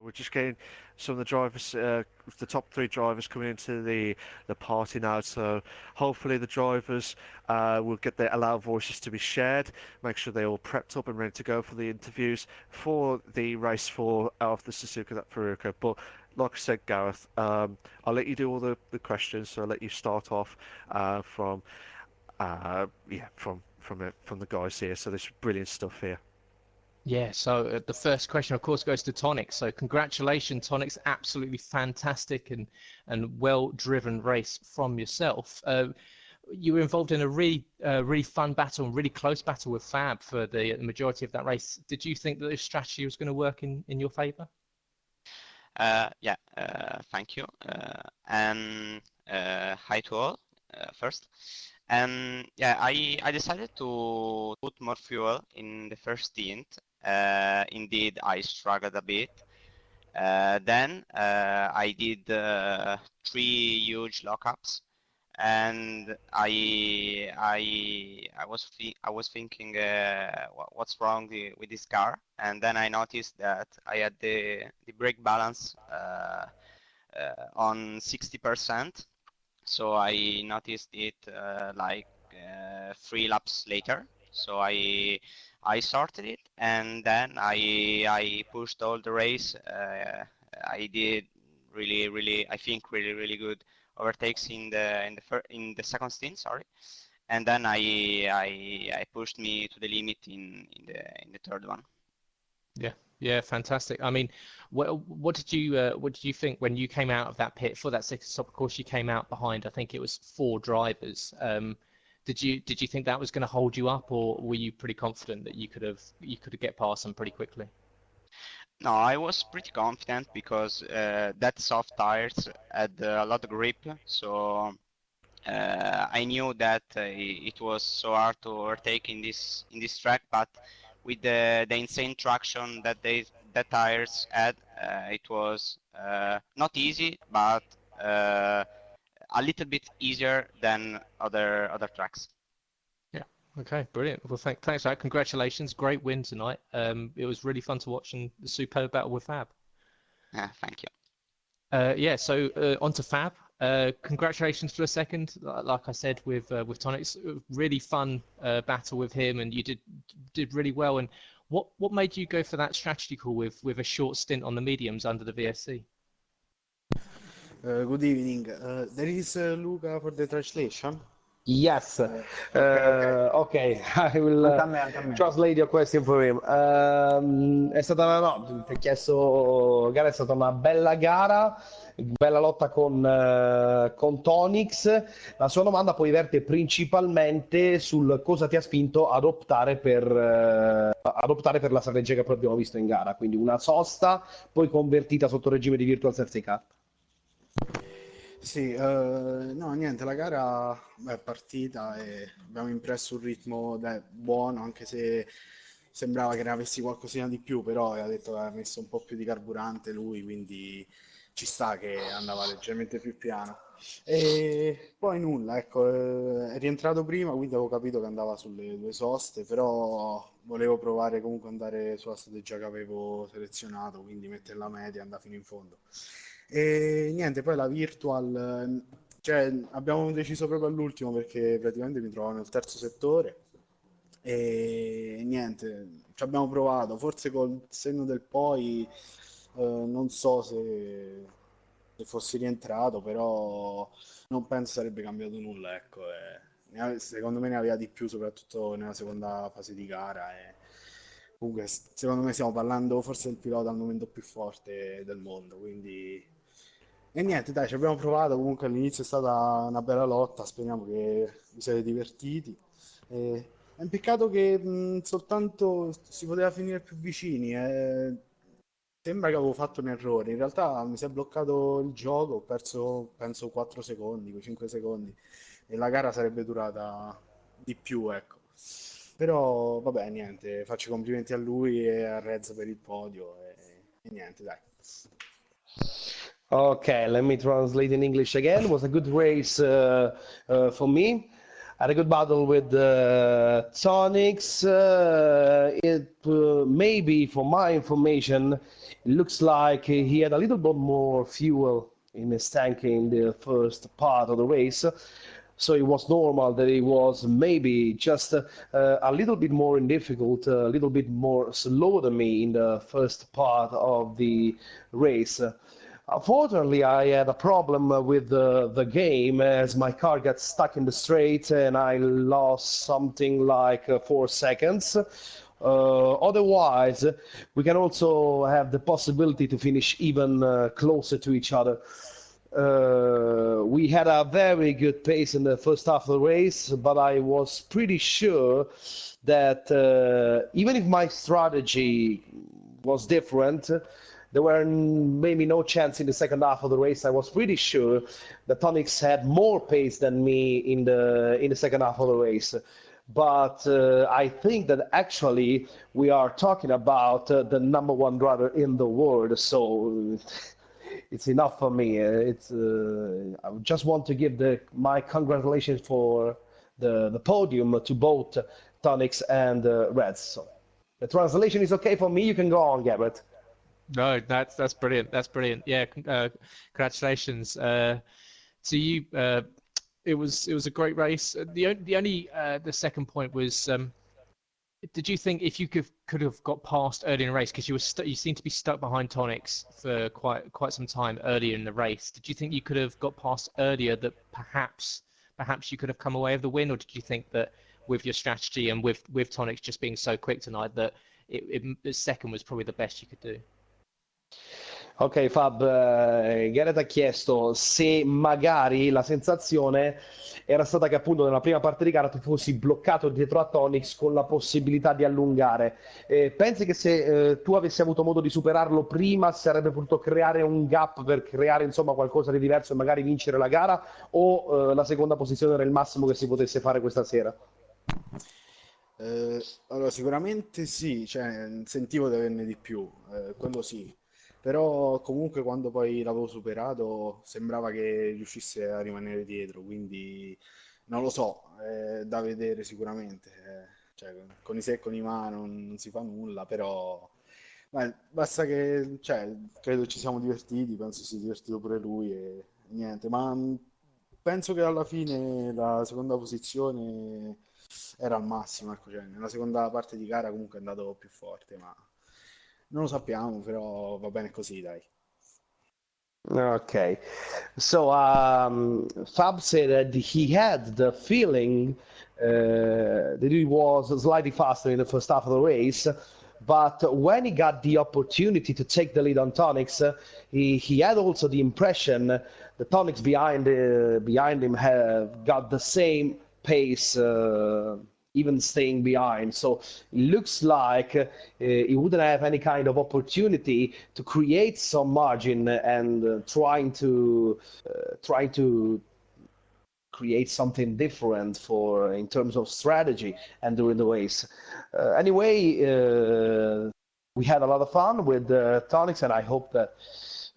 Speaker 2: We're just getting some of the drivers, the top 3 drivers coming into the party now. So hopefully the drivers will get their allowed voices to be shared. Make sure they're all prepped up and ready to go for the interviews for the race 4 of the Suzuka that Furuka. But like I said, Gareth, I'll let you do all the questions. So I'll let you start off from the guys here. So there's brilliant stuff here.
Speaker 1: Yeah, so the first question, of course, goes to Tonix. So congratulations, Tonix. Absolutely fantastic and well-driven race from yourself. You were involved in a really fun battle and really close battle with Fab for the majority of that race. Did you think that this strategy was going to work in your favour?
Speaker 5: Yeah, thank you. And hi to all, first. And yeah, I decided to put more fuel in the first stint. Indeed, I struggled a bit. Then I did 3 huge lockups, and I was thinking what's wrong with this car, and then I noticed that I had the brake balance on 60%. So I noticed it like 3 laps later. So I I started it, and then I pushed all the race. I did really I think really good overtakes in the second stint, sorry, and then I pushed me to the limit in the third one.
Speaker 1: Yeah, fantastic. I mean, what did you think when you came out of that pit for that second stop? Of course, you came out behind. I think it was 4 drivers. Did you think that was going to hold you up, or were you pretty confident that you could get past them pretty quickly?
Speaker 5: No, I was pretty confident because that soft tires had a lot of grip, so I knew that it was so hard to overtake in this track, but with the insane traction that tires had, it was not easy, but uh, a little bit easier than other tracks.
Speaker 1: Yeah. Okay, brilliant. Well, thanks for that. Congratulations. Great win tonight. It was really fun to watch and the superb battle with Fab.
Speaker 5: Thank you.
Speaker 1: Yeah, so on to Fab. Congratulations for a second. Like I said with Tonics, really fun battle with him, and you did really well. And what made you go for that strategy call with a short stint on the mediums under the VSC?
Speaker 6: Good evening. There is Luca for the translation.
Speaker 3: Yes.
Speaker 6: Okay.
Speaker 3: Okay, I will
Speaker 6: Anche a me, anche a me.
Speaker 3: translate your question for him. È stata no, ti ho chiesto, gara è stata una bella gara, bella lotta con Tonix. La sua domanda poi verte principalmente sul cosa ti ha spinto ad optare per la strategia che poi abbiamo visto in gara, quindi una sosta poi convertita sotto regime di virtual safety car.
Speaker 6: Sì, no, niente, la gara è partita e abbiamo impresso un ritmo buono, anche se sembrava che ne avessi qualcosina di più, però ha detto che aveva messo un po' più di carburante lui, quindi ci sta che andava leggermente più piano. E poi nulla, ecco, è rientrato prima, quindi avevo capito che andava sulle due soste, però volevo provare comunque ad andare sulla strategia che avevo selezionato, quindi mettere la media e andare fino in fondo. E niente, poi la virtual, cioè abbiamo deciso proprio all'ultimo perché praticamente mi trovavo nel terzo settore e niente, ci abbiamo provato, forse col senno del poi non so se fossi rientrato, però non penso sarebbe cambiato nulla, ecco. Secondo me ne aveva di più, soprattutto nella seconda fase di gara. E comunque, secondo me stiamo parlando forse del pilota al momento più forte del mondo, quindi. E niente, dai, ci abbiamo provato, comunque all'inizio è stata una bella lotta, speriamo che vi siate divertiti. È un peccato che soltanto si poteva finire più vicini. Sembra che avevo fatto un errore. In realtà mi si è bloccato il gioco, ho perso penso 4 secondi, 5 secondi e la gara sarebbe durata di più, ecco. Però vabbè, niente, faccio i complimenti a lui e a Rez per il podio e niente, dai.
Speaker 3: Okay, let me translate in English again. It was a good race for me. I had a good battle with Tonics. It maybe, for my information, it looks like he had a little bit more fuel in his tank in the first part of the race. So it was normal that he was maybe just a little bit more in difficult, a little bit more slow than me in the first part of the race. Unfortunately, I had a problem with the game as my car got stuck in the straight and I lost something like 4 seconds. Otherwise, we can also have the possibility to finish even closer to each other. We had a very good pace in the first half of the race, but I was pretty sure that even if my strategy was different, there were maybe no chance in the second half of the race. I was pretty sure that Tonix had more pace than me in the second half of the race. But I think that actually we are talking about the number one driver in the world. So it's enough for me. I just want to give my congratulations for the podium to both Tonix and Reds. So the translation is okay for me. You can go on, Garrett.
Speaker 1: No, that's brilliant. That's brilliant. Yeah, congratulations to you. It was a great race. The only the second point was Did you think if you could have got past early in the race, because you seem to be stuck behind Tonics for quite some time earlier in the race? Did you think you could have got past earlier, that perhaps you could have come away with the win, or did you think that with your strategy and with Tonics just being so quick tonight that the second was probably the best you could do?
Speaker 3: Ok, Fab, Gareth ha chiesto se magari la sensazione era stata che appunto nella prima parte di gara tu fossi bloccato dietro a Tonix con la possibilità di allungare. Pensi che se tu avessi avuto modo di superarlo prima sarebbe potuto creare un gap per creare insomma qualcosa di diverso e magari vincere la gara, o la seconda posizione era il massimo che si potesse fare questa sera?
Speaker 6: Allora, sicuramente sì, cioè, sentivo di averne di più, quello sì. Però comunque quando poi l'avevo superato sembrava che riuscisse a rimanere dietro, quindi non lo so, è da vedere sicuramente. Cioè, con i se e con i ma non si fa nulla, però basta che, cioè, credo ci siamo divertiti, penso si sia divertito pure lui e niente, ma penso che alla fine la seconda posizione era al massimo, ecco, cioè, nella seconda parte di gara comunque è andato più forte, ma non lo sappiamo, però va bene così, dai.
Speaker 3: Okay. So Fab said that he had the feeling that he was slightly faster in the first half of the race, but when he got the opportunity to take the lead on Tonics, he had also the impression the Tonics behind him have got the same pace, even staying behind. So it looks like he wouldn't have any kind of opportunity to create some margin and trying to create something different for in terms of strategy and during the race. Anyway, we had a lot of fun with Tonics, and I hope that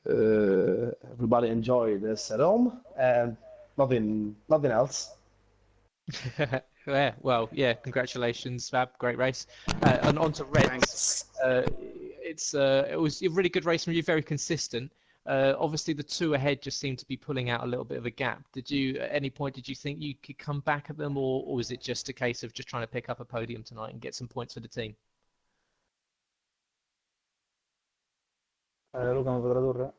Speaker 3: everybody enjoyed this at home. And nothing else.
Speaker 1: Yeah, well, yeah, congratulations, Fab. Great race. And on to Reds.
Speaker 6: Thanks.
Speaker 1: It was a really good race from you, very consistent. Obviously, the two ahead just seemed to be pulling out a little bit of a gap. At any point, did you think you could come back at them, or was it just a case of just trying to pick up a podium tonight and get some points for the team?
Speaker 7: Luca, mi puoi tradurre?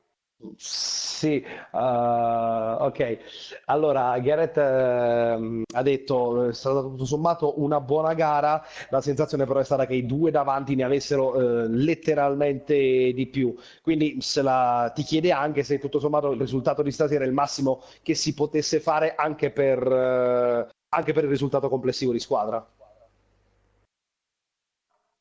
Speaker 3: Sì, ok. Allora, Gareth ha detto è stata tutto sommato una buona gara, la sensazione però è stata che i due davanti ne avessero letteralmente di più. Quindi ti chiede anche se tutto sommato il risultato di stasera è il massimo che si potesse fare anche per il risultato complessivo di squadra.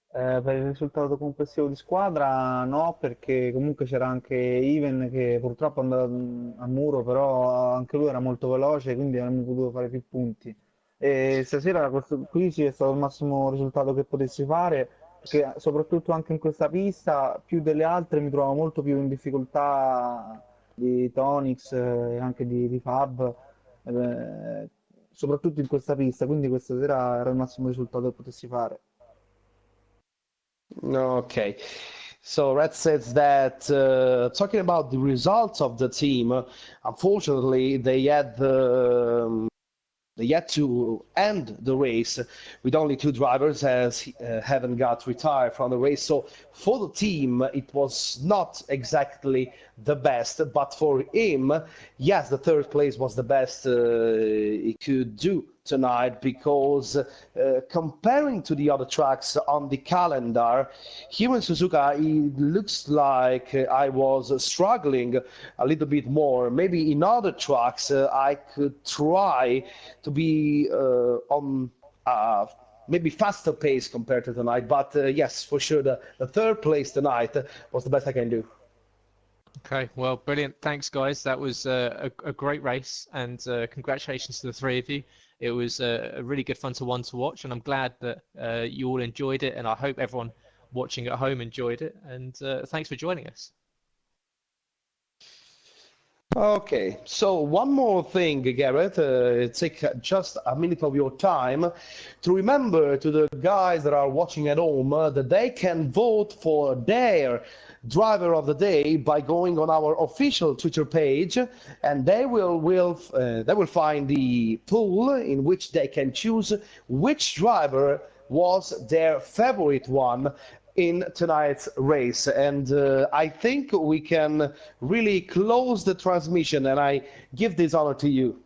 Speaker 7: Per il risultato complessivo di squadra no, perché comunque c'era anche Iven che purtroppo è andato a muro, però anche lui era molto veloce, quindi avremmo potuto fare più punti. E stasera qui sì è stato il massimo risultato che potessi fare, perché soprattutto anche in questa pista, più delle altre, mi trovo molto più in difficoltà di Tonix e anche di Fab, eh, soprattutto in questa pista, quindi questa sera era il massimo risultato che potessi fare.
Speaker 3: Okay. So Red says that talking about the results of the team, unfortunately, they had to end the race with only two drivers as haven't got retired from the race. So for the team, it was not exactly the best, but for him, yes, the third place was the best he could do tonight, because comparing to the other tracks on the calendar, here in Suzuka, it looks like I was struggling a little bit more. Maybe in other tracks, I could try to be on maybe faster pace compared to tonight. But yes, for sure, the third place tonight was the best I can do.
Speaker 1: Okay, well, brilliant. Thanks, guys. That was a great race, and congratulations to the three of you. It was a really good fun to watch, and I'm glad that you all enjoyed it, and I hope everyone watching at home enjoyed it. And thanks for joining us.
Speaker 3: Okay, so one more thing, Gareth. Take just a minute of your time to remember to the guys that are watching at home that they can vote for their driver of the day by going on our official Twitter page, and they will find the pool in which they can choose which driver was their favorite one in tonight's race. And I think we can really close the transmission, and I give this honor to you.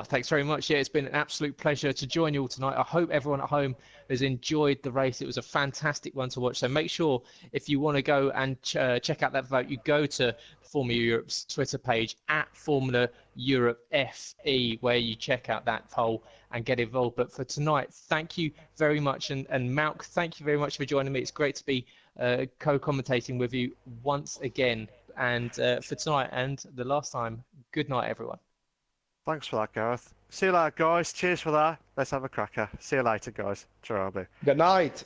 Speaker 1: Thanks very much. Yeah, it's been an absolute pleasure to join you all tonight. I hope everyone at home has enjoyed the race. It was a fantastic one to watch. So make sure if you want to go and check out that vote, you go to Formula Europe's Twitter page at Formula Europe FE, where you check out that poll and get involved. But for tonight, thank you very much. And Malk, thank you very much for joining me. It's great to be co-commentating with you once again. And for tonight and the last time, good night, everyone.
Speaker 2: Thanks for that, Gareth. See you later, guys. Cheers for that. Let's have a cracker. See you later, guys. Charabi.
Speaker 3: Good night.